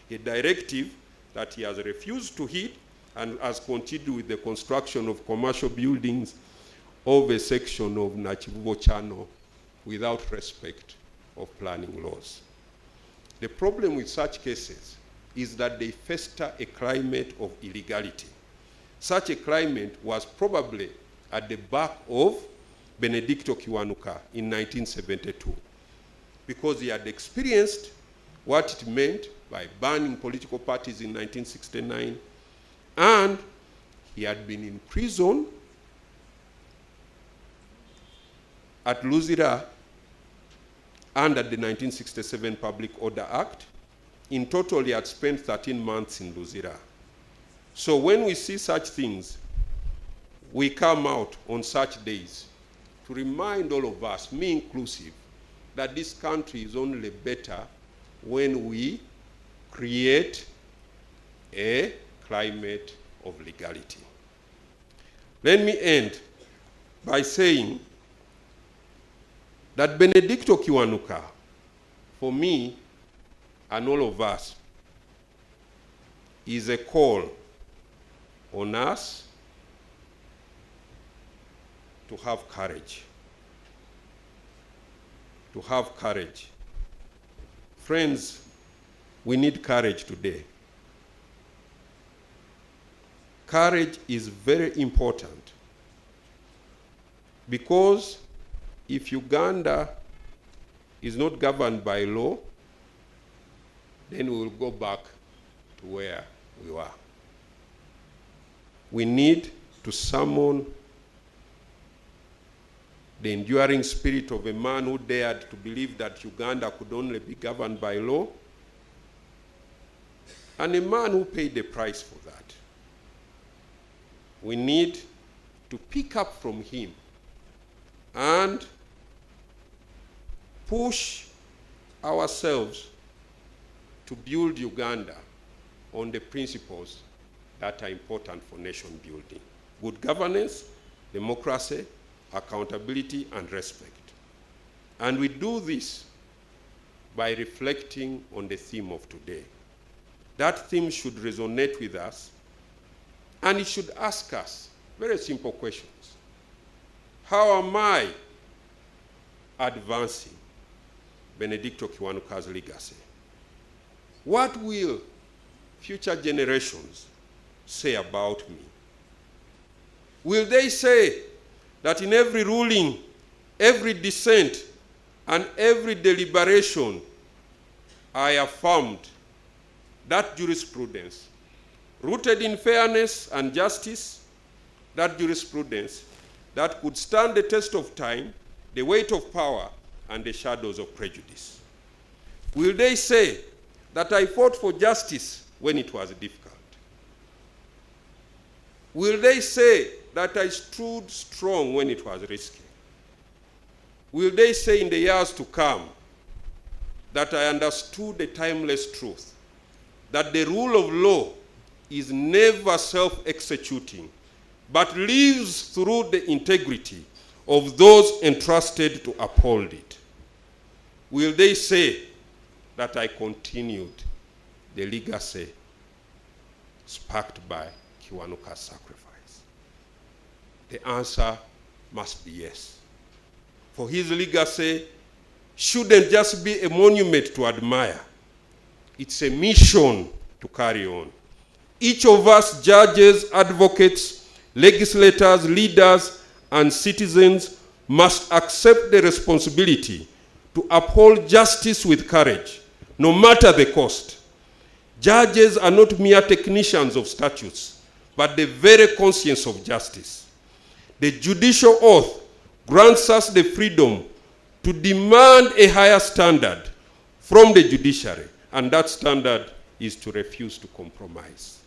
a directive that he has refused to heed and has continued with the construction of commercial buildings of a section of Nachivo Channel without respect of planning laws. The problem with such cases is that they fester a climate of illegality. Such a climate was probably at the back of Benedicto KIWANUKA in 1972, because he had experienced what it meant by banning political parties in 1969, and he had been in prison at Luzira under the 1967 Public Order Act. In total, he had spent 13 months in Luzira. So when we see such things, we come out on such days to remind all of us, me inclusive, that this country is only better when we create a climate of legality. Let me end by saying that Benedicto KIWANUKA, for me and all of us, is a call on us to have courage. To have courage. Friends, we need courage today. Courage is very important, because if Uganda is not governed by law, then we will go back to where we were. We need to summon the enduring spirit of a man who dared to believe that Uganda could only be governed by law, and a man who paid the price for that. We need to pick up from him and push ourselves to build Uganda on the principles that are important for nation building: good governance, democracy, accountability, and respect. And we do this by reflecting on the theme of today. That theme should resonate with us, and it should ask us very simple questions. How am I advancing Benedicto KIWANUKA's legacy? What will future generations say about me? Will they say that in every ruling, every dissent, and every deliberation, I affirmed that jurisprudence, rooted in fairness and justice, that jurisprudence that could stand the test of time, the weight of power, and the shadows of prejudice? Will they say that I fought for justice when it was difficult? Will they say that I stood strong when it was risky? Will they say in the years to come that I understood the timeless truth, that the rule of law is never self-executing, but lives through the integrity of those entrusted to uphold it? Will they say that I continued the legacy sparked by KIWANUKA's sacrifice? The answer must be yes. For his legacy shouldn't just be a monument to admire. It's a mission to carry on. Each of us, judges, advocates, legislators, leaders, and citizens, must accept the responsibility to uphold justice with courage, no matter the cost. Judges are not mere technicians of statutes, but the very conscience of justice. The judicial oath grants us the freedom to demand a higher standard from the judiciary, and that standard is to refuse to compromise.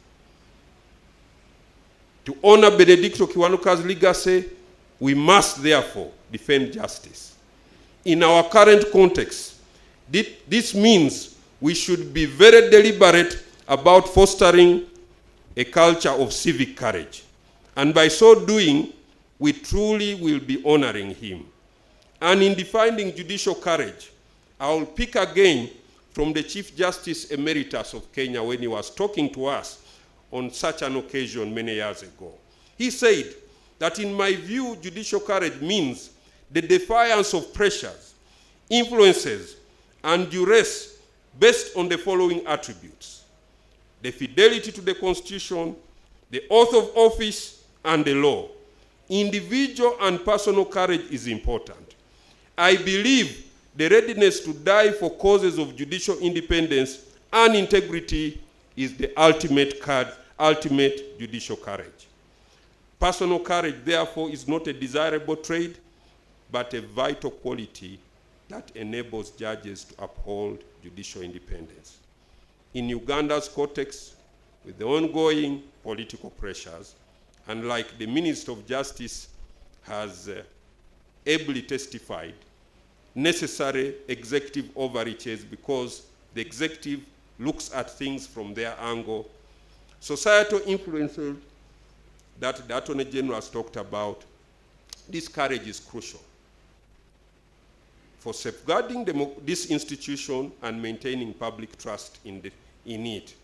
To honor Benedicto Kiwanuka's legacy, we must therefore defend justice. In our current context, this means we should be very deliberate about fostering a culture of civic courage. And by so doing, we truly will be honoring him. And in defining judicial courage, I will pick again from the Chief Justice Emeritus of Kenya when he was talking to us on such an occasion many years ago. He said that in my view, judicial courage means the defiance of pressures, influences, and duress based on the following attributes: the fidelity to the Constitution, the oath of office, and the law. Individual and personal courage is important. I believe the readiness to die for causes of judicial independence and integrity is the ultimate judicial courage. Personal courage, therefore, is not a desirable trait, but a vital quality that enables judges to uphold judicial independence. In Uganda's context, with the ongoing political pressures, and like the Minister of Justice has ably testified, necessary executive overreaches because the executive looks at things from their angle. Societal influences that the Attorney General has talked about, this courage is crucial for safeguarding this institution and maintaining public trust in it.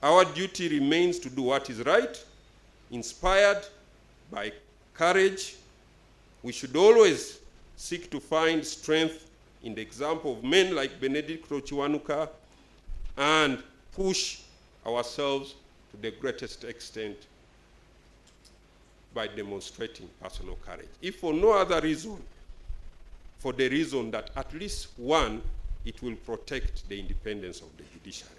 Our duty remains to do what is right, inspired by courage. We should always seek to find strength in the example of men like Benedicto Kiwanuka and push ourselves to the greatest extent by demonstrating personal courage. If for no other reason, for the reason that at least one, it will protect the independence of the judiciary.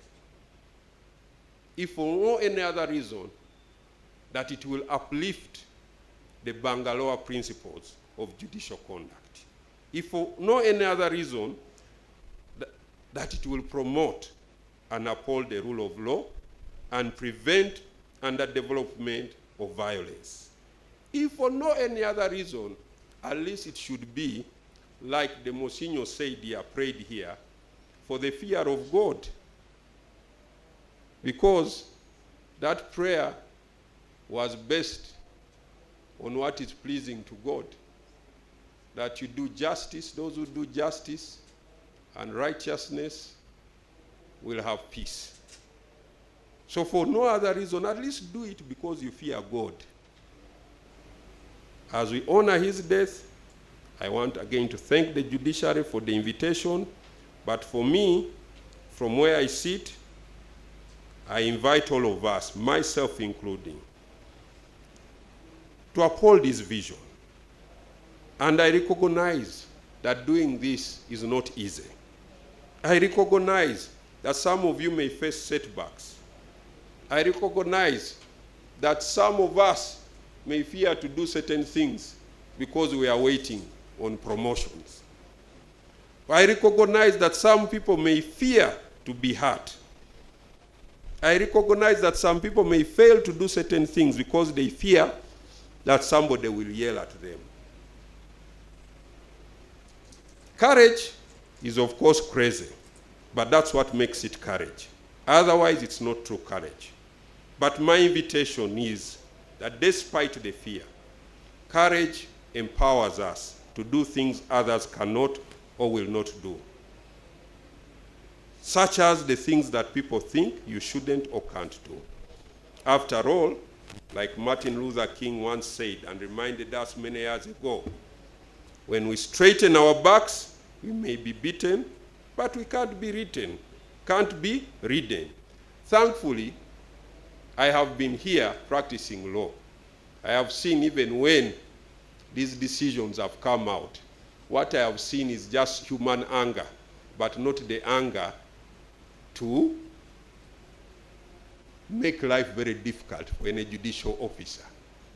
If for no any other reason, that it will uplift the Bangalore principles of judicial conduct. If for no any other reason, that it will promote and uphold the rule of law and prevent underdevelopment of violence. If for no any other reason, at least it should be, like the Monsignor said here, prayed here, for the fear of God. Because that prayer was based on what is pleasing to God. That you do justice, those who do justice and righteousness will have peace. So for no other reason, at least do it because you fear God. As we honor his death, I want again to thank the judiciary for the invitation, but for me, from where I sit, I invite all of us, myself including, to uphold his vision. And I recognize that doing this is not easy. I recognize that some of you may face setbacks. I recognize that some of us may fear to do certain things because we are waiting on promotions. I recognize that some people may fear to be hurt. I recognize that some people may fail to do certain things because they fear that somebody will yell at them. Courage is, of course, crazy, but that's what makes it courage. Otherwise, it's not true courage. But my invitation is that despite the fear, courage empowers us to do things others cannot or will not do, such as the things that people think you shouldn't or can't do. After all, like Martin Luther King once said and reminded us many years ago, when we straighten our backs, we may be beaten, but we can't be ridden. Thankfully, I have been here practicing law. I have seen even when these decisions have come out, what I have seen is just human anger, but not the anger to make life very difficult for any judicial officer.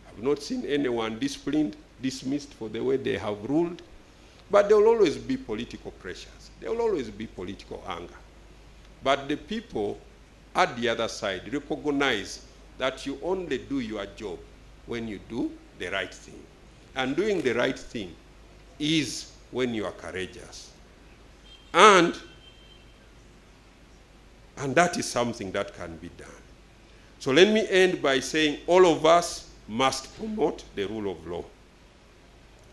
I have not seen anyone disciplined, dismissed for the way they have ruled. But there will always be political pressures. There will always be political anger. But the people at the other side recognize that you only do your job when you do the right thing. And doing the right thing is when you are courageous. And that is something that can be done. So let me end by saying all of us must promote the rule of law.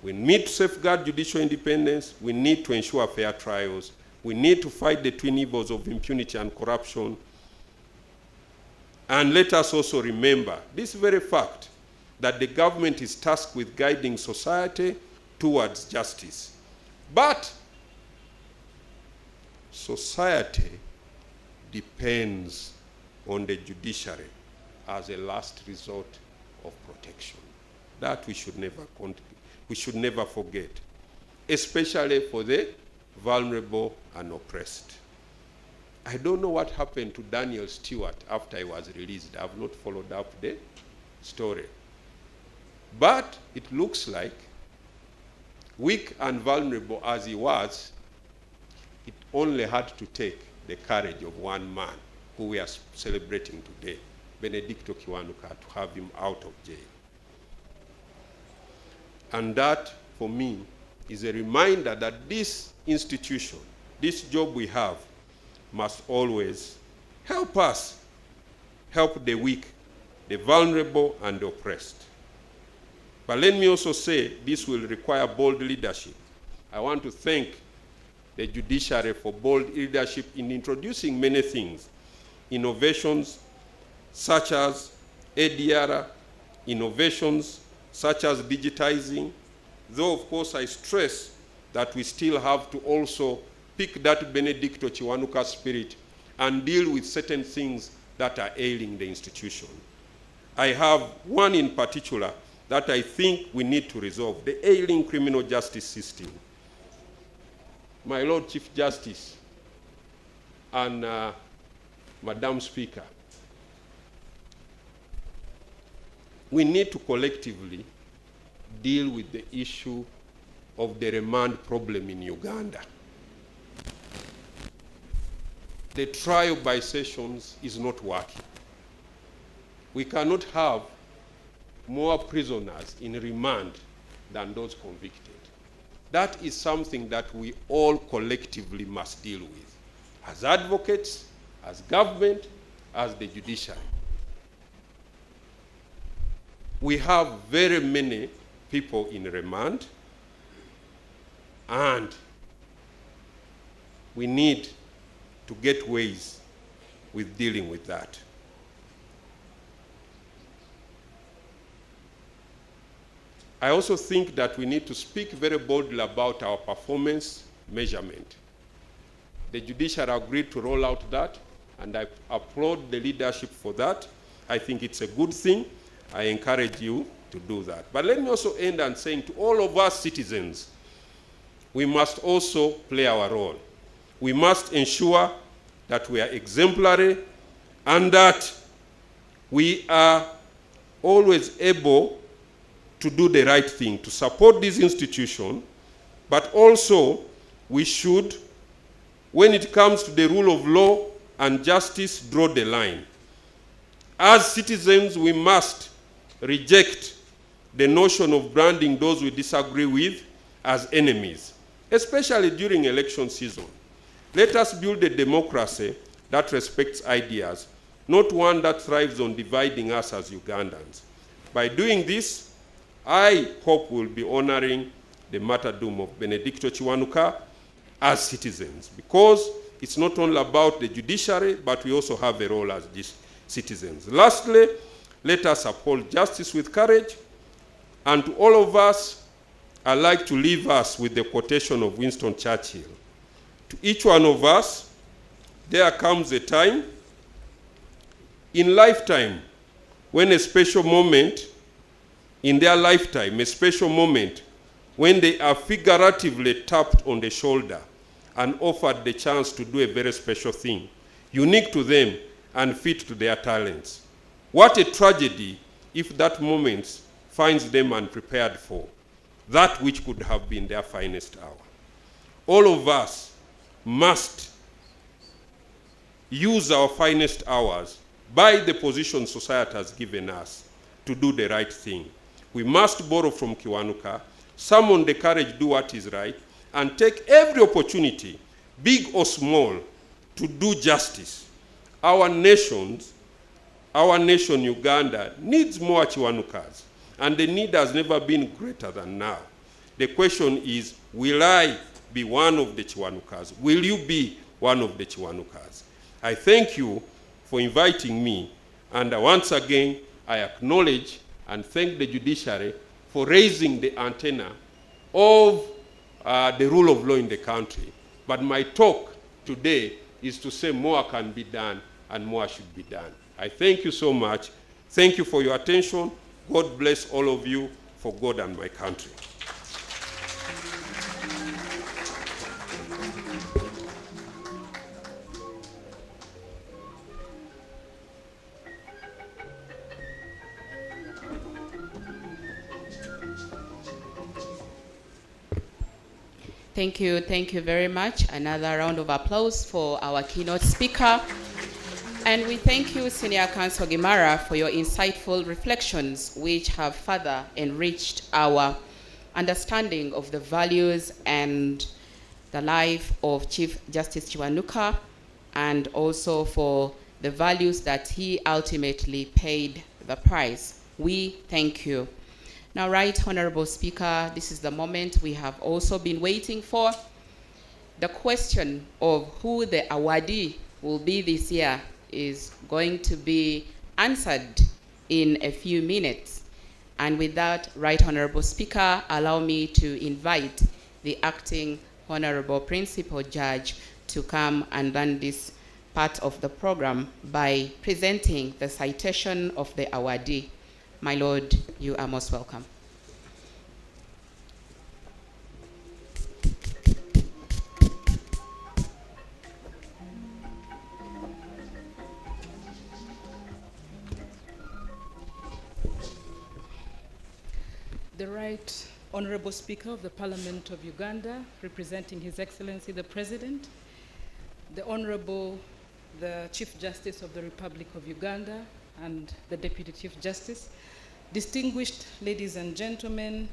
We need to safeguard judicial independence. We need to ensure fair trials. We need to fight the twin evils of impunity and corruption. And let us also remember this very fact that the government is tasked with guiding society towards justice. But society depends on the judiciary as a last resort of protection. That we should never forget, especially for the vulnerable and oppressed. I don't know what happened to Daniel Stewart after he was released. I've not followed up the story. But it looks like, weak and vulnerable as he was, it only had to take the courage of one man who we are celebrating today, Benedicto KIWANUKA, to have him out of jail. And that, for me, is a reminder that this institution, this job we have, must always help us, help the weak, the vulnerable, and the oppressed. But let me also say, this will require bold leadership. I want to thank the judiciary for bold leadership in introducing many things, innovations such as ADR, innovations such as digitizing, though of course I stress that we still have to also pick that Benedicto KIWANUKA spirit and deal with certain things that are ailing the institution. I have one in particular that I think we need to resolve, the ailing criminal justice system. My Lord Chief Justice and Madam Speaker, we need to collectively deal with the issue of the remand problem in Uganda. The trial by sessions is not working. We cannot have more prisoners in remand than those convicted. That is something that we all collectively must deal with, as advocates, as government, as the judiciary. We have very many people in remand, and we need to get ways with dealing with that. I also think that we need to speak very boldly about our performance measurement. The judiciary agreed to roll out that, and I applaud the leadership for that. I think it's a good thing. I encourage you to do that. But let me also end on saying to all of us citizens, we must also play our role. We must ensure that we are exemplary and that we are always able to do the right thing, to support this institution, but also we should, when it comes to the rule of law and justice, draw the line. As citizens, we must reject the notion of branding those we disagree with as enemies, especially during election season. Let us build a democracy that respects ideas, not one that thrives on dividing us as Ugandans. By doing this, I hope we'll be honoring the martyrdom of Benedicto KIWANUKA as citizens, because it's not only about the judiciary, but we also have a role as citizens. Lastly, let us uphold justice with courage, and to all of us, I'd like to leave us with the quotation of Winston Churchill. To each one of us, there comes a time in lifetime when a special moment in their lifetime, a special moment when they are figuratively tapped on the shoulder and offered the chance to do a very special thing, unique to them and fit to their talents. What a tragedy if that moment finds them unprepared for that which could have been their finest hour. all of us must use our finest hours by the position society has given us to do the right thing. We must borrow from Kiwanuka, summon the courage, do what is right, and take every opportunity, big or small, to do justice. Our nation, Uganda, needs more Kiwanukas, and the need has never been greater than now. The question is, will I be one of the Kiwanukas? Will you be one of the Kiwanukas? I thank you for inviting me, and once again, I acknowledge and thank the judiciary for raising the antenna of the rule of law in the country. But my talk today is to say more can be done and more should be done. I thank you so much. Thank you for your attention. God bless all of you, for God and my country. Thank you very much. Another round of applause for our keynote speaker. And we thank you, Senior Counsel Gimara, for your insightful reflections, which have further enriched our understanding of the values and the life of Chief Justice Kiwanuka, and also for the values that he ultimately paid the price. We thank you. Now, Right Honorable Speaker, this is the moment we have also been waiting for. The question of who the awardee will be this year is going to be answered in a few minutes. And with that, Right Honorable Speaker, allow me to invite the Acting Honorable Principal Judge to come and run this part of the program by presenting the citation of the awardee. My Lord, you are most welcome. The Right Honorable Speaker of the Parliament of Uganda, representing His Excellency the President, the Honorable the Chief Justice of the Republic of Uganda and the Deputy Chief Justice, distinguished ladies and gentlemen,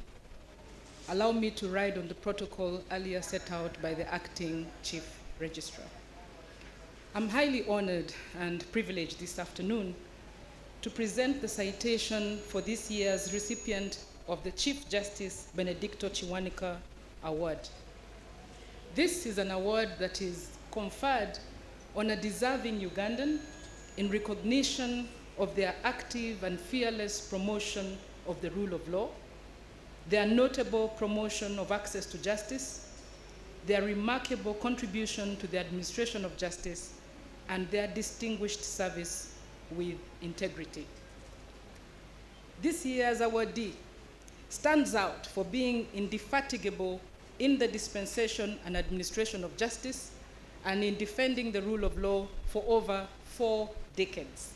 allow me to ride on the protocol earlier set out by the Acting Chief Registrar. I'm highly honored and privileged this afternoon to present the citation for this year's recipient of the Chief Justice Benedicto Kiwanuka Award. This is an award that is conferred on a deserving Ugandan in recognition of their active and fearless promotion of the rule of law, their notable promotion of access to justice, their remarkable contribution to the administration of justice, and their distinguished service with integrity. This year's awardee stands out for being indefatigable in the dispensation and administration of justice and in defending the rule of law for over 4 decades.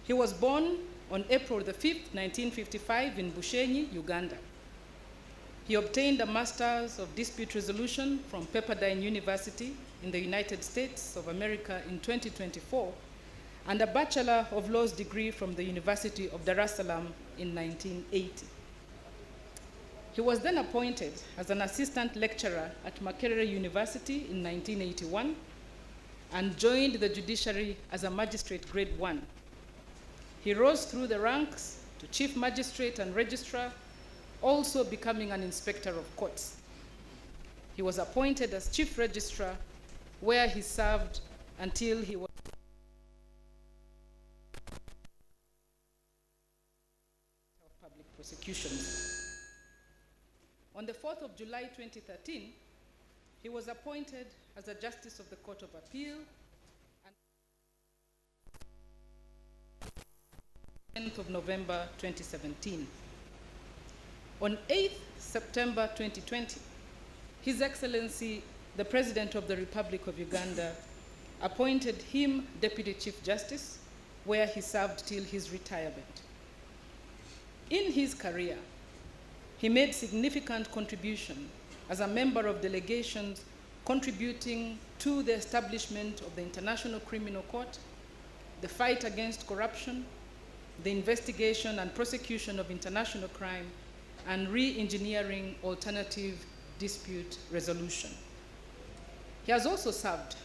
He was born on April the 5th, 1955 in Bushenyi, Uganda. He obtained a Master's of Dispute Resolution from Pepperdine University in the United States of America in 2024 and a Bachelor of Laws degree from the University of Dar es Salaam in 1980. He was then appointed as an assistant lecturer at Makerere University in 1981 and joined the judiciary as a magistrate grade 1. He rose through the ranks to chief magistrate and registrar, also becoming an inspector of courts. He was appointed as chief registrar, where he served until he was of public prosecutions. On the 4th of July 2013, he was appointed as a Justice of the Court of Appeal and 10th of November 2017. On 8th September 2020, His Excellency, the President of the Republic of Uganda, appointed him Deputy Chief Justice, where he served till his retirement. In his career, he made significant contribution as a member of delegations contributing to the establishment of the International Criminal Court, the fight against corruption, the investigation and prosecution of international crime, and re-engineering alternative dispute resolution. He has also served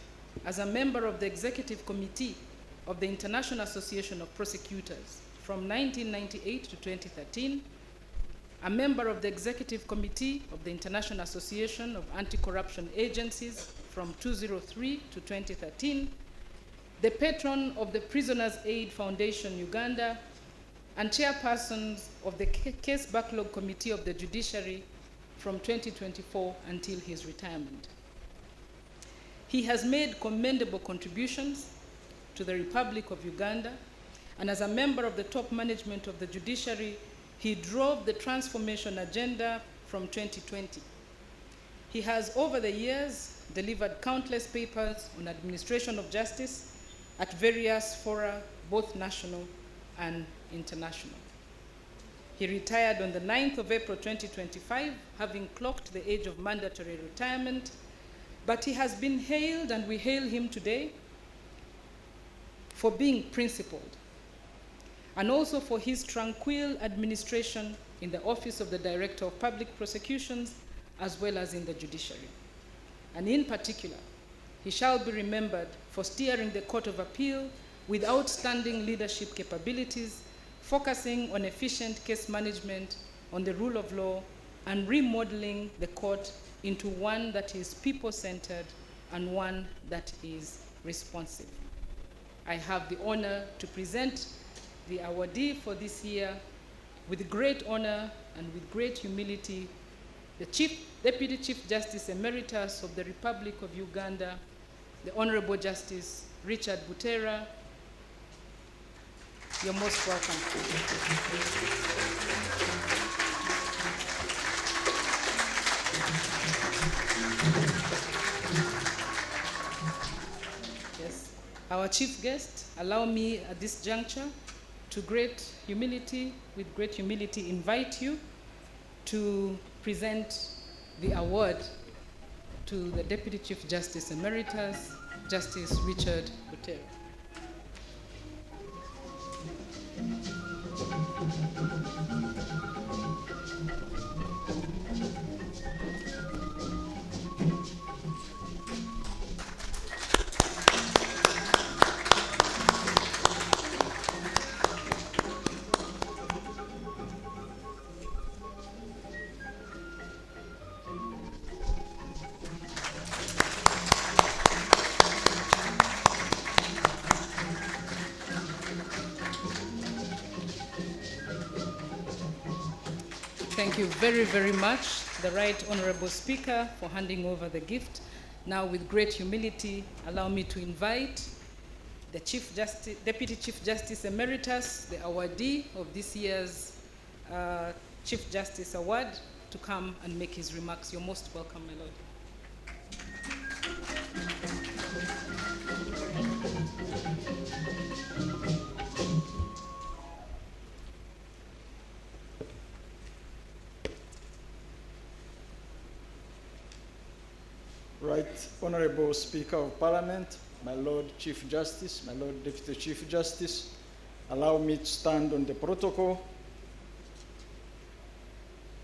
as a member of the Executive Committee of the International Association of Prosecutors from 1998 to 2013, a member of the Executive Committee of the International Association of Anti-Corruption Agencies from 2003 to 2013, the patron of the Prisoners Aid Foundation Uganda, and chairpersons of the Case Backlog Committee of the Judiciary from 2024 until his retirement. He has made commendable contributions to the Republic of Uganda, and as a member of the top management of the judiciary, he drove the transformation agenda from 2020. He has, over the years, delivered countless papers on administration of justice at various fora, both national and international. He retired on the 9th of April 2025, having clocked the age of mandatory retirement, but he has been hailed, and we hail him today, for being principled, and also for his tranquil administration in the Office of the Director of Public Prosecutions, as well as in the judiciary. And in particular, he shall be remembered for steering the Court of Appeal with outstanding leadership capabilities, focusing on efficient case management, on the rule of law, and remodeling the court into one that is people-centered and one that is responsive. I have the honor to present the awardee for this year with great honor and with great humility, the Deputy Chief Justice Emeritus of the Republic of Uganda, the Honorable Justice Richard Butera. You're most welcome. Yes, our chief guest, allow me at this juncture to with great humility, invite you to present the award to the Deputy Chief Justice Emeritus, Justice Richard Butera. Thank you very, very much, the Right Honorable Speaker, for handing over the gift. Now, with great humility, allow me to invite the Deputy Chief Justice Emeritus, the awardee of this year's Chief Justice Award, to come and make his remarks. You're most welcome, my lord. Right Honorable Speaker of Parliament, my Lord Chief Justice, my Lord Deputy Chief Justice, allow me to stand on the protocol.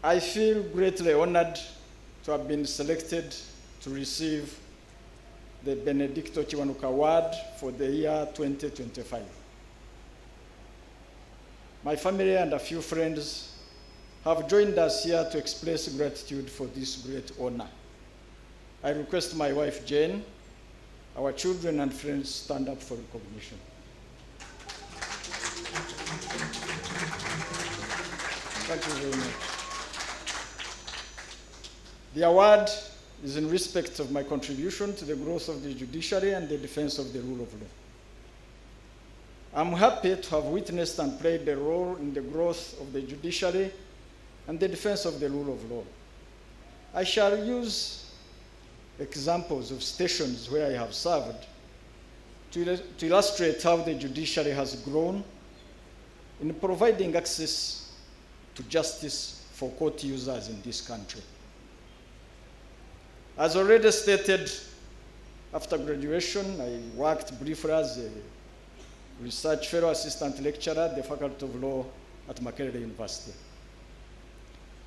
I feel greatly honored to have been selected to receive the BENEDICTO KIWANUKA Award for the year 2025. My family and a few friends have joined us here to express gratitude for this great honor. I request my wife Jane, our children and friends stand up for recognition. Thank you very much. The award is in respect of my contribution to the growth of the judiciary and the defense of the rule of law. I'm happy to have witnessed and played a role in the growth of the judiciary and the defense of the rule of law. I shall use examples of stations where I have served to illustrate how the judiciary has grown in providing access to justice for court users in this country. As already stated, after graduation, I worked briefly as a research fellow assistant lecturer at the Faculty of Law at Makerere University.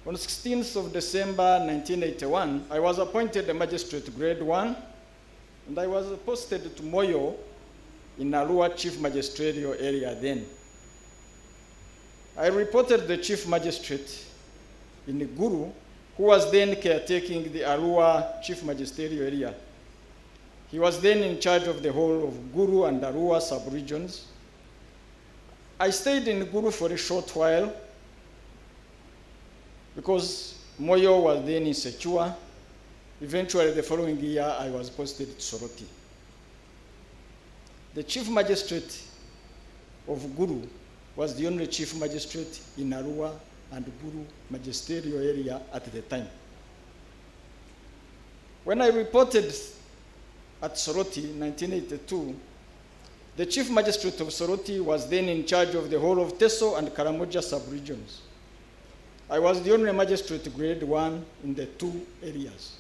On 16th of December 1981, I was appointed a magistrate grade 1, and I was posted to Moyo in Arua Chief Magisterial area then. I reported the Chief Magistrate in Guru, who was then caretaking the Arua Chief Magisterial area. He was then in charge of the whole of Guru and Arua sub-regions. I stayed in Guru for a short while because Moyo was then insecure. Eventually, the following year, I was posted to Soroti. The Chief Magistrate of Guru was the only Chief Magistrate in Arua and Guru magisterial area at the time. When I reported at Soroti in 1982, the Chief Magistrate of Soroti was then in charge of the whole of Teso and Karamoja sub-regions. I was the only magistrate grade 1 in the two areas.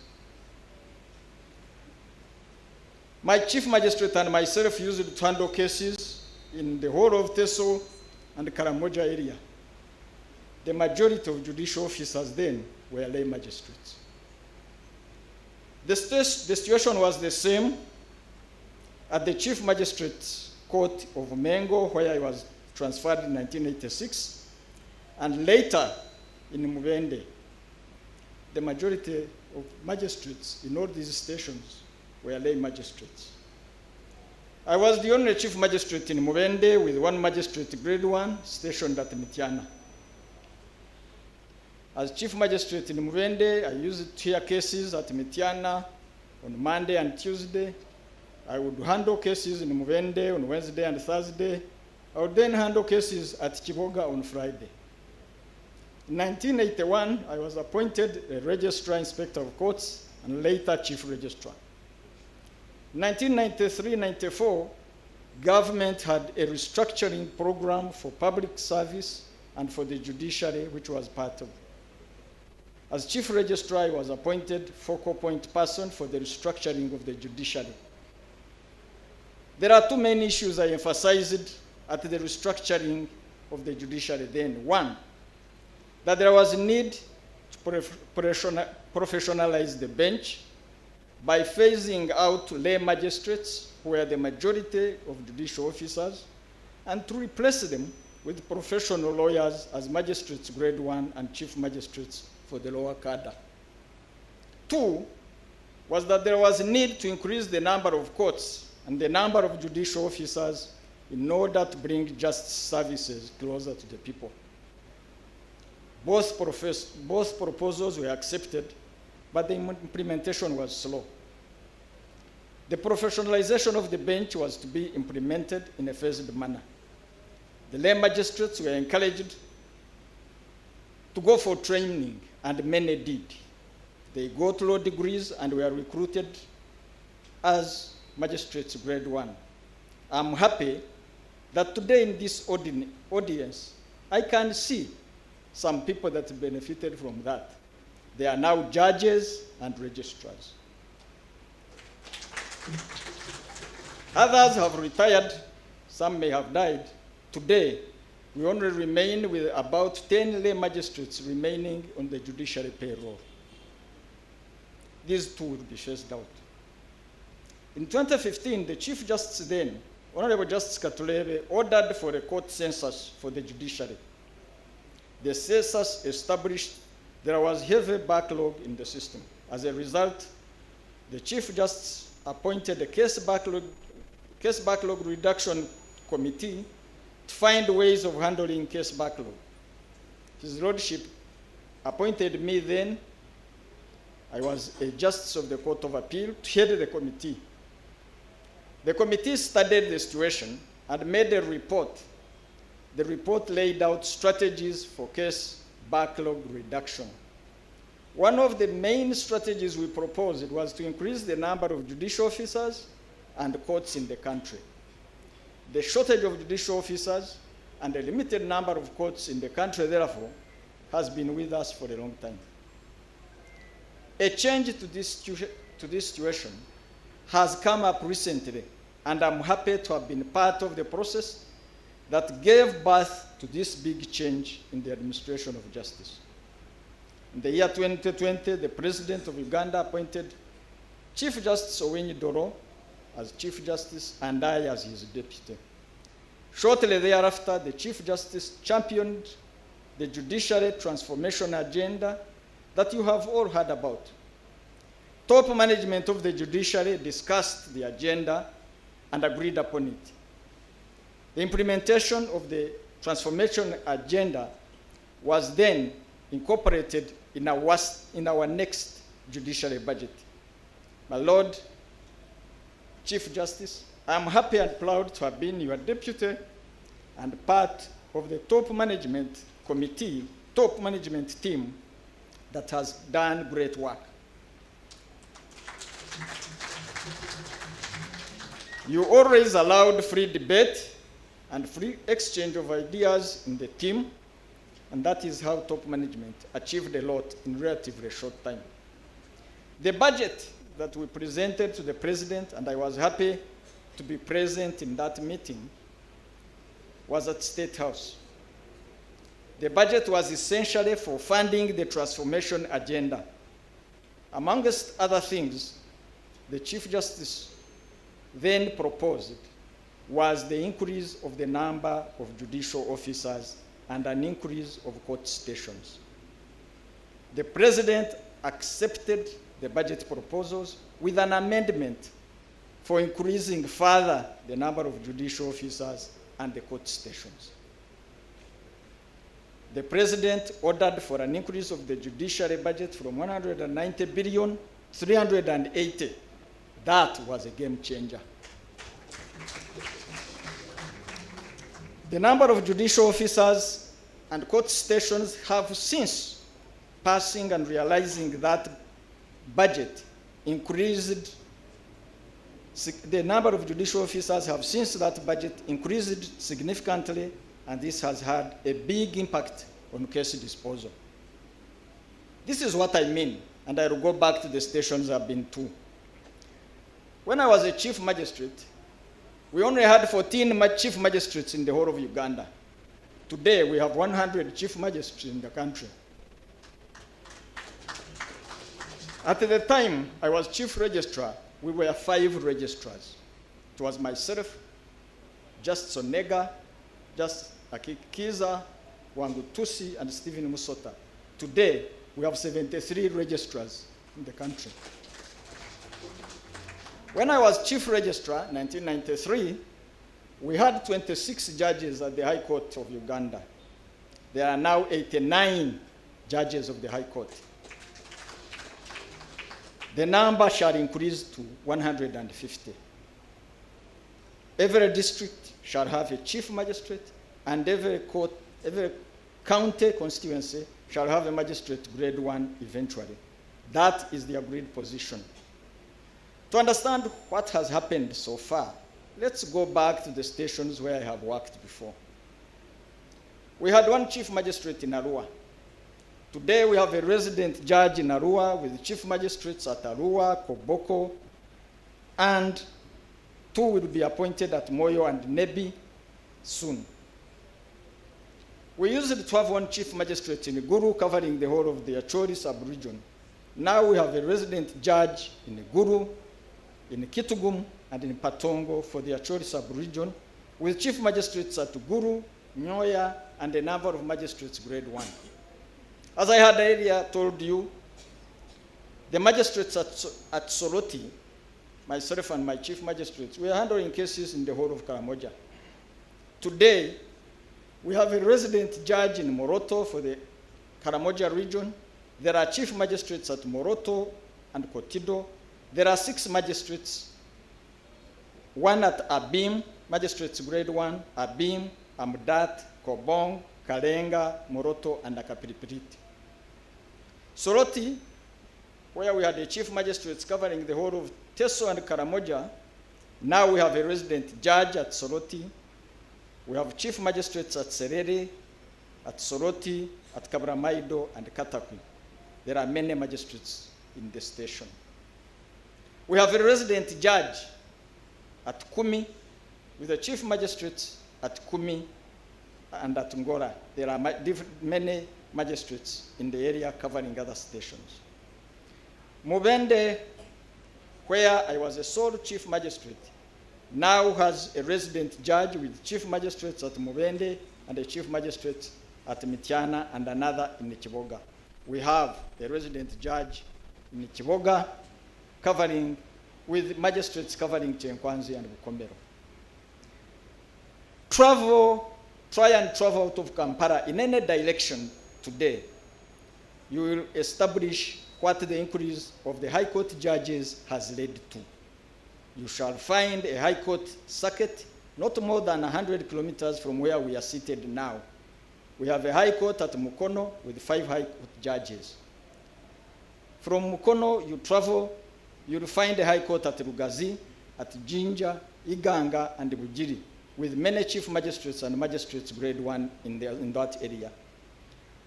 My Chief Magistrate and myself used to handle cases in the whole of Teso and Karamoja area. The majority of judicial officers then were lay magistrates. The situation was the same at the Chief Magistrate's Court of Mengo, where I was transferred in 1986, and later in Mubende. The majority of magistrates in all these stations were lay magistrates. I was the only Chief Magistrate in Mubende with one magistrate grade 1 stationed at Mitiana. As Chief Magistrate in Mubende, I used to hear cases at Mitiana on Monday and Tuesday. I would handle cases in Mubende on Wednesday and Thursday. I would then handle cases at Chiboga on Friday. In 1981, I was appointed a Registrar Inspector of Courts and later Chief Registrar. In 1993-94, government had a restructuring program for public service and for the judiciary, which was part of it. As Chief Registrar, I was appointed focal point person for the restructuring of the judiciary. There are two main issues I emphasized at the restructuring of the judiciary then. One, that there was a need to professionalize the bench by phasing out lay magistrates, who were the majority of judicial officers, and to replace them with professional lawyers as magistrates grade 1 and chief magistrates for the lower cadre. Two was that there was a need to increase the number of courts and the number of judicial officers in order to bring justice services closer to the people. Both proposals were accepted, but the implementation was slow. The professionalization of the bench was to be implemented in a phased manner. The lay magistrates were encouraged to go for training, and many did. They got law degrees and were recruited as magistrates grade 1. I'm happy that today in this audience, I can see some people that benefited from that. They are now judges and registrars. Others have retired, some may have died. Today, we only remain with about 10 lay magistrates remaining on the judiciary payroll. These two will be phased out. In 2015, the Chief Justice then, Honorable Justice Katulebe, ordered for a court census for the judiciary. The census established there was heavy backlog in the system. As a result, the Chief Justice appointed a case backlog reduction committee to find ways of handling case backlog. His Lordship appointed me then. I was a Justice of the Court of Appeal to head the committee. The committee studied the situation and made a report. The report laid out strategies for case backlog reduction. One of the main strategies we proposed was to increase the number of judicial officers and courts in the country. The shortage of judicial officers and a limited number of courts in the country, therefore, has been with us for a long time. A change to this to this situation has come up recently, and I'm happy to have been part of the process that gave birth to this big change in the administration of justice. In the year 2020, the President of Uganda appointed Chief Justice Owiny Doro as Chief Justice and I as his deputy. Shortly thereafter, the Chief Justice championed the judiciary transformation agenda that you have all heard about. Top management of the judiciary discussed the agenda and agreed upon it. The implementation of the transformation agenda was then incorporated in our next judiciary budget. My Lord Chief Justice, I am happy and proud to have been your deputy and part of the top management committee, top management team that has done great work. You always allowed free debate and free exchange of ideas in the team, and that is how top management achieved a lot in relatively short time. The budget that we presented to the President, and I was happy to be present in that meeting, was at State House. The budget was essentially for funding the transformation agenda. Amongst other things, the Chief Justice then proposed was the increase of the number of judicial officers and an increase of court stations. The President accepted the budget proposals with an amendment for increasing further the number of judicial officers and the court stations. The President ordered for an increase of the judiciary budget from 190 billion, 380. That was a game changer. The number of judicial officers and court stations have since passing and realizing that budget increased, the number of judicial officers have since that budget increased significantly, and this has had a big impact on case disposal. This is what I mean, and I will go back to the stations I've been to. When I was a chief magistrate, we only had 14 chief magistrates in the whole of Uganda. Today, we have 100 chief magistrates in the country. At the time I was chief registrar, we were 5 registrars. It was myself, Justice Onega, Justice Akikiza, Wangutusi, and Stephen Musota. Today, we have 73 registrars in the country. When I was chief registrar in 1993, we had 26 judges at the High Court of Uganda. There are now 89 judges of the High Court. The number shall increase to 150. Every district shall have a chief magistrate, and every county constituency shall have a magistrate grade 1 eventually. That is the agreed position. To understand what has happened so far, let's go back to the stations where I have worked before. We had 1 chief magistrate in Arua. Today we have a resident judge in Arua with chief magistrates at Arua, Koboko, and 2 will be appointed at Moyo and Nebi soon. We used to have 1 chief magistrate in Guru covering the whole of the Acholi sub-region. Now we have a resident judge in Guru, in Kitugum, and in Patongo for the Acholi sub-region, with chief magistrates at Guru, Nyoya, and a number of magistrates grade 1. As I had earlier told you, the magistrates at Soroti, myself and my chief magistrates, we are handling cases in the whole of Karamoja. Today, we have a resident judge in Moroto for the Karamoja region. There are chief magistrates at Moroto and Kotido. There are 6 magistrates, 1 at Abim, magistrates grade 1, Abim, Amdat, Kobong, Kalenga, Moroto, and Akapiripiriti. Soroti, where we had a chief magistrates covering the whole of Teso and Karamoja, now we have a resident judge at Soroti. We have chief magistrates at Serere, at Soroti, at Kabramaido, and Katakwi. There are many magistrates in the station. We have a resident judge at Kumi, with the chief magistrates at Kumi and at Ngora. There are many magistrates in the area covering other stations. Mubende, where I was a sole chief magistrate, now has a resident judge with chief magistrates at Mubende and a chief magistrate at Mityana and another in Chiboga. We have a resident judge in Chiboga with magistrates covering Chenkwanzi and Bukombero. Try and travel out of Kampala in any direction today. You will establish what the increase of the High Court judges has led to. You shall find a High Court circuit not more than 100 kilometers from where we are seated now. We have a High Court at Mukono with 5 High Court judges. From Mukono, you travel, you'll find a High Court at Rugazi, at Jinja, Iganga, and Bujiri, with many chief magistrates and magistrates grade 1 in that area.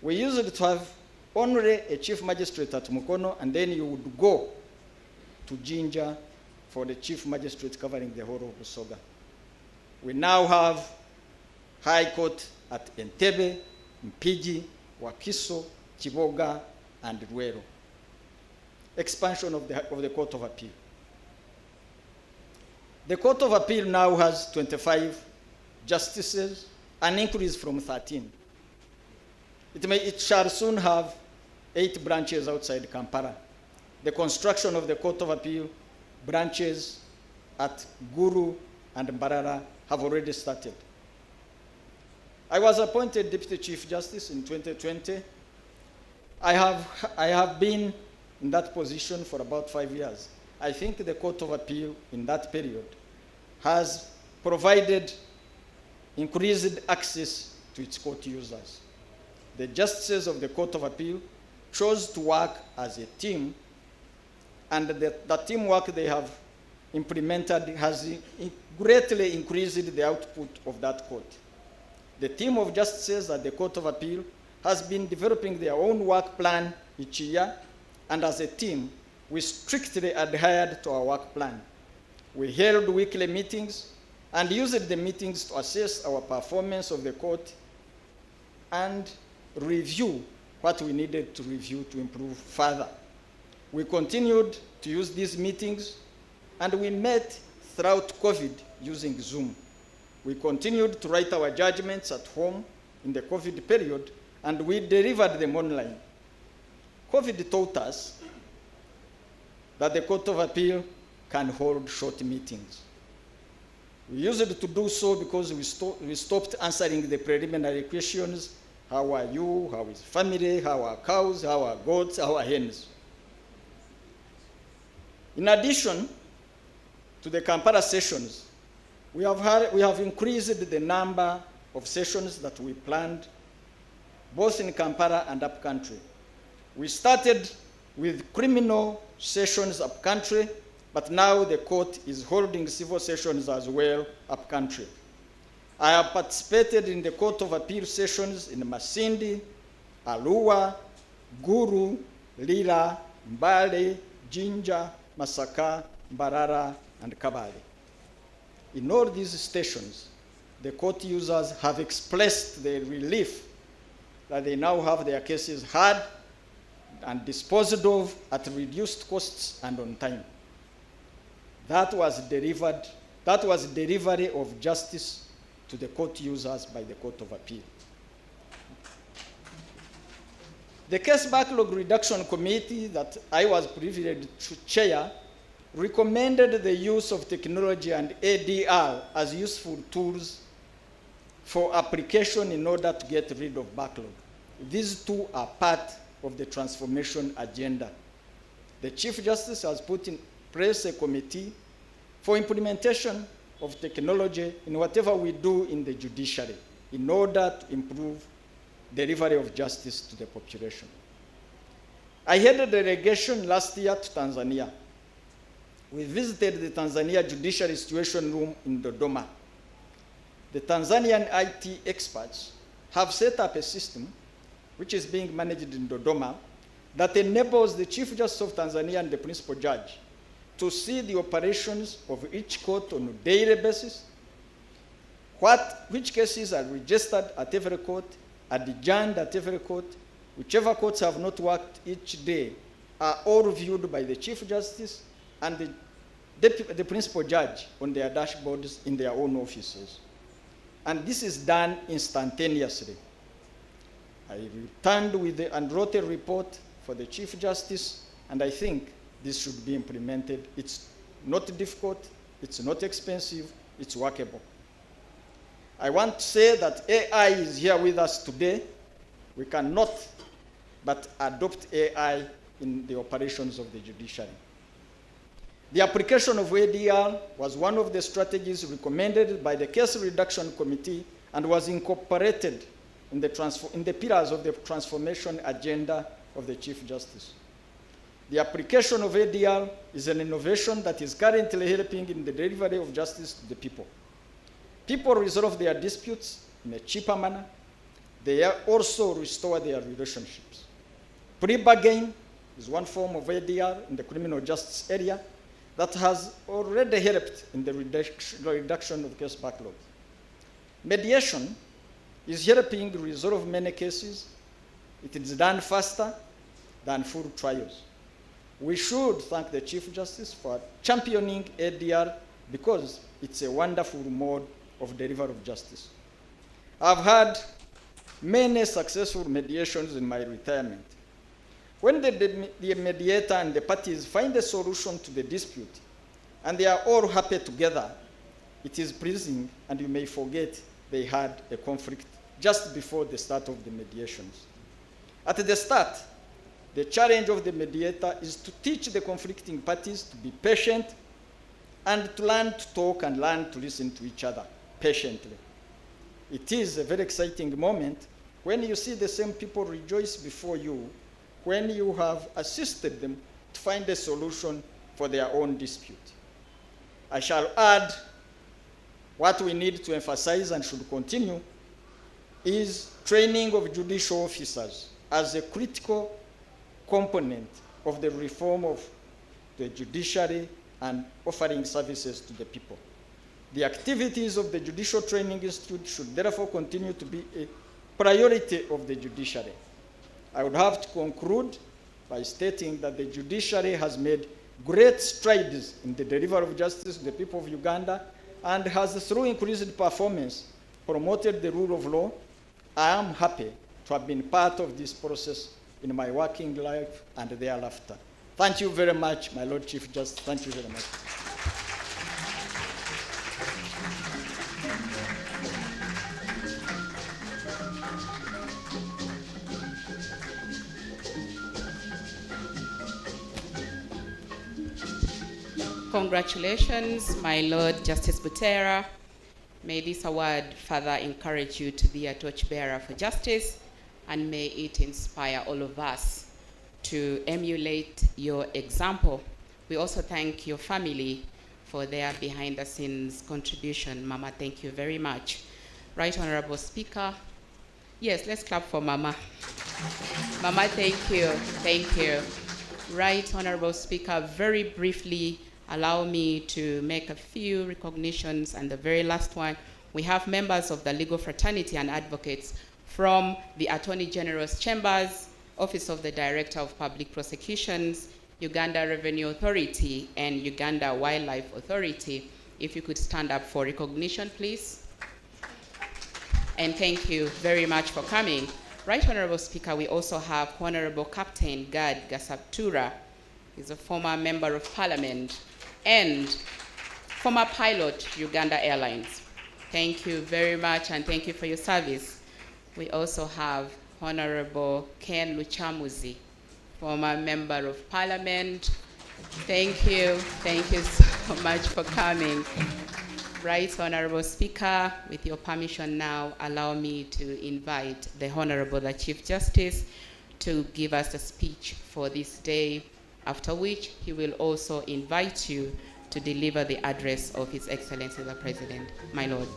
We used to have only a chief magistrate at Mukono, and then you would go to Jinja for the chief magistrate covering the whole of Busoga. We now have High Court at Entebbe, Mpiji, Wakiso, Chiboga, and Ruero. Expansion of the Court of Appeal. The Court of Appeal now has 25 justices, an increase from 13. It shall soon have 8 branches outside Kampala. The construction of the Court of Appeal branches at Guru and Mbarara have already started. I was appointed Deputy Chief Justice in 2020. I have been in that position for about 5 years. I think the Court of Appeal in that period has provided increased access to its court users. The justices of the Court of Appeal chose to work as a team, and the teamwork they have implemented has greatly increased the output of that court. The team of justices at the Court of Appeal has been developing their own work plan each year, and as a team, we strictly adhered to our work plan. We held weekly meetings and used the meetings to assess our performance of the court and review what we needed to review to improve further. We continued to use these meetings, and we met throughout COVID using Zoom. We continued to write our judgments at home in the COVID period, and we delivered them online. COVID taught us that the Court of Appeal can hold short meetings. We used to do so because we stopped answering the preliminary questions. How are you? How is family? How are cows? How are goats? How are hens? In addition to the Kampala sessions, we have increased the number of sessions that we planned, both in Kampala and upcountry. We started with criminal sessions upcountry, but now the court is holding civil sessions as well upcountry. I have participated in the Court of Appeal sessions in Masindi, Arua, Guru, Lira, Mbale, Jinja, Masaka, Mbarara, and Kabale. In all these stations, the court users have expressed their relief that they now have their cases heard and disposed of at reduced costs and on time. That was delivery of justice to the court users by the Court of Appeal. The Case Backlog Reduction Committee that I was privileged to chair recommended the use of technology and ADR as useful tools for application in order to get rid of backlog. These two are part of the transformation agenda. The Chief Justice has put in place a committee for implementation of technology in whatever we do in the judiciary in order to improve delivery of justice to the population. I had a delegation last year to Tanzania. We visited the Tanzania Judiciary Situation Room in Dodoma. The Tanzanian IT experts have set up a system which is being managed in Dodoma that enables the Chief Justice of Tanzania and the Principal Judge to see the operations of each court on a daily basis, which cases are registered at every court, adjourned at every court, whichever courts have not worked each day are all reviewed by the Chief Justice and the principal judge on their dashboards in their own offices. And this is done instantaneously. I returned with and wrote a report for the Chief Justice, and I think this should be implemented. It's not difficult, it's not expensive, it's workable. I want to say that AI is here with us today. We cannot but adopt AI in the operations of the judiciary. The application of ADR was one of the strategies recommended by the Case Reduction Committee and was incorporated in the pillars of the transformation agenda of the Chief Justice. The application of ADR is an innovation that is currently helping in the delivery of justice to the people. People resolve their disputes in a cheaper manner. They also restore their relationships. Pre-bargain is one form of ADR in the criminal justice area that has already helped in the reduction of case backlogs. Mediation is helping resolve many cases. It is done faster than full trials. We should thank the Chief Justice for championing ADR because it's a wonderful mode of delivery of justice. I've had many successful mediations in my retirement. When the mediator and the parties find a solution to the dispute and they are all happy together, it is pleasing, and you may forget they had a conflict just before the start of the mediations. At the start, the challenge of the mediator is to teach the conflicting parties to be patient and to learn to talk and learn to listen to each other patiently. It is a very exciting moment when you see the same people rejoice before you when you have assisted them to find a solution for their own dispute. I shall add what we need to emphasize and should continue is training of judicial officers as a critical component of the reform of the judiciary and offering services to the people. The activities of the Judicial Training Institute should therefore continue to be a priority of the judiciary. I would have to conclude by stating that the judiciary has made great strides in the delivery of justice to the people of Uganda and has, through increased performance, promoted the rule of law. I am happy to have been part of this process in my working life and thereafter. Thank you very much, my Lord Chief Justice. Thank you very much. Congratulations, my Lord Justice Butera. May this award further encourage you to be a torchbearer for justice, and may it inspire all of us to emulate your example. We also thank your family for their behind-the-scenes contribution. Mama, thank you very much. Right Honorable Speaker. Yes, let's clap for Mama. Mama, thank you. Thank you. Right Honorable Speaker, very briefly, allow me to make a few recognitions, and the very last one, we have members of the legal fraternity and advocates from the Attorney General's Chambers, Office of the Director of Public Prosecutions, Uganda Revenue Authority, and Uganda Wildlife Authority. If you could stand up for recognition, please. And thank you very much for coming. Right Honorable Speaker, we also have Honorable Captain Gad Gasaptura. He's a former Member of Parliament and former pilot, Uganda Airlines. Thank you very much, and thank you for your service. We also have Honorable Ken Luchamuzi, former Member of Parliament. Thank you so much for coming. Right Honorable Speaker, with your permission now, allow me to invite the Honorable the Chief Justice to give us a speech for this day, after which he will also invite you to deliver the address of His Excellency the President. My Lord.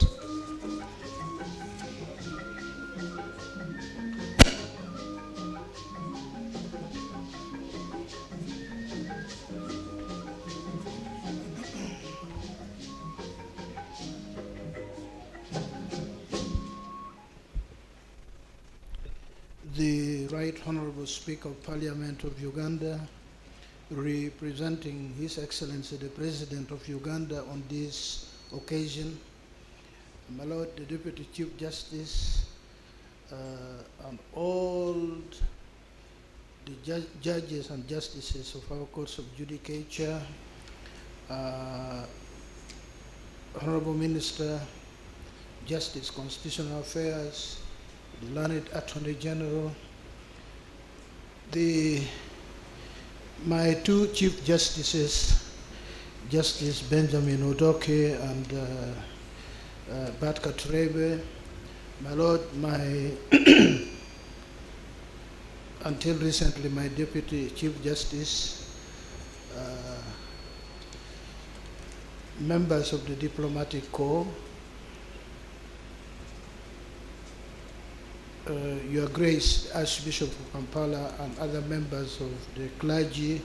the Right Honorable Speaker of Parliament of Uganda, representing His Excellency the President of Uganda on this occasion, my Lord the Deputy Chief Justice, and all the judges and justices of our courts of judicature, Honorable Minister, Justice, Constitutional Affairs, the learned Attorney General, my two Chief Justices, Justice Benjamin Odoke and Bart Katurebe, my Lord, until recently my Deputy Chief Justice, members of the Diplomatic Corps, Your Grace, Archbishop of Kampala, and other members of the clergy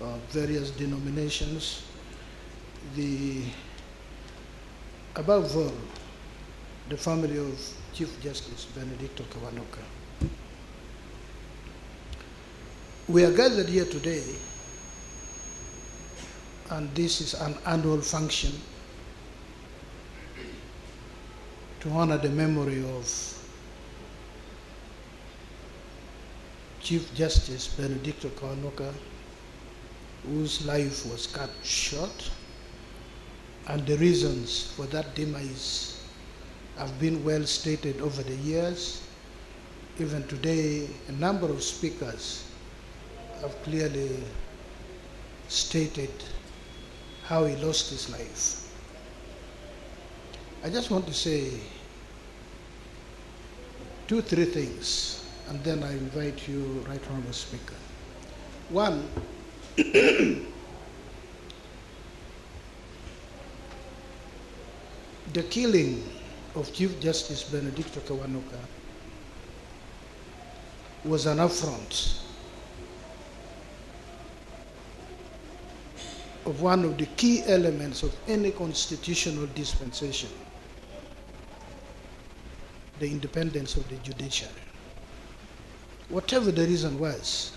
of various denominations, above all, the family of Chief Justice Benedicto KIWANUKA. We are gathered here today, and this is an annual function to honor the memory of Chief Justice Benedicto KIWANUKA, whose life was cut short, and the reasons for that demise have been well stated over the years. Even today, a number of speakers have clearly stated how he lost his life. I just want to say 2-3 things, and then I invite you, Right Honorable Speaker. One, the killing of Chief Justice Benedicto KIWANUKA was an affront of one of the key elements of any constitutional dispensation, the independence of the judiciary. Whatever the reason was,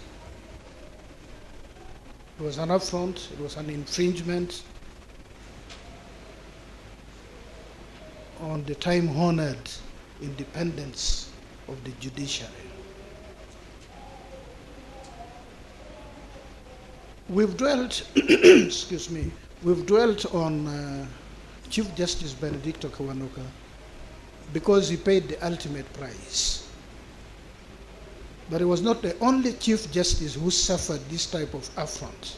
it was an affront, it was an infringement on the time-honored independence of the judiciary. We've dwelt, excuse me, we've dwelt on Chief Justice Benedicto KIWANUKA because he paid the ultimate price. But he was not the only Chief Justice who suffered this type of affront.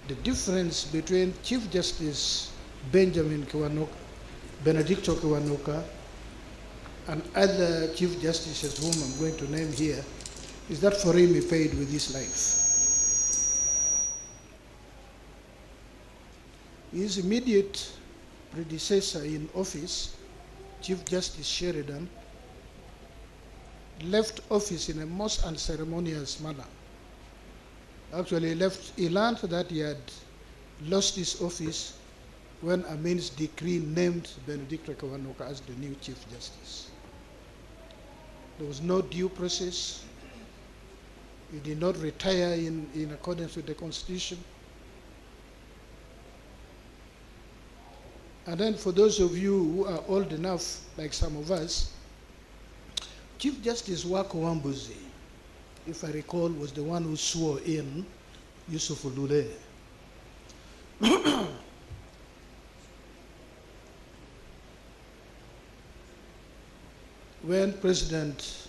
The difference between Chief Justice Benedicto KIWANUKA and other Chief Justices whom I'm going to name here is that for him he paid with his life. His immediate predecessor in office, Chief Justice Sheridan, left office in a most unceremonious manner. Actually, he learned that he had lost his office when Amin's decree named Benedicto KIWANUKA as the new Chief Justice. There was no due process. He did not retire in accordance with the Constitution. And then for those of you who are old enough, like some of us, Chief Justice Wako Wambuzi, if I recall, was the one who swore in Yusuf Lule. When President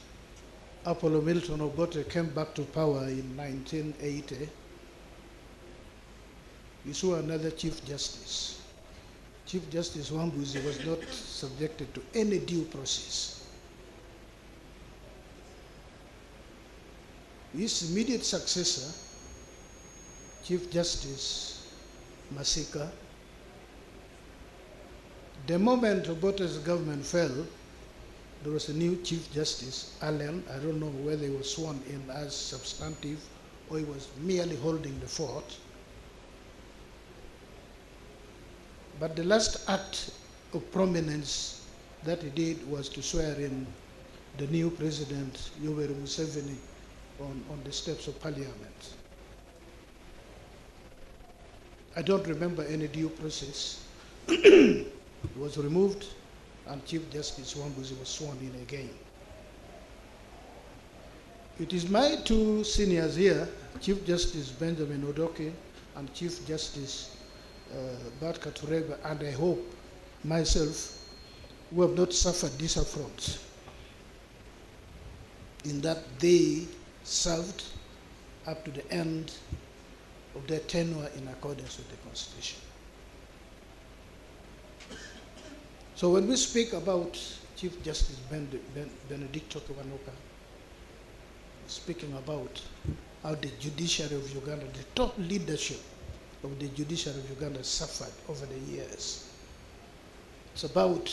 Apollo Milton Obote came back to power in 1980, he swore another Chief Justice. Chief Justice Wambuzi was not subjected to any due process. His immediate successor, Chief Justice Masika, the moment Obote's government fell, there was a new Chief Justice, Allen. I don't know whether he was sworn in as substantive or he was merely holding the fort. But the last act of prominence that he did was to swear in the new president, Yoweri Museveni, on the steps of parliament. I don't remember any due process. He was removed, and Chief Justice Wambuzi was sworn in again. It is my two seniors here, Chief Justice Benjamin Odoke and Chief Justice Bart Katureba, and I hope myself, who have not suffered this affront, in that they served up to the end of their tenure in accordance with the Constitution. So when we speak about Chief Justice Benedicto KIWANUKA, speaking about how the judiciary of Uganda, the top leadership of the judiciary of Uganda suffered over the years. It's about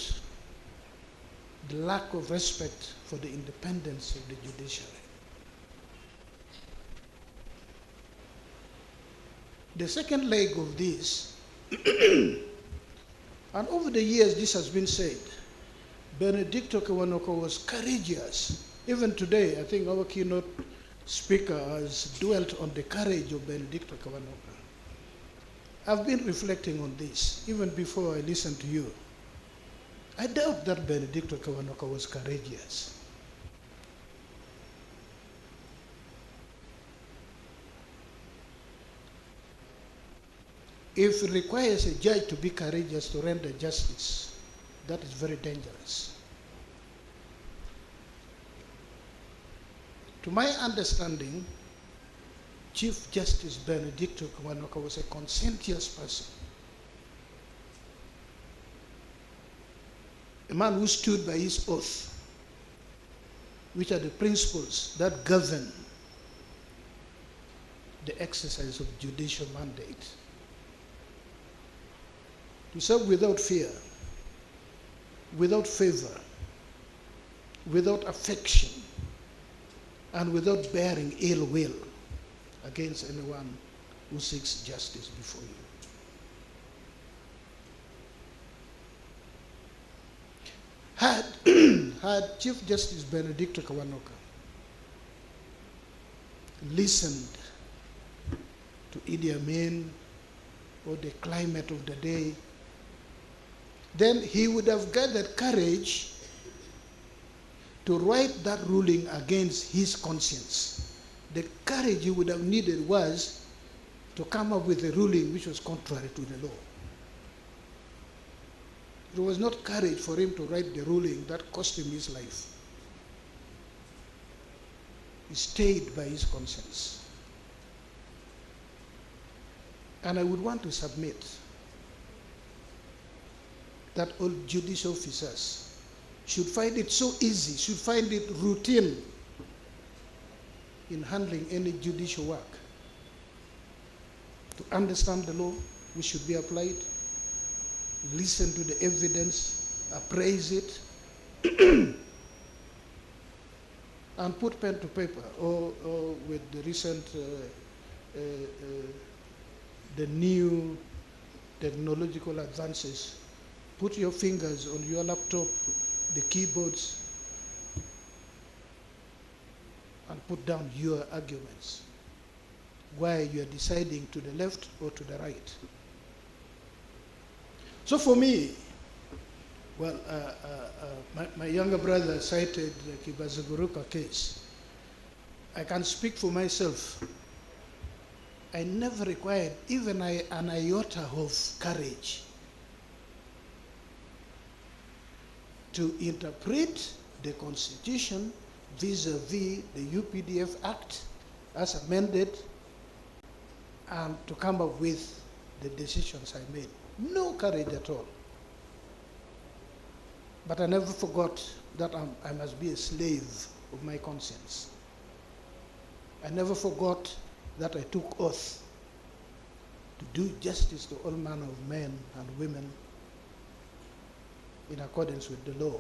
the lack of respect for the independence of the judiciary. The second leg of this, and over the years this has been said, Benedicto KIWANUKA was courageous. Even today, I think our keynote speaker has dwelt on the courage of Benedicto KIWANUKA. I've been reflecting on this even before I listened to you. I doubt that Benedicto KIWANUKA was courageous. If it requires a judge to be courageous to render justice, that is very dangerous. To my understanding, Chief Justice Benedicto KIWANUKA was a conscientious person. A man who stood by his oath, which are the principles that govern the exercise of judicial mandate. To serve without fear, without favor, without affection, and without bearing ill will against anyone who seeks justice before you. Had Chief Justice Benedicto KIWANUKA listened to Idi Amin or the climate of the day, then he would have gathered courage to write that ruling against his conscience. The courage he would have needed was to come up with a ruling which was contrary to the law. It was not courage for him to write the ruling that cost him his life. He stayed by his conscience. And I would want to submit that all judicial officers should find it so easy, should find it routine in handling any judicial work, to understand the law which should be applied, listen to the evidence, appraise it, and put pen to paper, or with the recent, the new technological advances, put your fingers on your laptop, the keyboards, and put down your arguments while you are deciding to the left or to the right. So for me, well, my younger brother cited the Kibazaguruka case. I can speak for myself. I never required even an iota of courage to interpret the Constitution vis-a-vis the UPDF Act as amended and to come up with the decisions I made. No courage at all. But I never forgot that I must be a slave of my conscience. I never forgot that I took oath to do justice to all manner of men and women in accordance with the law,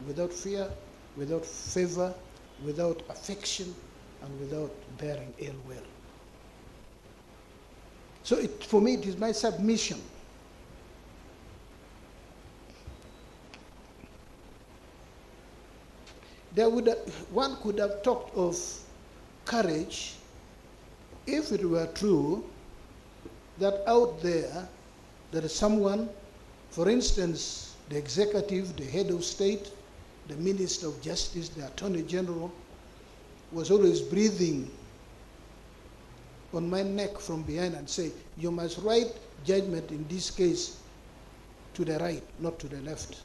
without fear, without favor, without affection, and without bearing ill will. So for me, it is my submission one could have talked of courage if it were true that out there is someone, for instance, the executive, the head of state, the Minister of Justice, the Attorney General, was always breathing on my neck from behind and say, you must write judgment in this case to the right, not to the left.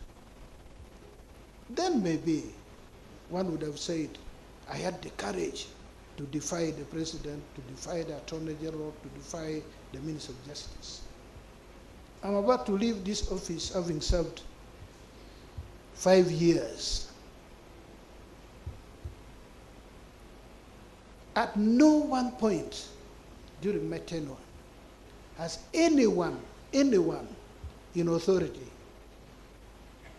Then maybe one would have said, I had the courage to defy the president, to defy the Attorney General, to defy the Minister of Justice. I'm about to leave this office having served 5 years. At no one point during my tenure has anyone in authority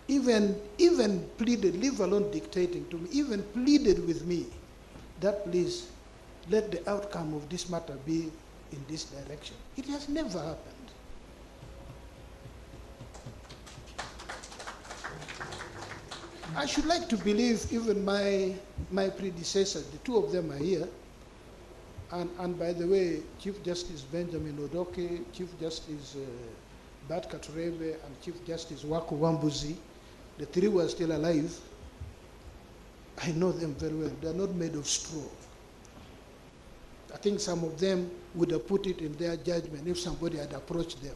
even pleaded, leave alone dictating to me, even pleaded with me that please let the outcome of this matter be in this direction. It has never happened. I should like to believe even my predecessors, the two of them are here, and by the way, Chief Justice Benjamin Odoke, Chief Justice Bat Katurebe, and Chief Justice Waku Wambuzi, the three were still alive. I know them very well. They are not made of straw. I think some of them would have put it in their judgment if somebody had approached them.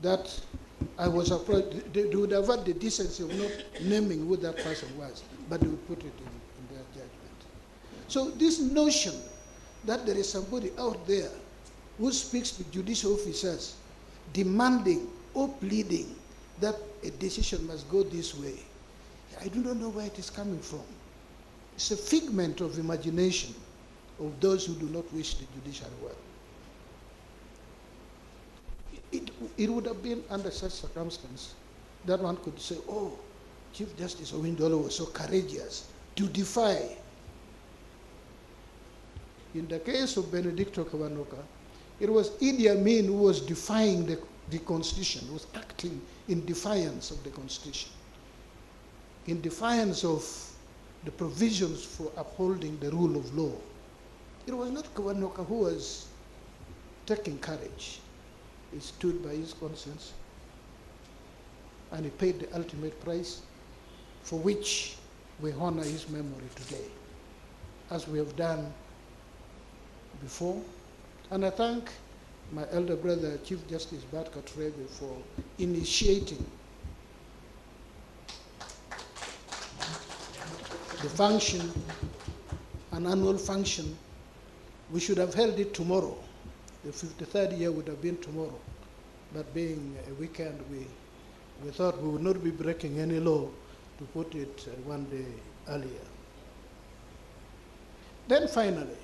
That I was approached, they would have had the decency of not naming who that person was, but they would put it in their judgment. So this notion that there is somebody out there who speaks to judicial officers demanding or pleading that a decision must go this way, I do not know where it is coming from. It's a figment of imagination of those who do not wish the judiciary well. It would have been under such circumstance that one could say, oh, Chief Justice Owindolo was so courageous to defy. In the case of Benedicto KIWANUKA, it was Idi Amin who was defying the Constitution, was acting in defiance of the Constitution, in defiance of the provisions for upholding the rule of law. It was not KIWANUKA who was taking courage. He stood by his conscience, and he paid the ultimate price, for which we honor his memory today, as we have done before. And I thank my elder brother, Chief Justice Bat Katurebe, for initiating the function, an annual function. We should have held it tomorrow. The 53rd year would have been tomorrow, but being a weekend, we thought we would not be breaking any law to put it one day earlier. Then finally,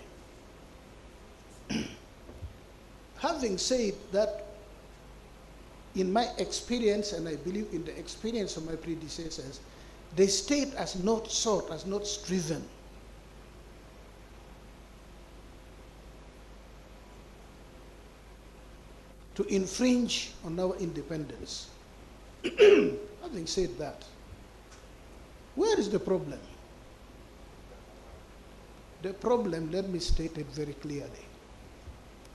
having said that, in my experience, and I believe in the experience of my predecessors, the state has not sought, has not striven to infringe on our independence. Having said that, where is the problem? The problem, let me state it very clearly.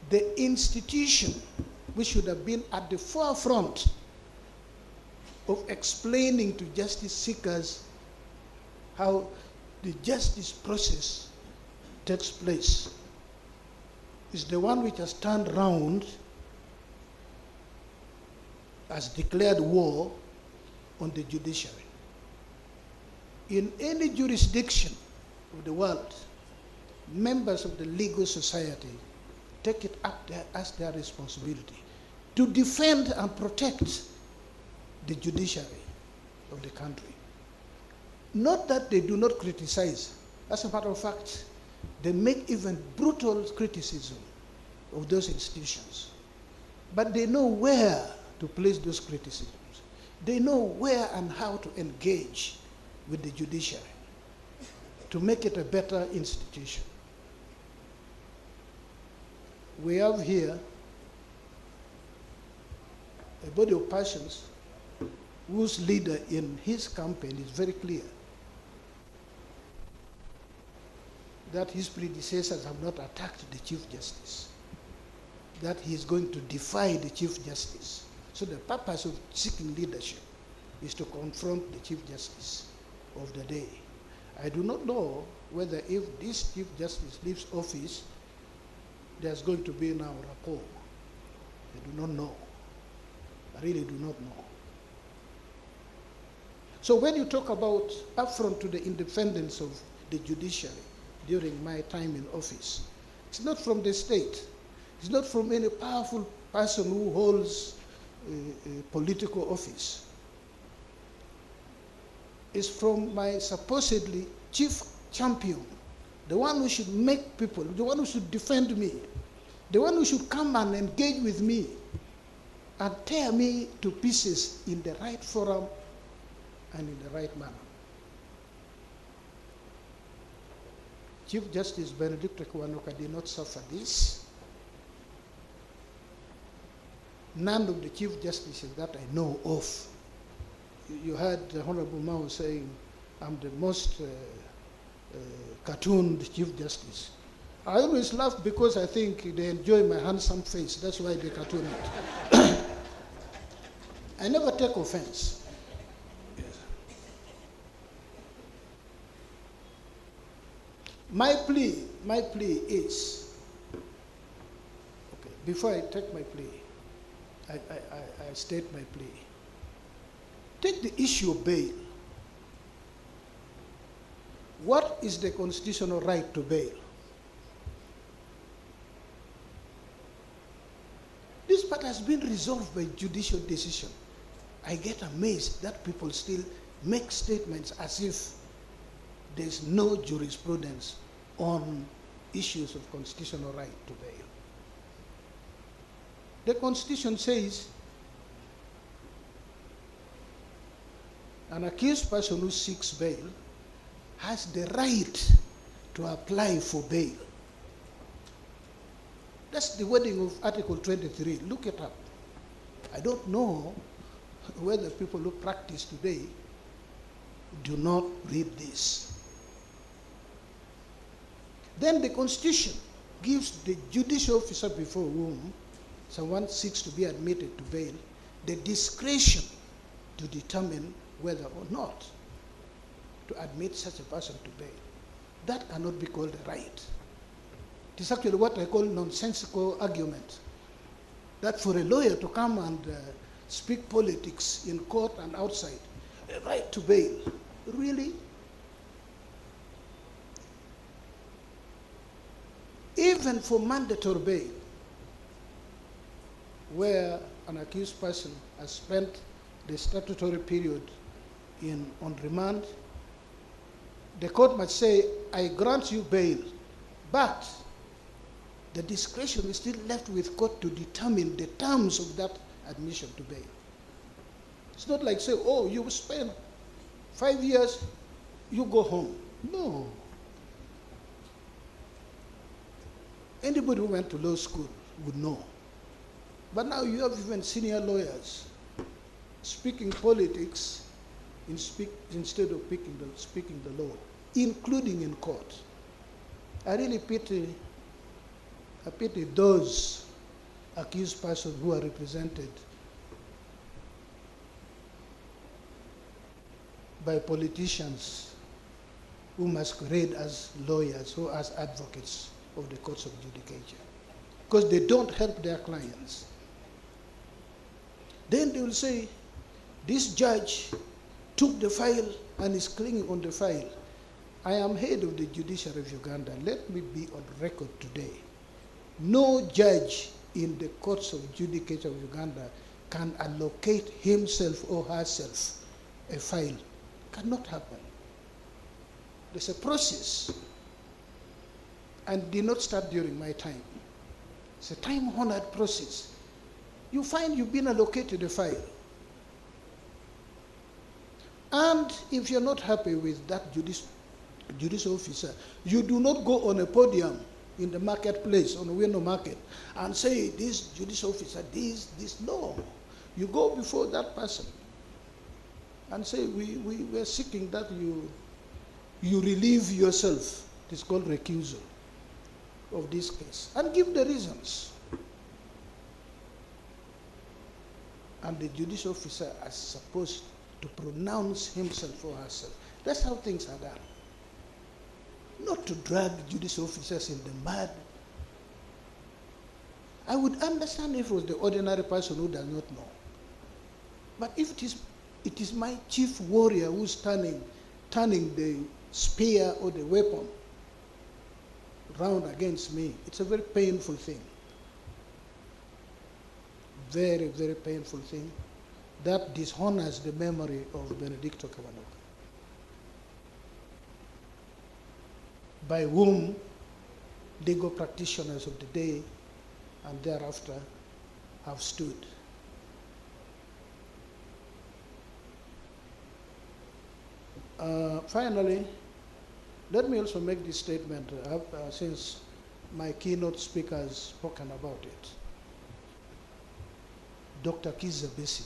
The institution which should have been at the forefront of explaining to justice seekers how the justice process takes place is the one which has turned around, has declared war on the judiciary. In any jurisdiction of the world, members of the legal society take it up there as their responsibility to defend and protect the judiciary of the country. Not that they do not criticize. As a matter of fact, they make even brutal criticism of those institutions. But they know where to place those criticisms. They know where and how to engage with the judiciary to make it a better institution. We have here a body of persons whose leader in his campaign is very clear. that his predecessors have not attacked the Chief Justice, that he is going to defy the Chief Justice. So the purpose of seeking leadership is to confront the Chief Justice of the day. I do not know whether if this Chief Justice leaves office, there's going to be now rapport. I do not know. I really do not know. So when you talk about affront to the independence of the judiciary during my time in office, it's not from the state. It's not from any powerful person who holds a political office. It's from my supposedly chief champion, the one who should make people, the one who should defend me, the one who should come and engage with me and tear me to pieces in the right forum and in the right manner. Chief Justice Benedicto KIWANUKA did not suffer this. None of the Chief Justices that I know of. You heard the Honorable Mao saying, I'm the most cartooned Chief Justice. I always laugh because I think they enjoy my handsome face. That's why they cartoon it. I never take offense. Yes. My plea is, okay, before I take my plea, I state my plea. Take the issue of bail. What is the constitutional right to bail? This part has been resolved by judicial decision. I get amazed that people still make statements as if there's no jurisprudence on issues of constitutional right to bail. The Constitution says an accused person who seeks bail has the right to apply for bail. That's the wording of Article 23. Look it up. I don't know whether people who practice today do not read this. Then the Constitution gives the judicial officer before whom someone seeks to be admitted to bail the discretion to determine whether or not to admit such a person to bail. That cannot be called a right. It is actually what I call nonsensical argument. That for a lawyer to come and speak politics in court and outside, a right to bail, really? Even for mandatory bail, where an accused person has spent the statutory period on remand, the court must say, I grant you bail, but the discretion is still left with court to determine the terms of that admission to bail. It's not like say, oh, you spend 5 years, you go home. No. Anybody who went to law school would know. But now you have even senior lawyers speaking politics instead of speaking the law, including in court. I really pity those accused persons who are represented by politicians who masquerade as lawyers or as advocates of the courts of judicature, because they don't help their clients. Then they will say, this judge took the file and is clinging on the file. I am head of the judiciary of Uganda. Let me be on record today. No judge in the courts of judicature of Uganda can allocate himself or herself a file. Cannot happen. There's a process, and did not start during my time. It's a time-honored process. You find you've been allocated a file. And if you're not happy with that judicial officer, you do not go on a podium in the marketplace, on a window market, and say, this judicial officer, this, no. You go before that person and say, we're seeking that you relieve yourself It is called recusal of this case, and give the reasons. And the judicial officer is supposed to pronounce himself or herself. That's how things are done. Not to drag judicial officers in the mud. I would understand if it was the ordinary person who does not know. But if it is my chief warrior who's turning the spear or the weapon round against me, it's a very painful thing. Very, very painful thing that dishonors the memory of Benedicto KIWANUKA, by whom legal practitioners of the day and thereafter have stood. Finally, let me also make this statement since my keynote speaker has spoken about it. Dr. Kizza Besigye.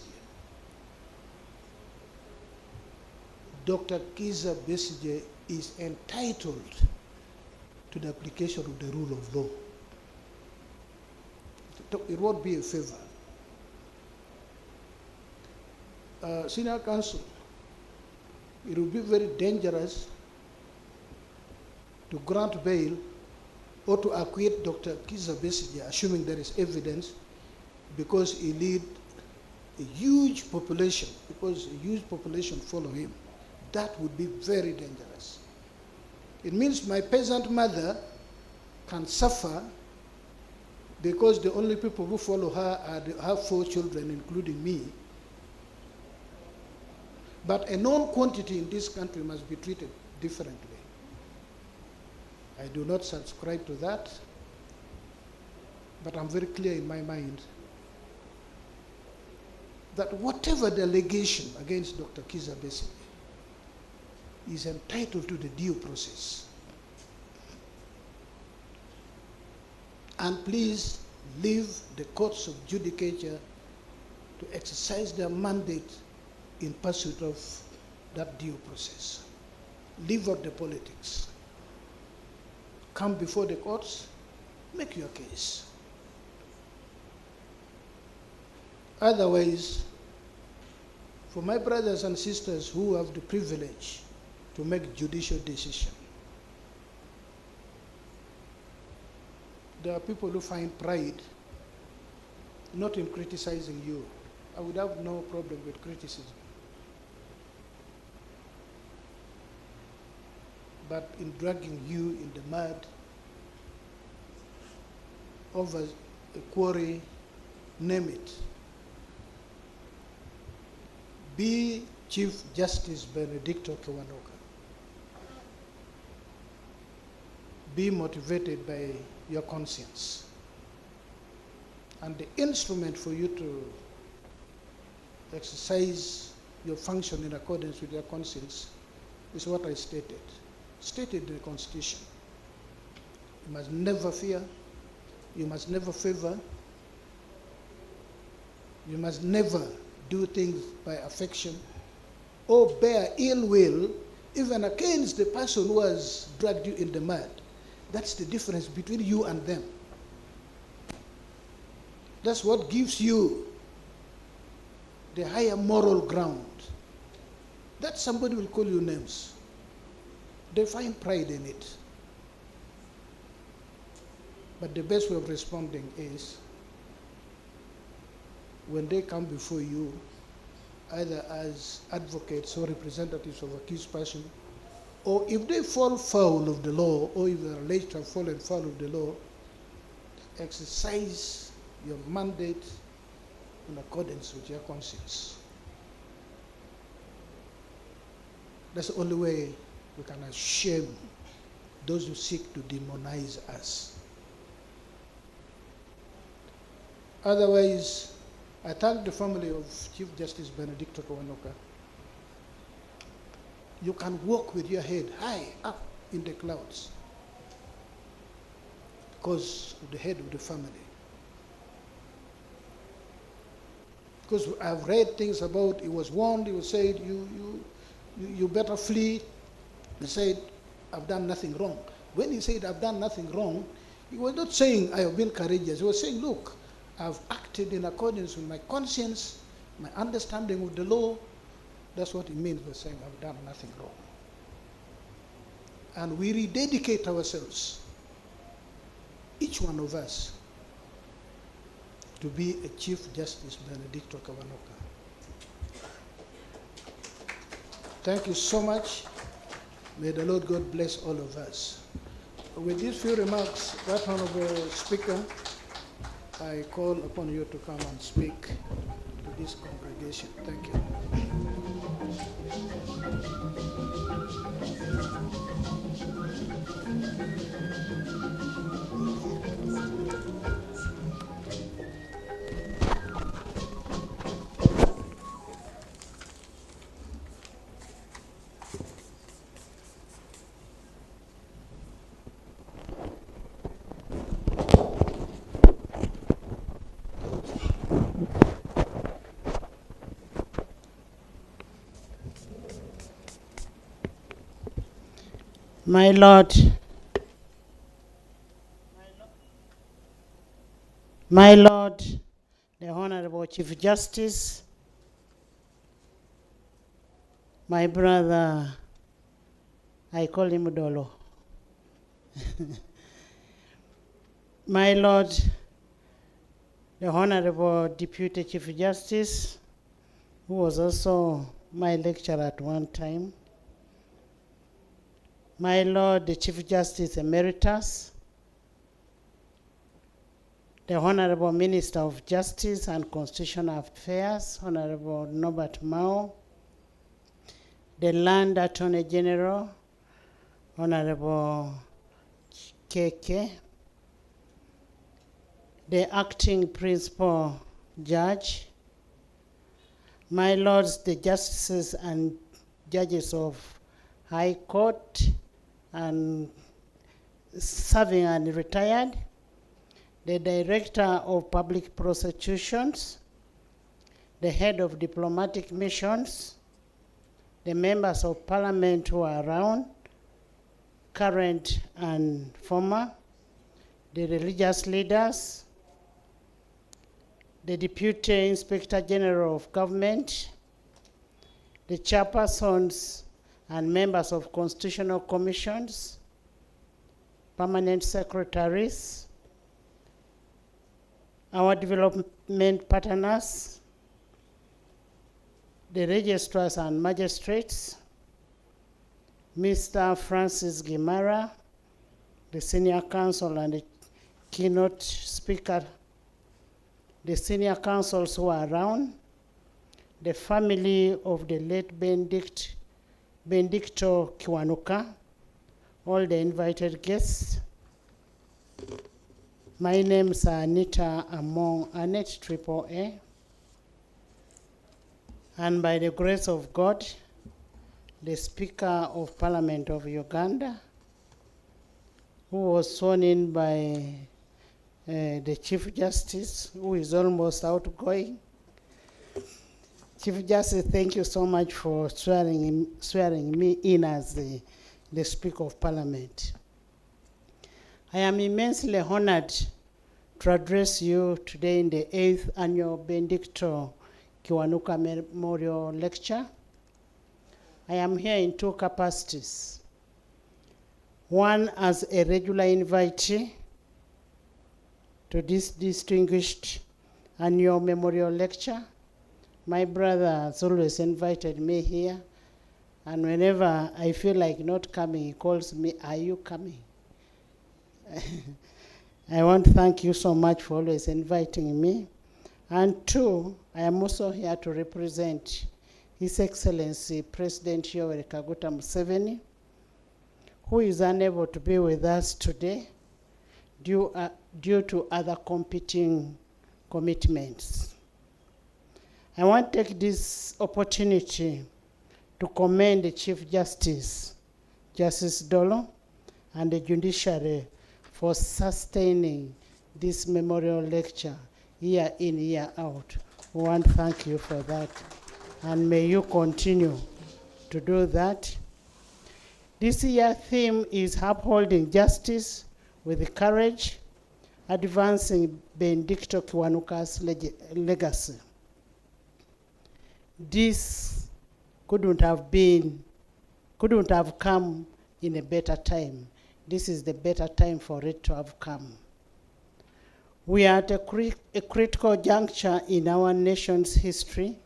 Dr. Kizza Besigye is entitled to the application of the rule of law. It won't be a favor. Senior counsel, it would be very dangerous to grant bail or to acquit Dr. Kizza Besigye, assuming there is evidence, because he leads a huge population, because a huge population follow him. That would be very dangerous. It means my peasant mother can suffer because the only people who follow her are her 4 children, including me. But a known quantity in this country must be treated differently. I do not subscribe to that, but I'm very clear in my mind that whatever the allegation against Dr. Kizza Besigye is entitled to the due process. And please leave the courts of judicature to exercise their mandate in pursuit of that due process. Leave out the politics. Come before the courts, make your case. Otherwise, for my brothers and sisters who have the privilege to make judicial decisions, there are people who find pride not in criticizing you. I would have no problem with criticism. But in dragging you in the mud over a quarry, name it. Be Chief Justice Benedicto KIWANUKA. Be motivated by your conscience. And the instrument for you to exercise your function in accordance with your conscience is what I stated in the Constitution. You must never fear, you must never favor, you must never do things by affection or bear ill will even against the person who has dragged you in the mud. That's the difference between you and them. That's what gives you the higher moral ground. That somebody will call you names. They find pride in it. But the best way of responding is when they come before you, either as advocates or representatives of accused person, or if they fall foul of the law, or if they are alleged to have fallen foul of the law, exercise your mandate in accordance with your conscience. That's the only way we can shame those who seek to demonize us. Otherwise, I thank the family of Chief Justice Benedicto KIWANUKA. You can walk with your head high up in the clouds because of the head of the family. Because I've read things about, he was warned, he was said, you better flee. He said, I've done nothing wrong. When he said, I've done nothing wrong, he was not saying I have been courageous. He was saying, look, I've acted in accordance with my conscience, my understanding of the law. That's what he means by saying, I've done nothing wrong. And we rededicate ourselves, each one of us, to be a Chief Justice Benedicto KIWANUKA. Thank you so much. May the Lord God bless all of us. With these few remarks, Right Honorable Speaker, I call upon you to come and speak to this congregation. Thank you. My Lord, the Honorable Chief Justice, my brother, I call him Dolo. My Lord, the Honorable Deputy Chief Justice, who was also my lecturer at one time, my Lord, the Chief Justice Emeritus, the Honorable Minister of Justice and Constitutional Affairs, Honorable Norbert Mao, the Land Attorney General, Honorable KK, the Acting Principal Judge, my Lords, the Justices and Judges of High Court, and serving and retired, the Director of Public Prosecutions, the Head of Diplomatic Missions, the Members of Parliament who are around, current and former, the religious leaders, the Deputy Inspector General of Government, the chairpersons and members of constitutional commissions, permanent secretaries, our development partners, the registrars and magistrates, Mr. Francis Gimara, the senior counsel and the keynote speaker, the senior counsels who are around, the family of the late Benedicto KIWANUKA, all the invited guests. My name is Anita Among Annette Triple A, and by the grace of God, the Speaker of Parliament of Uganda, who was sworn in by the Chief Justice, who is almost outgoing. Chief Justice, thank you so much for swearing me in as the Speaker of Parliament. I am immensely honored to address you today in the 8th Annual Benedicto KIWANUKA Memorial Lecture. I am here in two capacities. One as a regular invitee to this distinguished annual memorial lecture. My brother has always invited me here, and whenever I feel like not coming, he calls me, are you coming? I want to thank you so much for always inviting me. And two, I am also here to represent His Excellency President Yoweri Kaguta Museveni, who is unable to be with us today due to other competing commitments. I want to take this opportunity to commend the Chief Justice, Justice Dolo, and the judiciary for sustaining this memorial lecture year in, year out. We want to thank you for that, and may you continue to do that. This year's theme is upholding justice with courage, advancing Benedicto Kiwanuka's legacy. This couldn't have come in a better time. This is the better time for it to have come. We are at a critical juncture in our nation's history,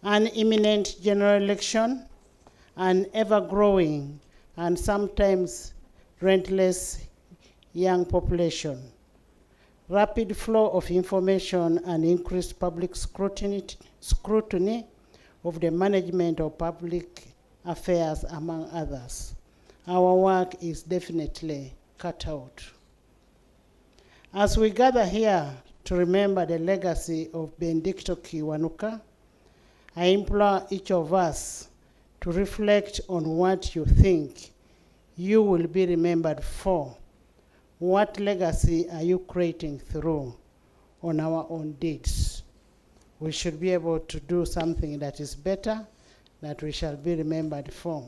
an imminent general election, an ever-growing and sometimes relentless young population, rapid flow of information and increased public scrutiny of the management of public affairs, among others. Our work is definitely cut out. As we gather here to remember the legacy of Benedicto Kiwanuka, I implore each of us to reflect on what you think you will be remembered for. What legacy are you creating through on our own deeds? We should be able to do something that is better, that we shall be remembered for.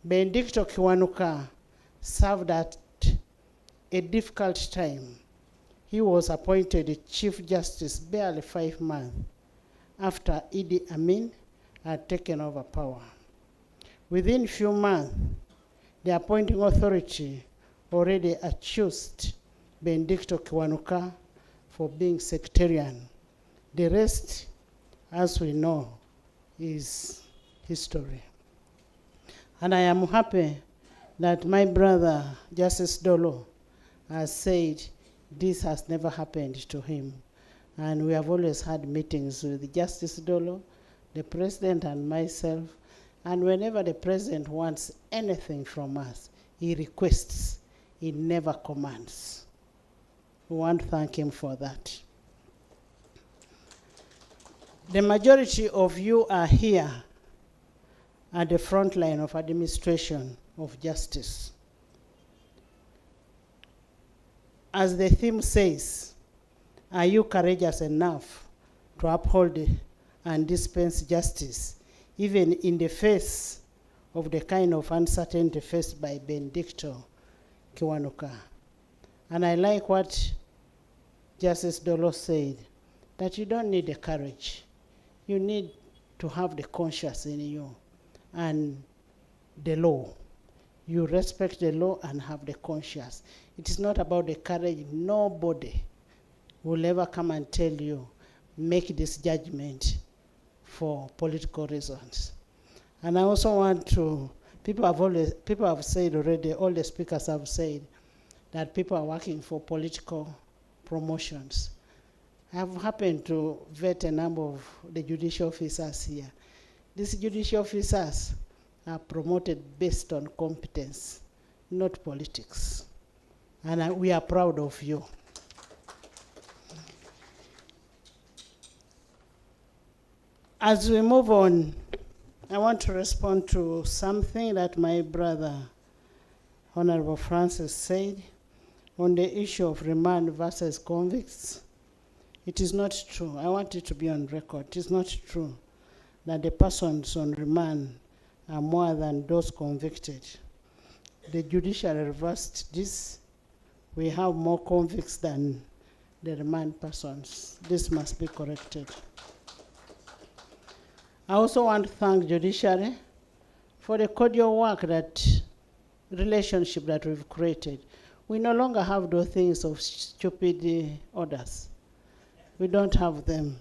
Benedicto Kiwanuka served at a difficult time. He was appointed Chief Justice barely 5 months after Idi Amin had taken over power. Within few months, the appointing authority already accused Benedicto Kiwanuka for being sectarian. The rest, as we know, is history. And I am happy that my brother, Justice Dolo, has said this has never happened to him. And we have always had meetings with Justice Dolo, the president, and myself. And whenever the president wants anything from us, he requests, he never commands. We want to thank him for that. The majority of you are here at the front line of administration of justice. As the theme says, are you courageous enough to uphold and dispense justice, even in the face of the kind of uncertainty faced by Benedicto Kiwanuka? And I like what Justice Dolo said, that you don't need the courage. You need to have the conscience in you and the law. You respect the law and have the conscience. It is not about the courage. Nobody will ever come and tell you, make this judgment for political reasons. And I also want to, people have said already, all the speakers have said that people are working for political promotions. I have happened to vet a number of the judicial officers here. These judicial officers are promoted based on competence, not politics. And we are proud of you. As we move on, I want to respond to something that my brother, Honorable Francis, said on the issue of remand versus convicts. It is not true. I want it to be on record. It is not true that the persons on remand are more than those convicted. The judiciary reversed this. We have more convicts than the remand persons. This must be corrected. I also want to thank judiciary for the cordial work relationship that we've created. We no longer have those things of stupid orders. We don't have them.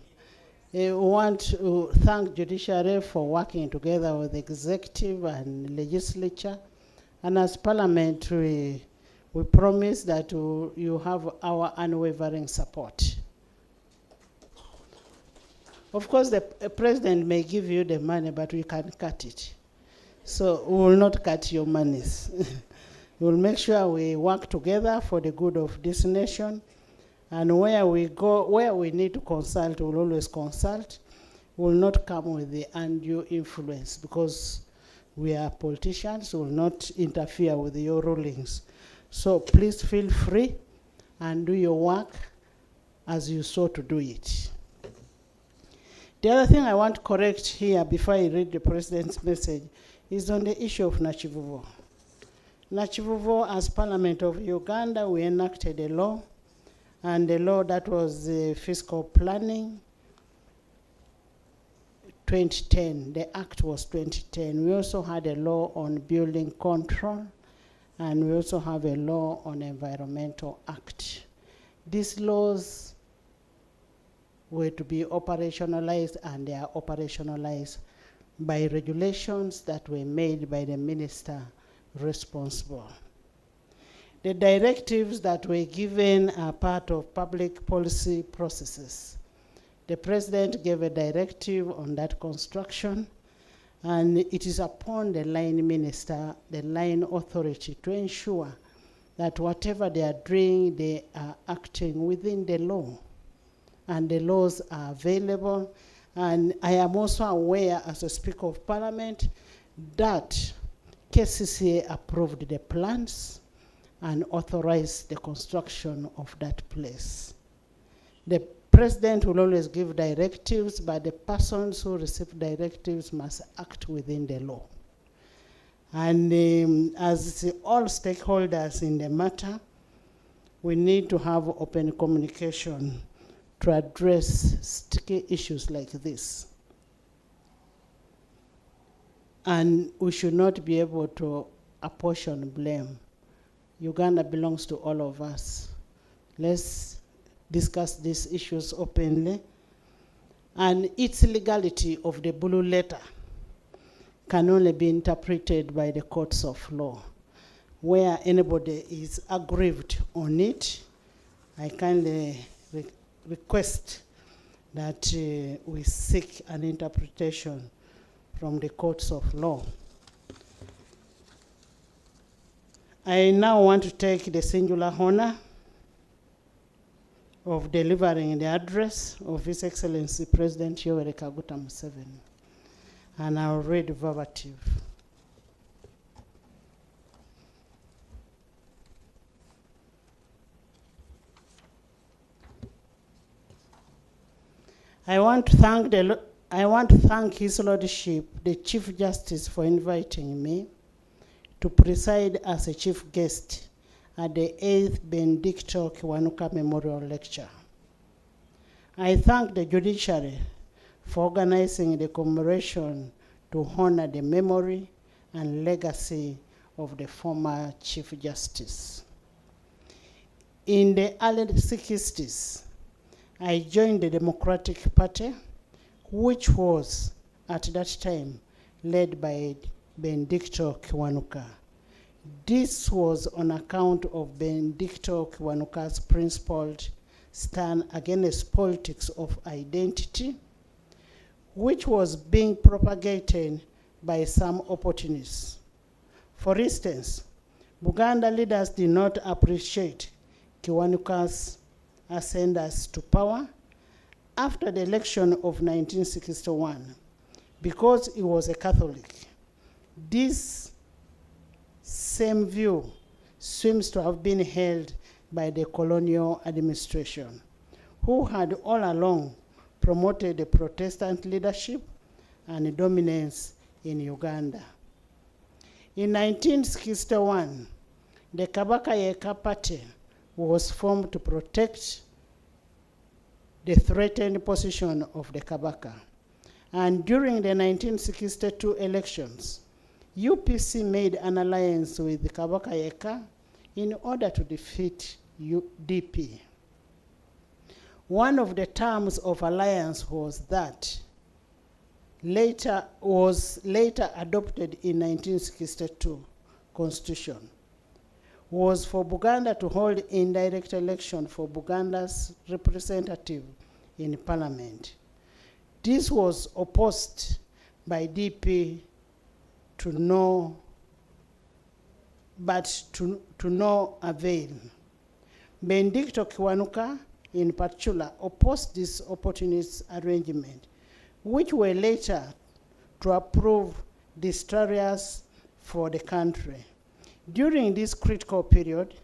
We want to thank judiciary for working together with the executive and legislature. And as parliament, we promise that you have our unwavering support. Of course, the president may give you the money, but we can cut it. So we will not cut your monies. We will make sure we work together for the good of this nation. And where we need to consult, we'll always consult. We will not come with the undue influence because we are politicians, we will not interfere with your rulings. So please feel free and do your work as you sought to do it. The other thing I want to correct here before I read the president's message, is on the issue of Nachivuvo. Nachivuvo, as Parliament of Uganda, we enacted a law, and the law that was fiscal planning 2010. The act was 2010. We also had a law on building control, and we also have a law on environmental act. These laws were to be operationalized, and they are operationalized by regulations that were made by the minister responsible. The directives that were given are part of public policy processes. The president gave a directive on that construction, and it is upon the line minister, the line authority, to ensure that whatever they are doing, they are acting within the law, and the laws are available. And I am also aware, as a Speaker of Parliament, that KCCA approved the plans and authorized the construction of that place. The president will always give directives, but the persons who receive directives must act within the law. And as all stakeholders in the matter, we need to have open communication to address sticky issues like this. And we should not be able to apportion blame. Uganda belongs to all of us. Let's discuss these issues openly. And its legality of the blue letter can only be interpreted by the courts of law. Where anybody is aggrieved on it, I kindly request that we seek an interpretation from the courts of law. I now want to take the singular honor of delivering the address of His Excellency President Yoweri Kaguta Museveni, and I'll read verbatim. I want to thank His Lordship, the Chief Justice, for inviting me to preside as a chief guest at the 8th BENEDICTO KIWANUKA Memorial Lecture. I thank the judiciary for organizing the commemoration to honor the memory and legacy of the former Chief Justice. In the early 60s, I joined the Democratic Party, which was at that time led by BENEDICTO KIWANUKA. This was on account of BENEDICTO KIWANUKA's principled stand against politics of identity, which was being propagated by some opportunists. For instance, Buganda leaders did not appreciate Kiwanuka's ascendance to power after the election of 1961 because he was a Catholic. This same view seems to have been held by the colonial administration, who had all along promoted the Protestant leadership and dominance in Uganda. In 1961, the Kabaka Yeka Party was formed to protect the threatened position of the Kabaka. And during the 1962 elections, UPC made an alliance with the Kabaka Yeka in order to defeat UDP. One of the terms of alliance was that was later adopted in 1962 Constitution, was for Buganda to hold indirect election for Buganda's representative in Parliament. This was opposed by DP to no avail. BENEDICTO KIWANUKA in particular opposed this opportunist arrangement, which were later to approve distress for the country. During this critical period,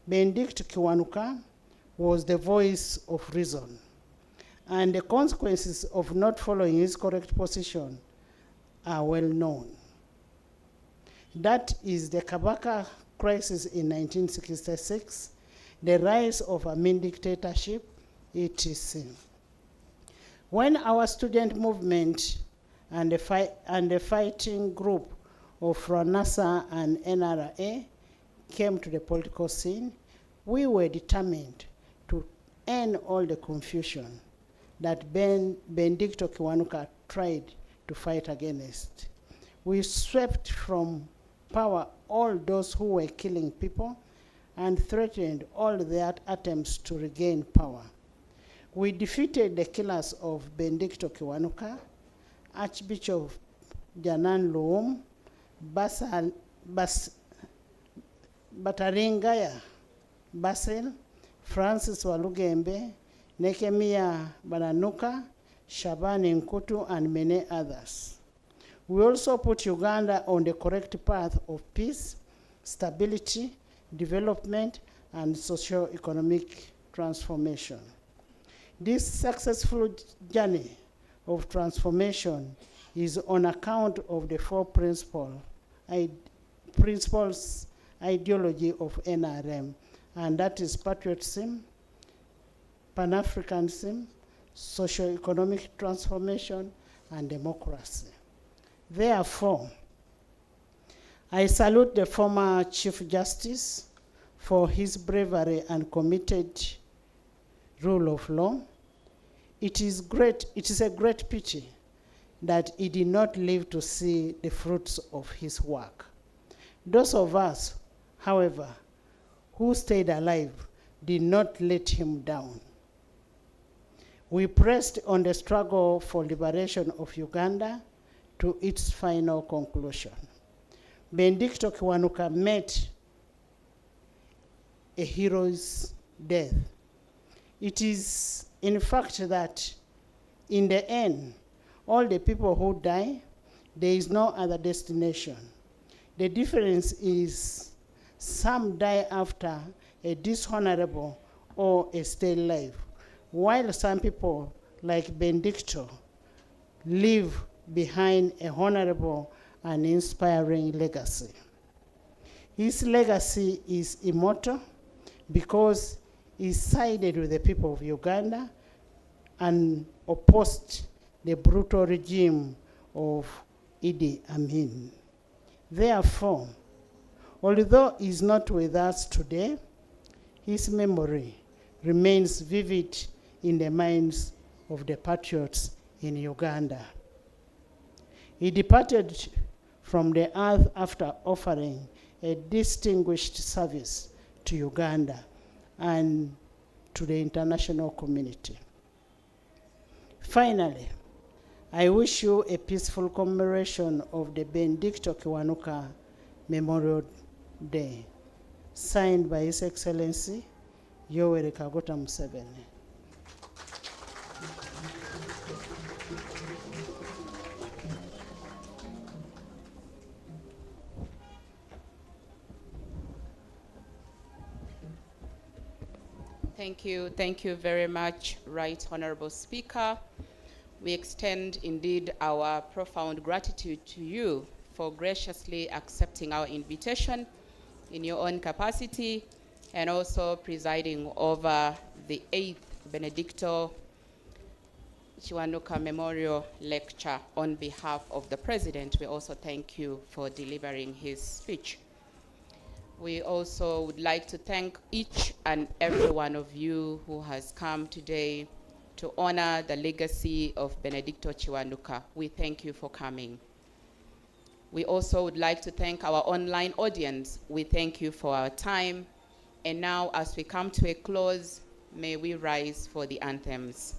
BENEDICTO KIWANUKA was the voice of reason, and the consequences of not following his correct position are well known. That is the Kabaka crisis in 1966, the rise of a mean dictatorship, etc. When our student movement and the fighting group of RANASA and NRA came to the political scene, we were determined to end all the confusion that Benedicto Kiwanuka tried to fight against. We swept from power all those who were killing people and threatened all their attempts to regain power. We defeated the killers of Benedicto Kiwanuka, Archbishop Janan Luum, Bataringaya Basil, Francis Walugembe, Nekemia Bananuka, Shabani Nkutu, and many others. We also put Uganda on the correct path of peace, stability, development, and socio-economic transformation. This successful journey of transformation is on account of the four principles ideology of NRM, and that is patriotism, Pan-Africanism, socio-economic transformation, and democracy. Therefore, I salute the former Chief Justice for his bravery and committed rule of law. It is a great pity that he did not live to see the fruits of his work. Those of us, however, who stayed alive did not let him down. We pressed on the struggle for liberation of Uganda to its final conclusion. Benedicto Kiwanuka met a hero's death. It is in fact that in the end, all the people who die, there is no other destination. The difference is some die after a dishonorable or a stale life, while some people, like Benedicto, live behind a honorable and inspiring legacy. His legacy is immortal because he sided with the people of Uganda and opposed the brutal regime of Idi Amin. Therefore, although he is not with us today, his memory remains vivid in the minds of the patriots in Uganda. He departed from the earth after offering a distinguished service to Uganda and to the international community. Finally, I wish you a peaceful commemoration of the Benedicto Kiwanuka Memorial Day, signed by His Excellency Yoweri Kaguta Museveni. Thank you very much, Right Honorable Speaker. We extend indeed our profound gratitude to you for graciously accepting our invitation in your own capacity and also presiding over the 8th Benedicto Kiwanuka Memorial Lecture on behalf of the President. We also thank you for delivering his speech. We also would like to thank each and every one of you who has come today to honor the legacy of Benedicto Kiwanuka. We thank you for coming. We also would like to thank our online audience. We thank you for our time. And now, as we come to a close, may we rise for the anthems.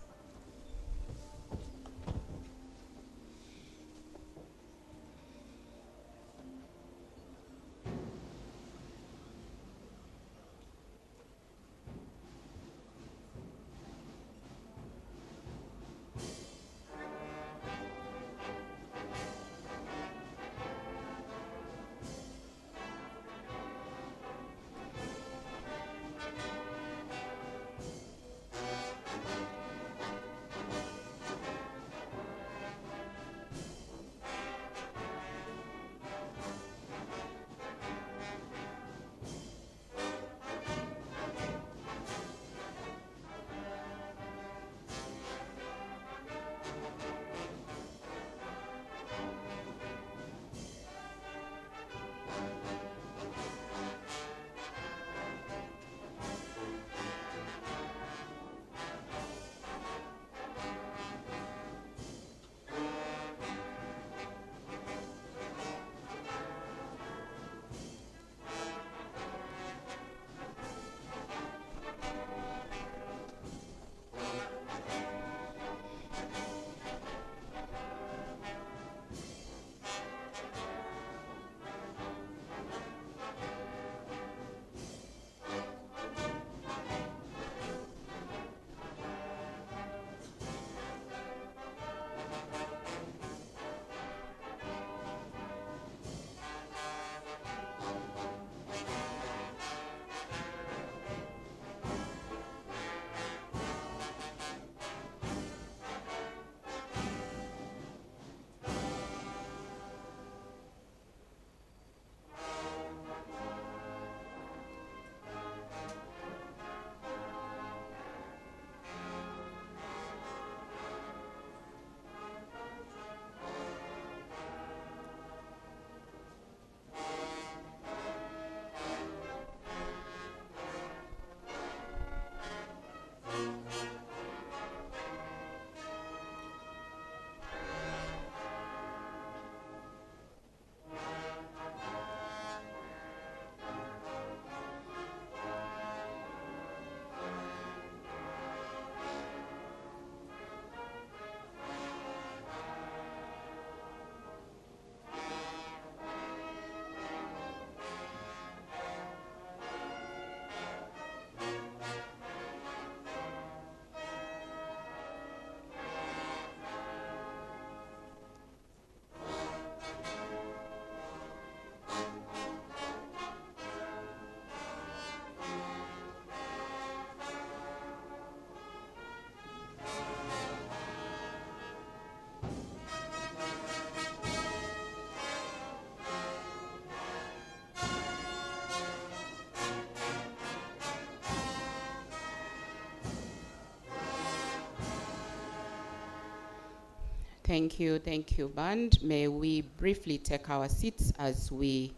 Thank you, band. May we briefly take our seats as we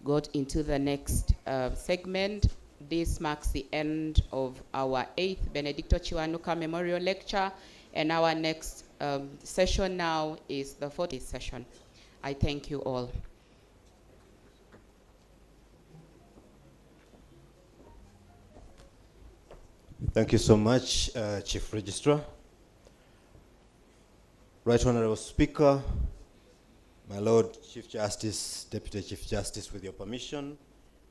go into the next segment. This marks the end of our 8th Benedicto Kiwanuka Memorial Lecture, and our next session now is the 40th session. I thank you all. Thank you so much, Chief Registrar. Right Honorable Speaker, my Lord Chief Justice, Deputy Chief Justice, with your permission,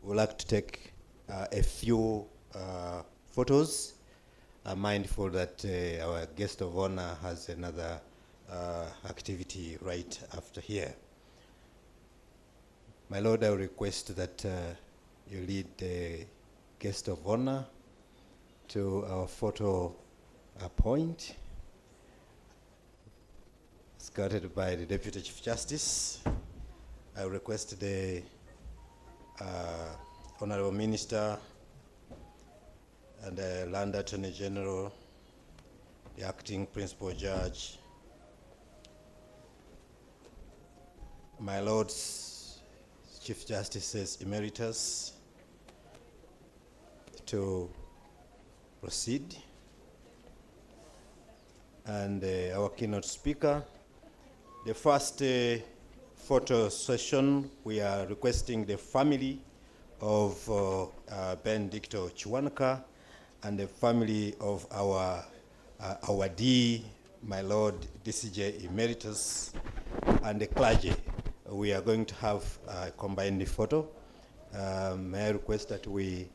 we would like to take a few photos. I'm mindful that our guest of honor has another activity right after here. My Lord, I request that you lead the guest of honor to our photo point, escorted by the Deputy Chief Justice. I request the Honorable Minister and the Land Attorney General, the Acting Principal Judge, my Lords Chief Justices Emeritus, to proceed, and our keynote speaker. The first photo session, we are requesting the family of BENEDICTO Kiwanuka and the family of our Awardee, my Lord DCJ Emeritus, and the clergy. We are going to have a combined photo. May I request that we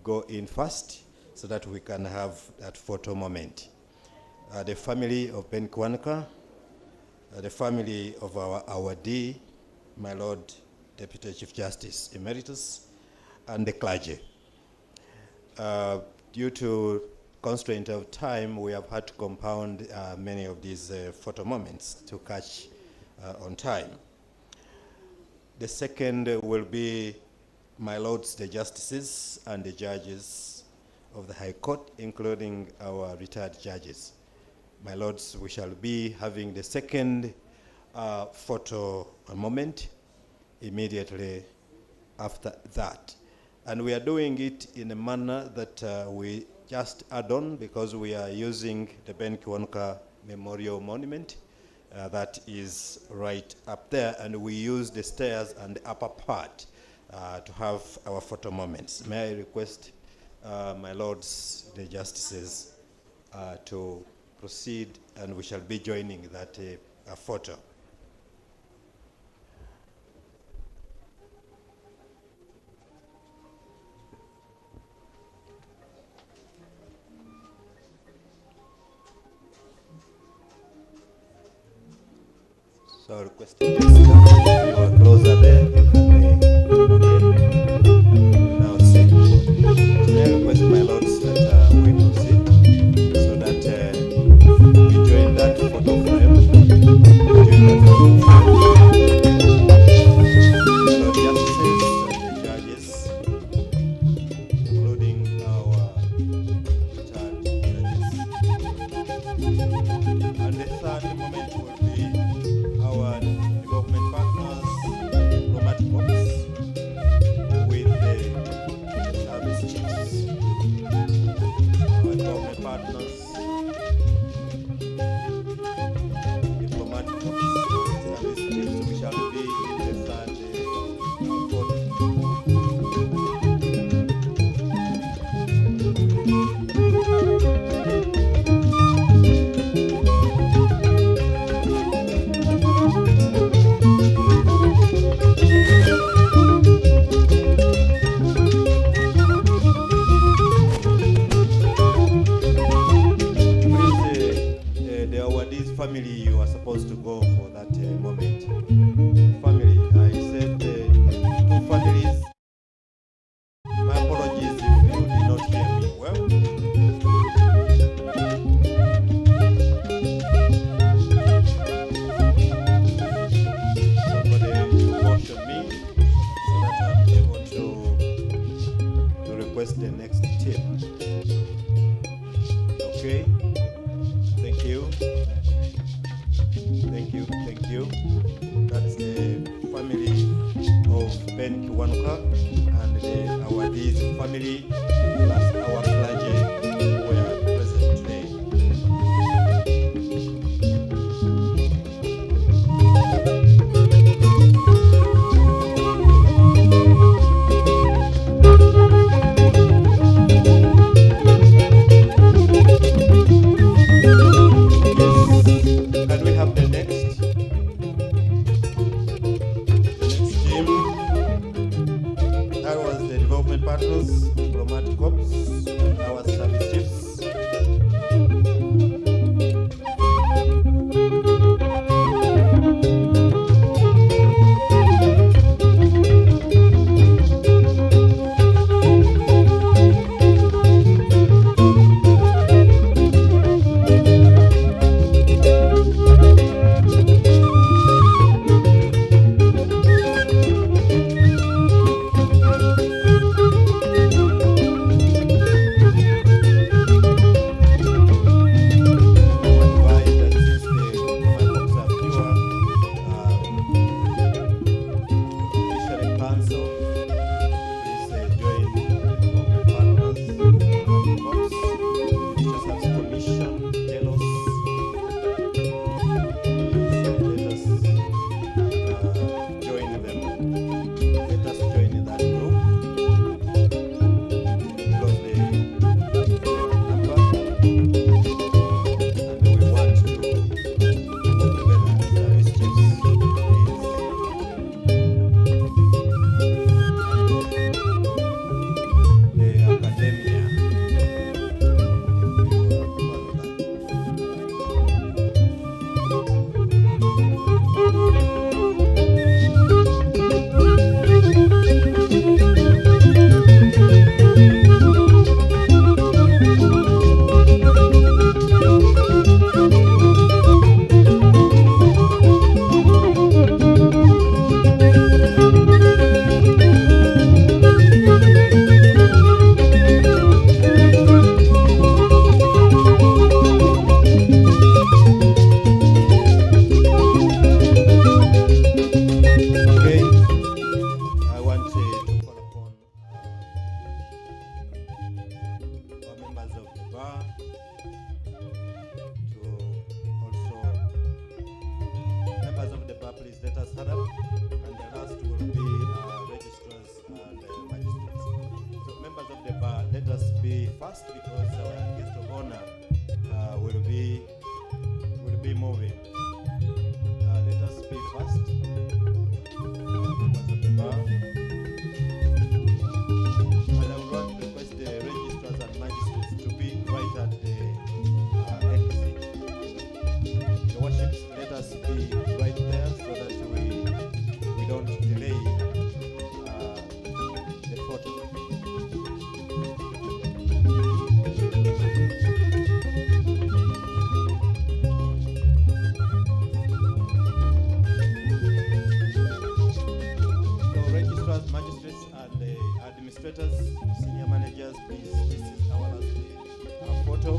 go in first so that we can have that photo moment. The family of Ben Kiwanuka, the family of our Awardee, my Lord Deputy Chief Justice Emeritus, and the clergy. Due to constraint of time, we have had to compound many of these photo moments to catch on time. The second will be my Lords the Justices and the judges of the High Court, including our retired judges. My Lords, we shall be having the second photo moment immediately after that. And we are doing it in a manner that we just add on, because we are using the Ben Kiwanuka Memorial Monument that is right up there, and we use the stairs and the upper part to have our photo moments. May I request my Lords the Justices to proceed, and we shall be joining that photo. So I request you are closer there. Now sit. May I request my Lords that we proceed so that we join that photo frame. Join that photo frame. Lord Justices and the judges, including our retired judges. And the third moment will be our development partners, diplomatic office, with the service chiefs. Our development partners, diplomatic office, service chiefs, we shall be in the third photo. Family, you are supposed to go for that moment. Family, I said two families. My apologies if you did not hear me well. Somebody to motion me so that I'm able to request the next tip. Okay, thank you. Thank you, thank you. That's the family of Ben KIWANUKA and the Awardee's family, plus our clergy who are present today. Can we have the next? The next team. That was the development partners, diplomatic corps, our service chiefs. Because our guest of honor will be moving. Let us be fast. Members of the bar. And I would want to request the registrars and magistrates to be right at the exit. The worships, let us be right there so that we don't delay the photo. Magistrates and administrators, senior managers, please, this is our last photo.